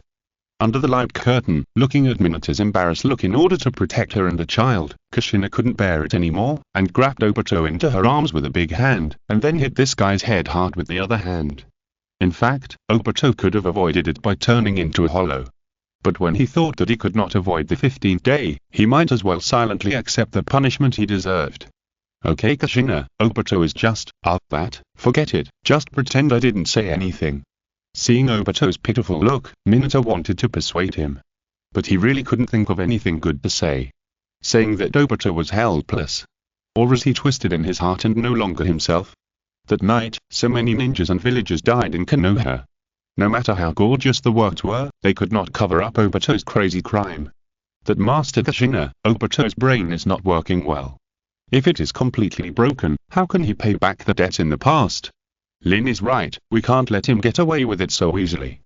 Under the light curtain, looking at Minato's embarrassed look in order to protect her and the child, Kushina couldn't bear it anymore, and grabbed Obito into her arms with a big hand, and then hit this guy's head hard with the other hand. In fact, Obito could have avoided it by turning into a hollow. But when he thought that he could not avoid the 15th day, he might as well silently accept the punishment he deserved. Okay Kushina, Obito is just, forget it, just pretend I didn't say anything. Seeing Obito's pitiful look, Minato wanted to persuade him. But he really couldn't think of anything good to say. Saying that Obito was helpless. Or was he twisted in his heart and no longer himself? That night, so many ninjas and villagers died in Konoha. No matter how gorgeous the works were, they could not cover up Obito's crazy crime. That Master Kushina, Obito's brain is not working well. If it is completely broken, how can he pay back the debt in the past? Lin is right, we can't let him get away with it so easily.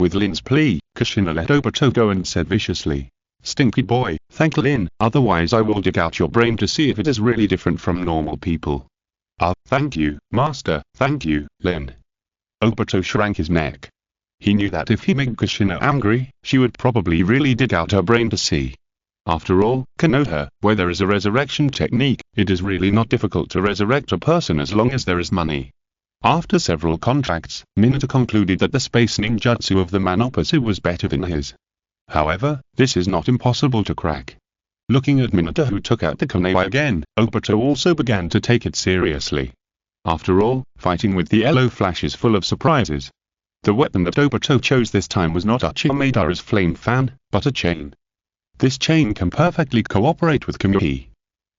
With Lin's plea, Kushina let Obito go and said viciously, "Stinky boy, thank Lin, otherwise I will dig out your brain to see if it is really different from normal people." Thank you, Master, thank you, Lin." Obito shrank his neck. He knew that if he made Kushina angry, she would probably really dig out her brain to see. After all, Konoha, where there is a resurrection technique, it is really not difficult to resurrect a person as long as there is money. After several contracts, Minato concluded that the space ninjutsu of the man opposite was better than his. However, this is not impossible to crack. Looking at Minato who took out the kunai again, Obito also began to take it seriously. After all, fighting with the yellow flash is full of surprises. The weapon that Obito chose this time was not Uchiha Madara's flame fan, but a chain. This chain can perfectly cooperate with Kamui.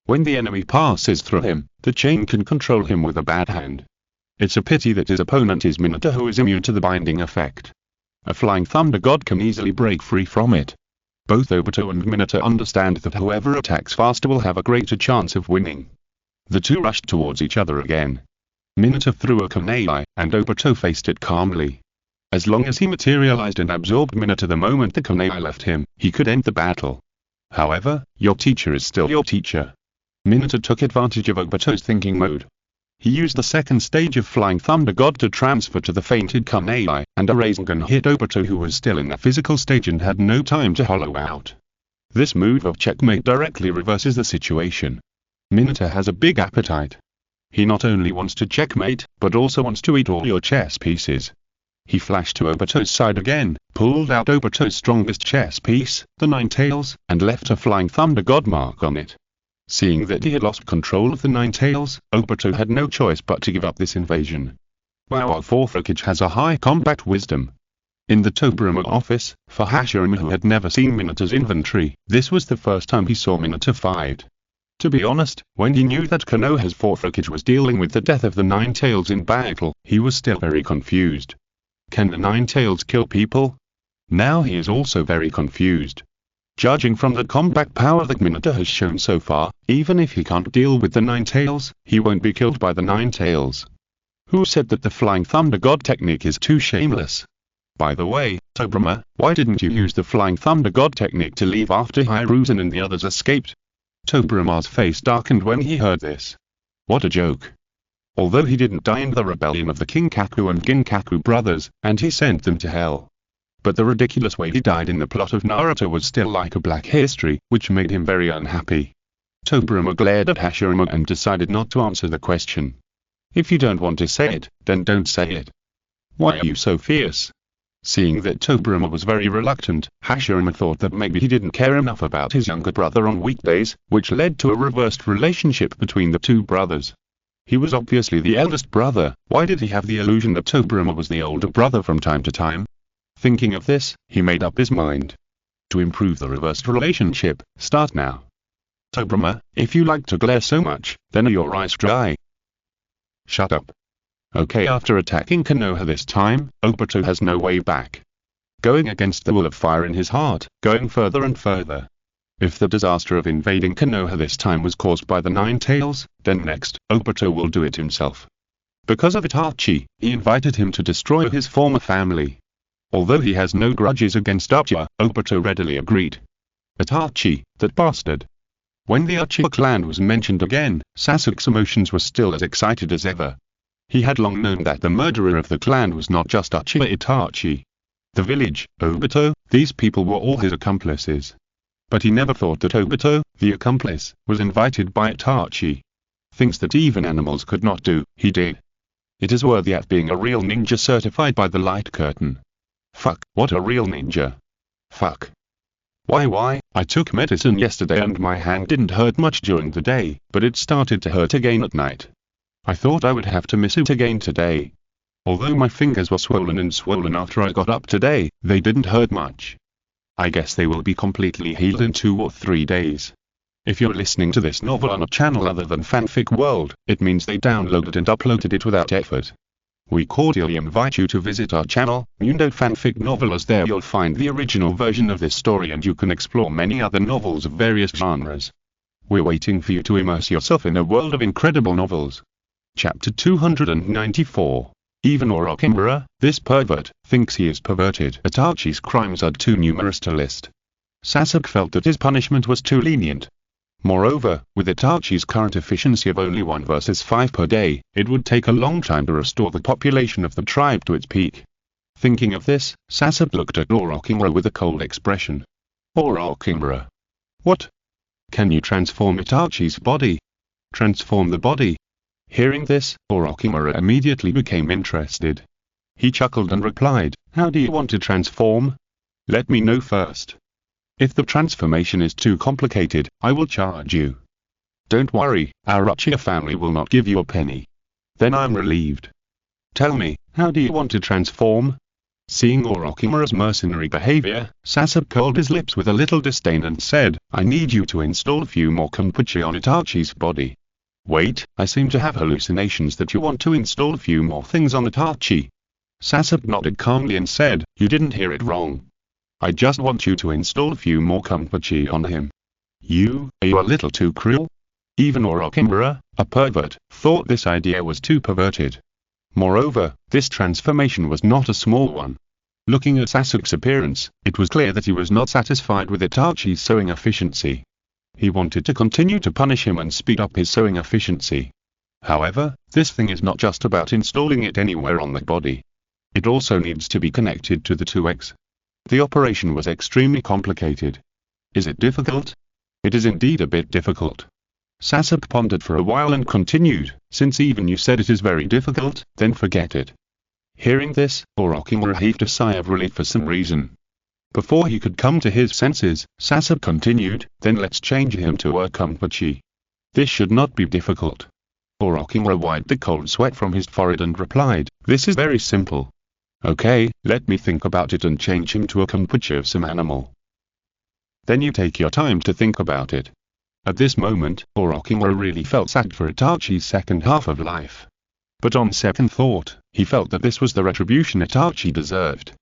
When the enemy passes through him, the chain can control him with a bad hand. It's a pity that his opponent is Minato who is immune to the binding effect. A Flying Thunder God can easily break free from it. Both Obito and Minato understand that whoever attacks faster will have a greater chance of winning. The two rushed towards each other again. Minato threw a kunai, and Obito faced it calmly. As long as he materialized and absorbed Minato the moment the kunai left him, he could end the battle. However, your teacher is still your teacher. Minato took advantage of Obito's thinking mode. He used the second stage of Flying Thunder God to transfer to the fainted kunai, and a Rasengan hit Obito who was still in the physical stage and had no time to hollow out. This move of checkmate directly reverses the situation. Minato has a big appetite. He not only wants to checkmate, but also wants to eat all your chess pieces. He flashed to Obito's side again, pulled out Obito's strongest chess piece, the Nine Tails, and left a Flying Thunder God mark on it. Seeing that he had lost control of the Nine Tails, Obito had no choice but to give up this invasion. Wow, our fourth Hokage has a high combat wisdom. In the Tobirama office, for Hashirama, who had never seen Minato's inventory, this was the first time he saw Minato fight. To be honest, when he knew that Konoha's fourth Hokage was dealing with the death of the Nine Tails in battle, he was still very confused. Can the Nine Tails kill people? Now he is also very confused. Judging from the combat power that Minato has shown so far, even if he can't deal with the Nine Tails, he won't be killed by the Nine Tails. Who said that the Flying Thunder God technique is too shameless? By the way, Tobirama, why didn't you use the Flying Thunder God technique to leave after Hiruzen and the others escaped? Tobirama's face darkened when he heard this. What a joke. Although he didn't die in the rebellion of the Kinkaku and Ginkaku brothers, and he sent them to hell. But the ridiculous way he died in the plot of Naruto was still like a black history, which made him very unhappy. Tobirama glared at Hashirama and decided not to answer the question. If you don't want to say it, then don't say it. Why are you so fierce? Seeing that Tobirama was very reluctant, Hashirama thought that maybe he didn't care enough about his younger brother on weekdays, which led to a reversed relationship between the two brothers. He was obviously the eldest brother. Why did he have the illusion that Tobirama was the older brother from time to time? Thinking of this, he made up his mind. To improve the reversed relationship, start now. Tobirama, if you like to glare so much, then are your eyes dry? Shut up. Okay, after attacking Konoha this time, Obito has no way back. Going against the will of fire in his heart, going further and further. If the disaster of invading Konoha this time was caused by the Nine Tails, then next, Obito will do it himself. Because of Itachi, he invited him to destroy his former family. Although he has no grudges against Uchiha, Obito readily agreed. Itachi, that bastard. When the Uchiha clan was mentioned again, Sasuke's emotions were still as excited as ever. He had long known that the murderer of the clan was not just Uchiha Itachi. The village, Obito, these people were all his accomplices. But he never thought that Obito, the accomplice, was invited by Itachi. Things that even animals could not do, he did. It is worthy of being a real ninja certified by the Light Curtain. Fuck, what a real ninja. Fuck. Why, I took medicine yesterday and my hand didn't hurt much during the day, but it started to hurt again at night. I thought I would have to miss it again today. Although my fingers were swollen after I got up today, they didn't hurt much. I guess they will be completely healed in 2 or 3 days. If you're listening to this novel on a channel other than Fanfic World, it means they downloaded and uploaded it without effort. We cordially invite you to visit our channel, Mundo Fanfic Novel, as there you'll find the original version of this story and you can explore many other novels of various genres. We're waiting for you to immerse yourself in a world of incredible novels. Chapter 294. Even Orochimaru, this pervert, thinks he is perverted. Itachi's crimes are too numerous to list. Sasuke felt that his punishment was too lenient. Moreover, with Itachi's current efficiency of only 1 versus 5 per day, it would take a long time to restore the population of the tribe to its peak. Thinking of this, Sasuke looked at Orochimaru with a cold expression. Orochimaru. What? Can you transform Itachi's body? Transform the body? Hearing this, Orochimaru immediately became interested. He chuckled and replied, how do you want to transform? Let me know first. If the transformation is too complicated, I will charge you. Don't worry, our Uchiha family will not give you a penny. Then I'm relieved. Tell me, how do you want to transform? Seeing Orochimaru's mercenary behavior, Sasuke curled his lips with a little disdain and said, I need you to install a few more Kenpachi on Itachi's body. Wait, I seem to have hallucinations that you want to install a few more things on Itachi. Sasuke nodded calmly and said, you didn't hear it wrong. I just want you to install a few more Kenpachi on him. Are you a little too cruel? Even Orochimaru, a pervert, thought this idea was too perverted. Moreover, this transformation was not a small one. Looking at Sasuke's appearance, it was clear that he was not satisfied with Itachi's sewing efficiency. He wanted to continue to punish him and speed up his sewing efficiency. However, this thing is not just about installing it anywhere on the body. It also needs to be connected to the 2 eggs. The operation was extremely complicated. Is it difficult? It is indeed a bit difficult. Sasuke pondered for a while and continued, since even you said it is very difficult, then forget it. Hearing this, Orochimaru heaved a sigh of relief for some reason. Before he could come to his senses, Sasuke continued, then let's change him to a Kenpachi. This should not be difficult. Orochimaru wiped the cold sweat from his forehead and replied, This is very simple. Okay, let me think about it and change him to a fearsome animal. Then you take your time to think about it. At this moment, Orochimaru really felt sad for Itachi's second half of life. But on second thought, he felt that this was the retribution Itachi deserved.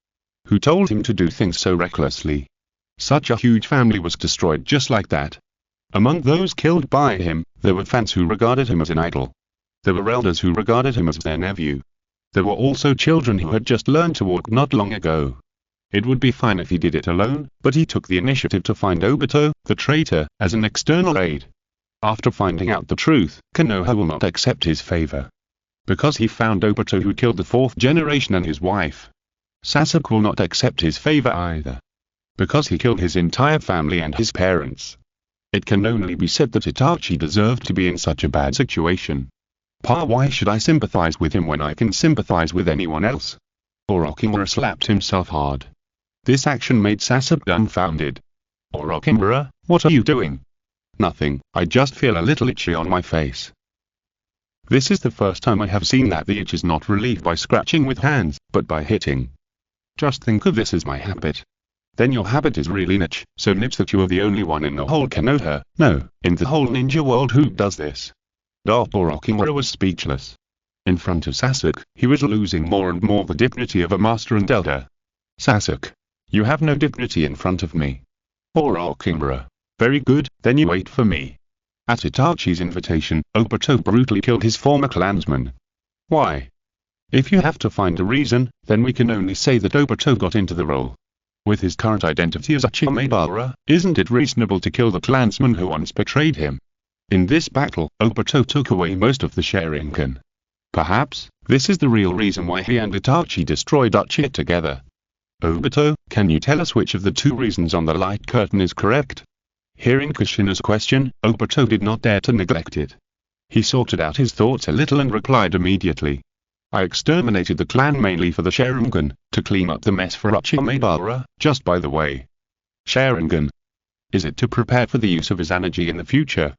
Who told him to do things so recklessly? Such a huge family was destroyed just like that. Among those killed by him, there were fans who regarded him as an idol. There were elders who regarded him as their nephew. There were also children who had just learned to walk not long ago. It would be fine if he did it alone, but he took the initiative to find Obito, the traitor, as an external aid. After finding out the truth, Konoha will not accept his favor. Because he found Obito who killed the fourth generation and his wife. Sasuke will not accept his favor either. Because he killed his entire family and his parents. It can only be said that Itachi deserved to be in such a bad situation. Why should I sympathize with him when I can sympathize with anyone else? Orochimaru slapped himself hard. This action made Sasuke dumbfounded. Orochimaru, what are you doing? Nothing, I just feel a little itchy on my face. This is the first time I have seen that the itch is not relieved by scratching with hands, but by hitting. Just think of this as my habit. Then your habit is really niche, so niche that you are the only one in the whole Konoha, no, in the whole ninja world who does this. Orochimaru was speechless. In front of Sasuke, he was losing more and more the dignity of a master and elder. Sasuke, you have no dignity in front of me. Orochimaru, very good, then you wait for me. At Itachi's invitation, Obito brutally killed his former clansman. Why? If you have to find a reason, then we can only say that Obito got into the role. With his current identity as Uchiha Madara, isn't it reasonable to kill the clansman who once betrayed him? In this battle, Obito took away most of the Sharingan. Perhaps, this is the real reason why he and Itachi destroyed Uchiha together. Obito, can you tell us which of the two reasons on the light curtain is correct? Hearing Kushina's question, Obito did not dare to neglect it. He sorted out his thoughts a little and replied immediately. I exterminated the clan mainly for the Sharingan, to clean up the mess for Uchiha Madara, just by the way. Sharingan. Is it to prepare for the use of his energy in the future?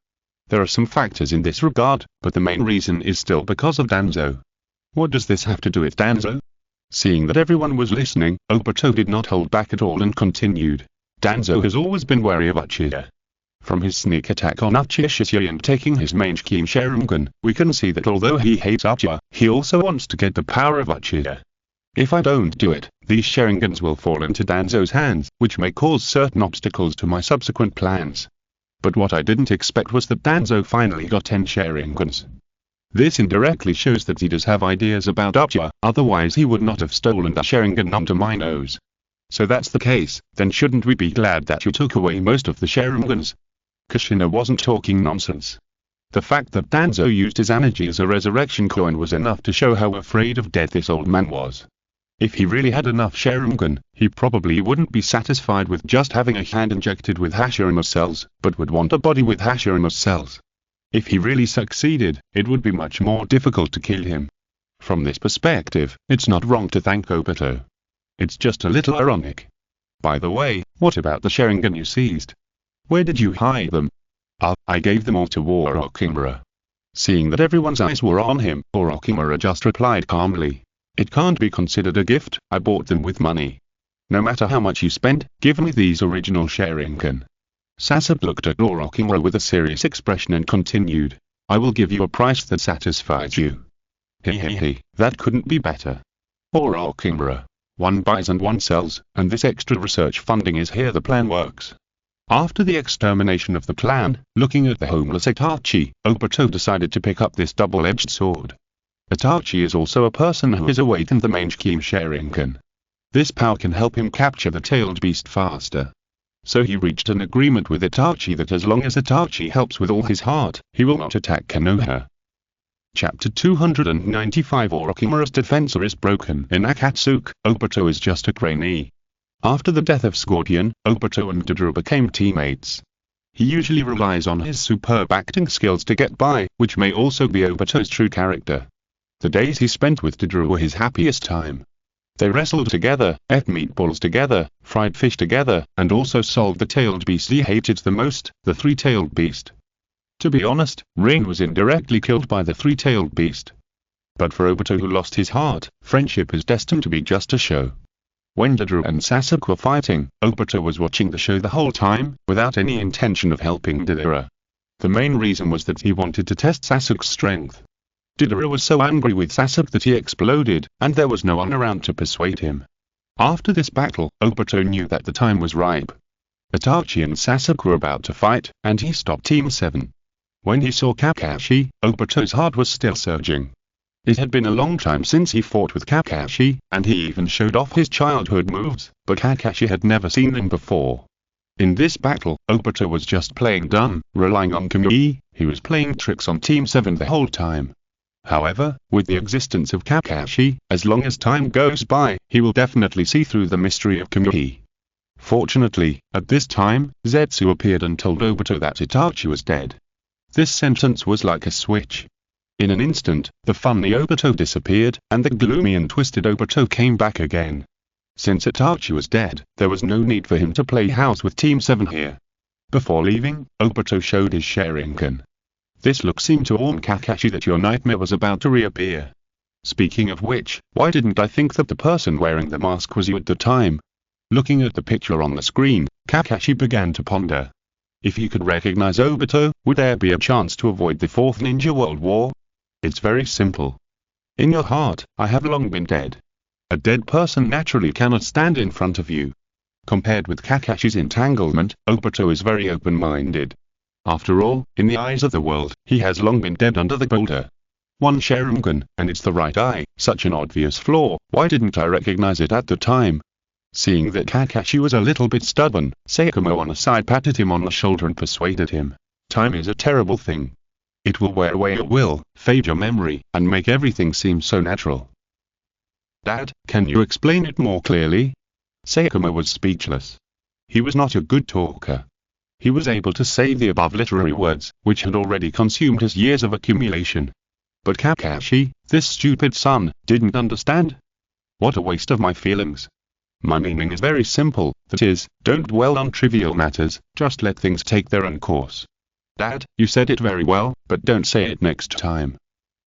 There are some factors in this regard, but the main reason is still because of Danzo. What does this have to do with Danzo? Seeing that everyone was listening, Obito did not hold back at all and continued. Danzo has always been wary of Uchiha. From his sneak attack on Uchiha Shichi and taking his mainstream Sharingan, we can see that although he hates Uchiha, he also wants to get the power of Uchiha. If I don't do it, these Sharingans will fall into Danzo's hands, which may cause certain obstacles to my subsequent plans. But what I didn't expect was that Danzo finally got 10 Sharingans. This indirectly shows that he does have ideas about Uchiha, otherwise he would not have stolen the Sharingan under my nose. So that's the case, then shouldn't we be glad that you took away most of the Sharingans? Kushina wasn't talking nonsense. The fact that Danzo used his energy as a resurrection coin was enough to show how afraid of death this old man was. If he really had enough Sharingan, he probably wouldn't be satisfied with just having a hand injected with Hashirama cells, but would want a body with Hashirama cells. If he really succeeded, it would be much more difficult to kill him. From this perspective, it's not wrong to thank Obito. It's just a little ironic. By the way, what about the Sharingan you seized? Where did you hide them? I gave them all to Orochimaru. Seeing that everyone's eyes were on him, Orochimaru just replied calmly. It can't be considered a gift, I bought them with money. No matter how much you spend, give me these original Sharingan. Sasuke looked at Orochimaru with a serious expression and continued. I will give you a price that satisfies you. Hehehe, that couldn't be better. Orochimaru. One buys and one sells, and this extra research funding is here the plan works. After the extermination of the clan, looking at the homeless Itachi, Obito decided to pick up this double-edged sword. Itachi is also a person who is awakened the mainstream Sharingan. This power can help him capture the tailed beast faster. So he reached an agreement with Itachi that as long as Itachi helps with all his heart, he will not attack Konoha. Chapter 295 Orochimaru's defense is broken. In Akatsuki, Obito is just a trainee. After the death of Scorpion, Obito and Dodoro became teammates. He usually relies on his superb acting skills to get by, which may also be Obito's true character. The days he spent with Dodoro were his happiest time. They wrestled together, ate meatballs together, fried fish together, and also solved the tailed beast he hated the most, the three-tailed beast. To be honest, Rin was indirectly killed by the three-tailed beast. But for Obito, who lost his heart, friendship is destined to be just a show. When Deidara and Sasuke were fighting, Obito was watching the show the whole time, without any intention of helping Deidara. The main reason was that he wanted to test Sasuke's strength. Deidara was so angry with Sasuke that he exploded, and there was no one around to persuade him. After this battle, Obito knew that the time was ripe. Itachi and Sasuke were about to fight, and he stopped Team 7. When he saw Kakashi, Obito's heart was still surging. It had been a long time since he fought with Kakashi, and he even showed off his childhood moves, but Kakashi had never seen them before. In this battle, Obito was just playing dumb, relying on Kamui. He was playing tricks on Team 7 the whole time. However, with the existence of Kakashi, as long as time goes by, he will definitely see through the mystery of Kamui. Fortunately, at this time, Zetsu appeared and told Obito that Itachi was dead. This sentence was like a switch. In an instant, the funny Obito disappeared, and the gloomy and twisted Obito came back again. Since Itachi was dead, there was no need for him to play house with Team 7 here. Before leaving, Obito showed his Sharingan. This look seemed to warn Kakashi that your nightmare was about to reappear. Speaking of which, why didn't I think that the person wearing the mask was you at the time? Looking at the picture on the screen, Kakashi began to ponder. If he could recognize Obito, would there be a chance to avoid the Fourth Ninja World War? It's very simple. In your heart, I have long been dead. A dead person naturally cannot stand in front of you. Compared with Kakashi's entanglement, Obito is very open-minded. After all, in the eyes of the world, he has long been dead under the boulder. One Sharingan, and it's the right eye, such an obvious flaw, why didn't I recognize it at the time? Seeing that Kakashi was a little bit stubborn, Seikumo on the side patted him on the shoulder and persuaded him. Time is a terrible thing. It will wear away your will, fade your memory, and make everything seem so natural. Dad, can you explain it more clearly? Seikumo was speechless. He was not a good talker. He was able to say the above literary words, which had already consumed his years of accumulation. But Kakashi, this stupid son, didn't understand. What a waste of my feelings. My meaning is very simple, that is, don't dwell on trivial matters, just let things take their own course. Dad, you said it very well, but don't say it next time.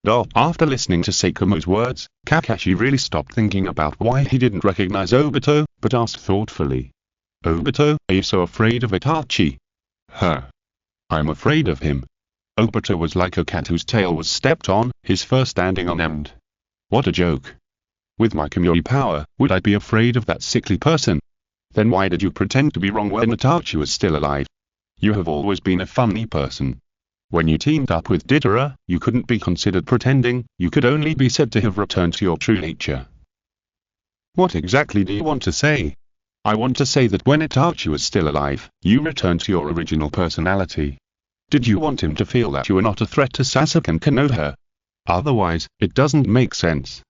After listening to Seikumo's words, Kakashi really stopped thinking about why he didn't recognize Obito, but asked thoughtfully. Obito, are you so afraid of Itachi? I'm afraid of him. Obito was like a cat whose tail was stepped on, his fur standing on end. What a joke. With my Kamui power, would I be afraid of that sickly person? Then why did you pretend to be wrong when Itachi was still alive? You have always been a funny person. When you teamed up with Deidara, you couldn't be considered pretending, you could only be said to have returned to your true nature. What exactly do you want to say? I want to say that when Itachi was still alive, you returned to your original personality. Did you want him to feel that you were not a threat to Sasuke and Konoha? Otherwise, it doesn't make sense.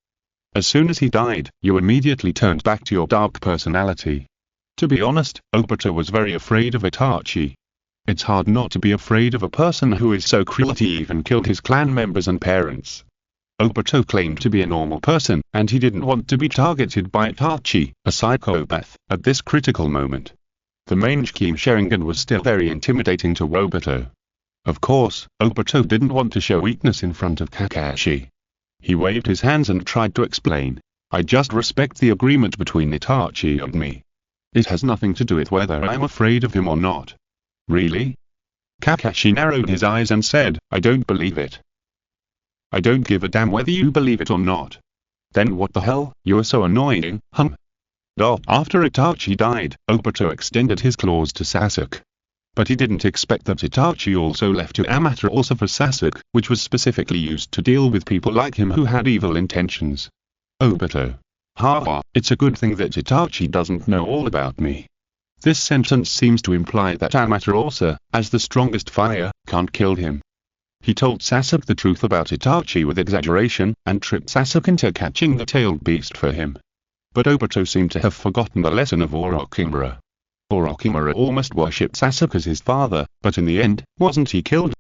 As soon as he died, you immediately turned back to your dark personality. To be honest, Obito was very afraid of Itachi. It's hard not to be afraid of a person who is so cruel that he even killed his clan members and parents. Obito claimed to be a normal person, and he didn't want to be targeted by Itachi, a psychopath, at this critical moment. The mainstream Sharingan was still very intimidating to Obito. Of course, Obito didn't want to show weakness in front of Kakashi. He waved his hands and tried to explain. I just respect the agreement between Itachi and me. It has nothing to do with whether I'm afraid of him or not. Really? Kakashi narrowed his eyes and said, I don't believe it. I don't give a damn whether you believe it or not. Then what the hell, you're so annoying, After Itachi died, Obito extended his claws to Sasuke. But he didn't expect that Itachi also left Yamato also for Sasuke, which was specifically used to deal with people like him who had evil intentions. Obito. It's a good thing that Itachi doesn't know all about me. This sentence seems to imply that Amaterasu, as the strongest fire, can't kill him. He told Sasuke the truth about Itachi with exaggeration, and tricked Sasuke into catching the tailed beast for him. But Obito seemed to have forgotten the lesson of Orochimaru. Orochimaru almost worshipped Sasuke as his father, but in the end, wasn't he killed?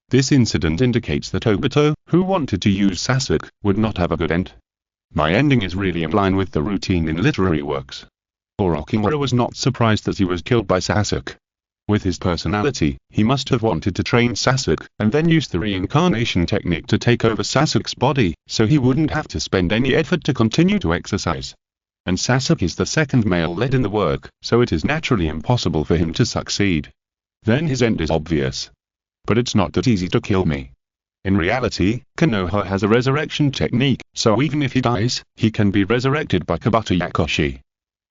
This incident indicates that Obito, who wanted to use Sasuke, would not have a good end. My ending is really in line with the routine in literary works. Orochimaru was not surprised that he was killed by Sasuke. With his personality, he must have wanted to train Sasuke, and then use the reincarnation technique to take over Sasuke's body, so he wouldn't have to spend any effort to continue to exercise. And Sasuke is the second male led in the work, so it is naturally impossible for him to succeed. Then his end is obvious. But it's not that easy to kill me. In reality, Konoha has a resurrection technique, so even if he dies, he can be resurrected by Kabata Yakushi.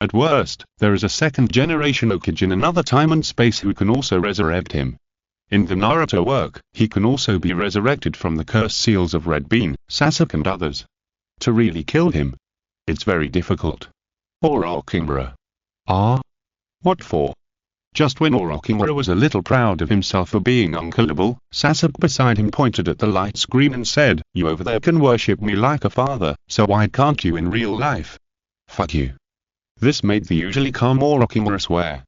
At worst, there is a second-generation Hokage in another time and space who can also resurrect him. In the Naruto work, he can also be resurrected from the cursed seals of Red Bean, Sasuke and others. To really kill him, it's very difficult. Orochimaru. Ah? What for? Just when Orochimaru was a little proud of himself for being unkillable, Sasuke beside him pointed at the light screen and said, "You over there can worship me like a father, so why can't you in real life? Fuck you." This made the usually calm Orochimaru swear.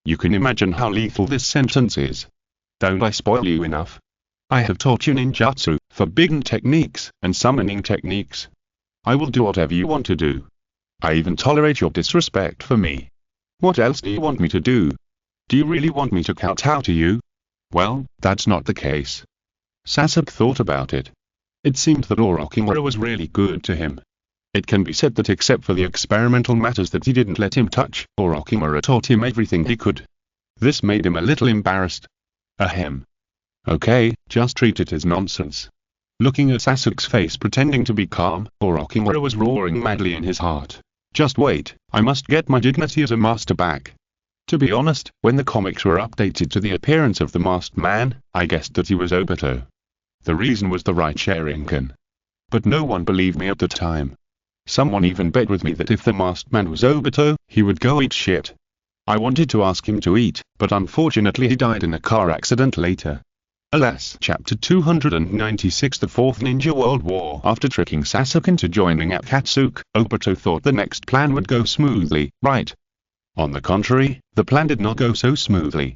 You can imagine how lethal this sentence is. Don't I spoil you enough? I have taught you ninjutsu, forbidden techniques, and summoning techniques. I will do whatever you want to do. I even tolerate your disrespect for me. What else do you want me to do? Do you really want me to kowtow to you? Well, that's not the case. Sasuke thought about it. It seemed that Orochimaru was really good to him. It can be said that except for the experimental matters that he didn't let him touch, Orochimaru taught him everything he could. This made him a little embarrassed. Ahem. Okay, just treat it as nonsense. Looking at Sasuke's face pretending to be calm, Orochimaru was roaring madly in his heart. Just wait, I must get my dignity as a master back. To be honest, when the comics were updated to the appearance of the masked man, I guessed that he was Obito. The reason was the right Sharingan. But no one believed me at the time. Someone even bet with me that if the masked man was Obito, he would go eat shit. I wanted to ask him to eat, but unfortunately he died in a car accident later. Alas. Chapter 296 The Fourth Ninja World War. After tricking Sasuke into joining Akatsuki, Obito thought the next plan would go smoothly, right? On the contrary, the plan did not go so smoothly.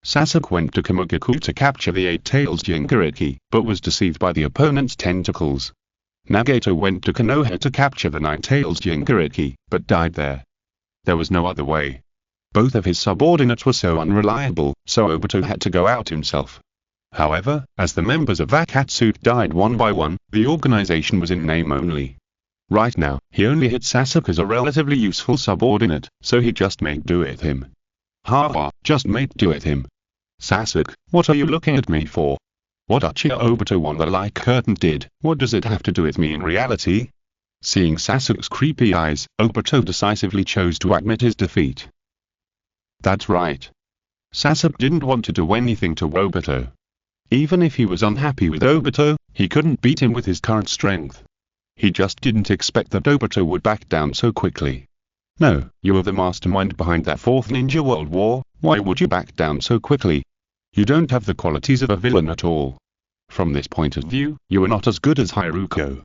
Sasuke went to Kamugaku to capture the Eight-Tails Jinchuriki, but was deceived by the opponent's tentacles. Nagato went to Konoha to capture the Nine-Tails Jinchuriki, but died there. There was no other way. Both of his subordinates were so unreliable, so Obito had to go out himself. However, as the members of Akatsuki died one by one, the organization was in name only. Right now, he only hit Sasuke as a relatively useful subordinate, so he just made do with him. Haha, just made do with him. Sasuke, what are you looking at me for? What Uchiha Obito on the light curtain did, what does it have to do with me in reality? Seeing Sasuke's creepy eyes, Obito decisively chose to admit his defeat. That's right. Sasuke didn't want to do anything to Obito. Even if he was unhappy with Obito, he couldn't beat him with his current strength. He just didn't expect that Obito would back down so quickly. No, you are the mastermind behind that Fourth Ninja World War, why would you back down so quickly? You don't have the qualities of a villain at all. From this point of view, you are not as good as Haruko.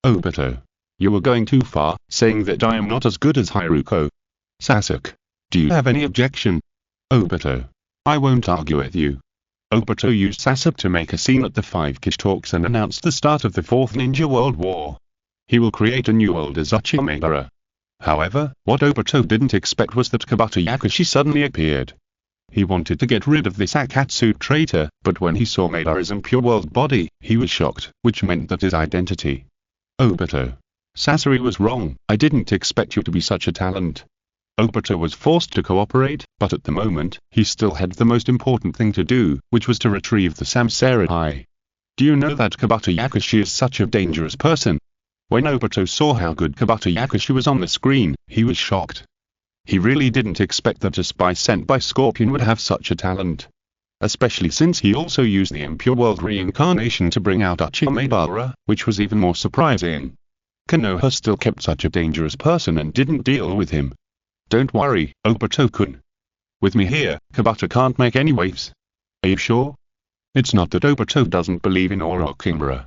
Obito. You are going too far, saying that I am not as good as Haruko. Sasuke. Do you have any objection? Obito. I won't argue with you. Obito used Sasuke to make a scene at the 5 Kish talks and announced the start of the Fourth Ninja World War. He will create a new world as Uchiha Madara. However, what Obito didn't expect was that Kabata Yakushi suddenly appeared. He wanted to get rid of this Akatsuki traitor, but when he saw Madara's impure world body, he was shocked, which meant that his identity. Obito. Sasori was wrong, I didn't expect you to be such a talent. Obito was forced to cooperate, but at the moment, he still had the most important thing to do, which was to retrieve the Samsara Eye. Do you know that Kabata Yakushi is such a dangerous person? When Obito saw how good Kabata Yakushi was on the screen, he was shocked. He really didn't expect that a spy sent by Scorpion would have such a talent. Especially since he also used the impure world reincarnation to bring out Uchiha Madara, which was even more surprising. Konoha still kept such a dangerous person and didn't deal with him. Don't worry, Obito-kun. With me here, Kabata can't make any waves. Are you sure? It's not that Obito doesn't believe in Orochimaru.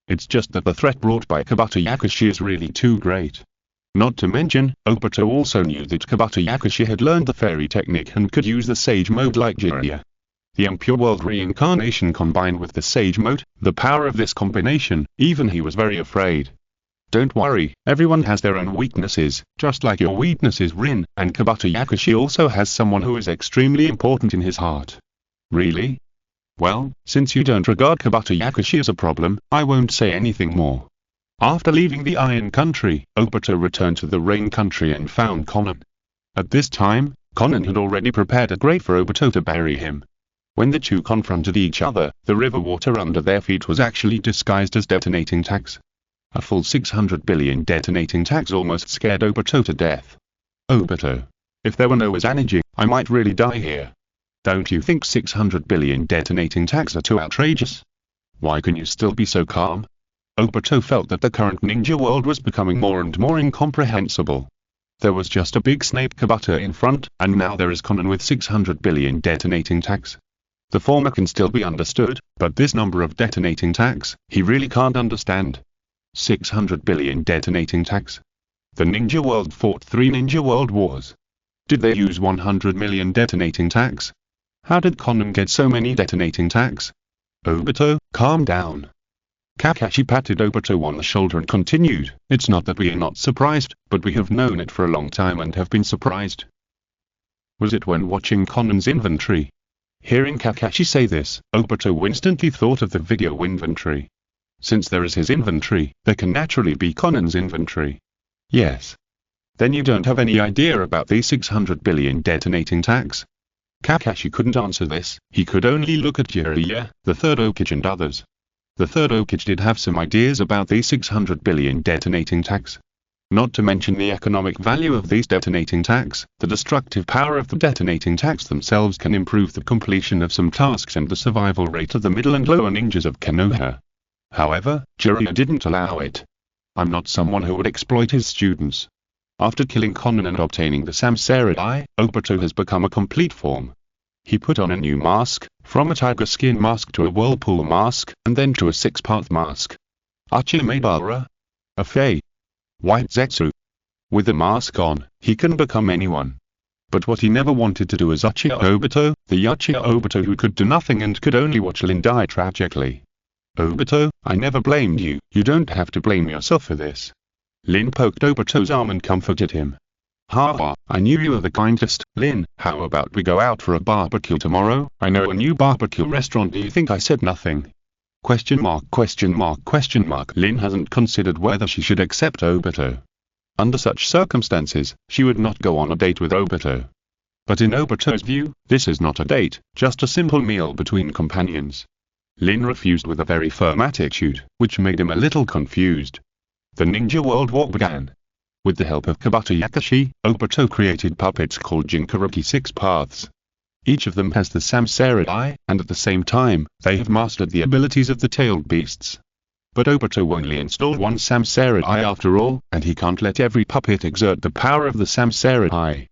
It's just that the threat brought by Kabata Yakushi is really too great. Not to mention, Obito also knew that Kabata Yakushi had learned the fairy technique and could use the sage mode like Jiraiya. The impure world reincarnation combined with the sage mode, the power of this combination, even he was very afraid. Don't worry, everyone has their own weaknesses, just like your weaknesses Rin, and Kabuto Yakushi also has someone who is extremely important in his heart. Really? Well, since you don't regard Kabuto Yakushi as a problem, I won't say anything more. After leaving the Iron Country, Obito returned to the Rain Country and found Konan. At this time, Konan had already prepared a grave for Obito to bury him. When the two confronted each other, the river water under their feet was actually disguised as detonating tags. A full 600 billion detonating tags almost scared Obito to death. Obito. If there were no Izanagi, I might really die here. Don't you think 600 billion detonating tags are too outrageous? Why can you still be so calm? Obito felt that the current ninja world was becoming more and more incomprehensible. There was just a big Snape Kabuto in front, and now there is Konan with 600 billion detonating tags. The former can still be understood, but this number of detonating tags, he really can't understand. 600 billion detonating tags. The ninja world fought 3 ninja world wars. Did they use 100 million detonating tags? How did Konan get so many detonating tags? Obito, calm down. Kakashi patted Obito on the shoulder and continued, it's not that we are not surprised, but we have known it for a long time and have been surprised. Was it when watching Konan's inventory? Hearing Kakashi say this, Obito instantly thought of the video inventory. Since there is his inventory, there can naturally be Konan's inventory. Yes. Then you don't have any idea about these 600 billion detonating tags? Kakashi couldn't answer this, he could only look at Jiraiya, the Third Hokage and others. The Third Hokage did have some ideas about these 600 billion detonating tags. Not to mention the economic value of these detonating tags, the destructive power of the detonating tags themselves can improve the completion of some tasks and the survival rate of the middle and lower ninjas of Konoha. However, Jiraiya didn't allow it. I'm not someone who would exploit his students. After killing Konan and obtaining the Samsara Eye, Obito has become a complete form. He put on a new mask, from a tiger skin mask to a whirlpool mask, and then to a 6-part mask. Uchiha Madara. A Fey. White Zetsu. With the mask on, he can become anyone. But what he never wanted to do is Uchiha Obito, the Uchiha Obito who could do nothing and could only watch Lin die tragically. Obito, I never blamed you, you don't have to blame yourself for this. Lin poked Obito's arm and comforted him. Haha, I knew you were the kindest, Lin. How about we go out for a barbecue tomorrow? I know a new barbecue restaurant. Do you think I said nothing? Question mark, question mark, question mark. Lin hasn't considered whether she should accept Obito. Under such circumstances, she would not go on a date with Obito. But in Obito's view, this is not a date, just a simple meal between companions. Lin refused with a very firm attitude, which made him a little confused. The Ninja World War began. With the help of Kabuto Yakushi, Obito created puppets called Jinchuriki 6 Paths. Each of them has the Samsara Eye, and at the same time, they have mastered the abilities of the tailed beasts. But Obito only installed one Samsara Eye after all, and he can't let every puppet exert the power of the Samsara Eye.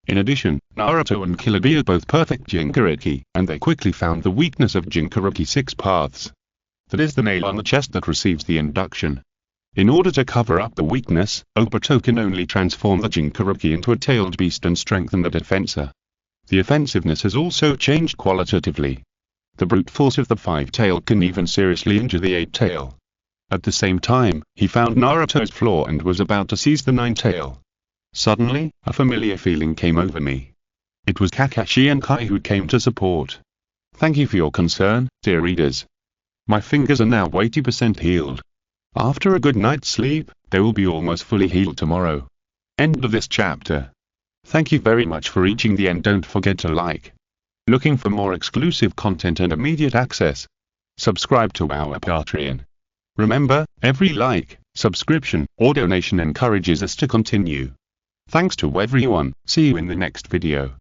In addition, Naruto and Killer Bee are both perfect Jinchuriki, and they quickly found the weakness of Jinchuriki 6 Paths. That is the nail on the chest that receives the induction. In order to cover up the weakness, Obito can only transform the Jinchuriki into a tailed beast and strengthen the defensa. The offensiveness has also changed qualitatively. The brute force of the 5-tailed can even seriously injure the 8-tail. At the same time, he found Naruto's flaw and was about to seize the 9-tail. Suddenly, a familiar feeling came over me. It was Kakashi and Kai who came to support. Thank you for your concern, dear readers. My fingers are now 80% healed. After a good night's sleep, they will be almost fully healed tomorrow. End of this chapter. Thank you very much for reaching the end. Don't forget to like. Looking for more exclusive content and immediate access? Subscribe to our Patreon. Remember, every like, subscription, or donation encourages us to continue. Thanks to everyone. See you in the next video.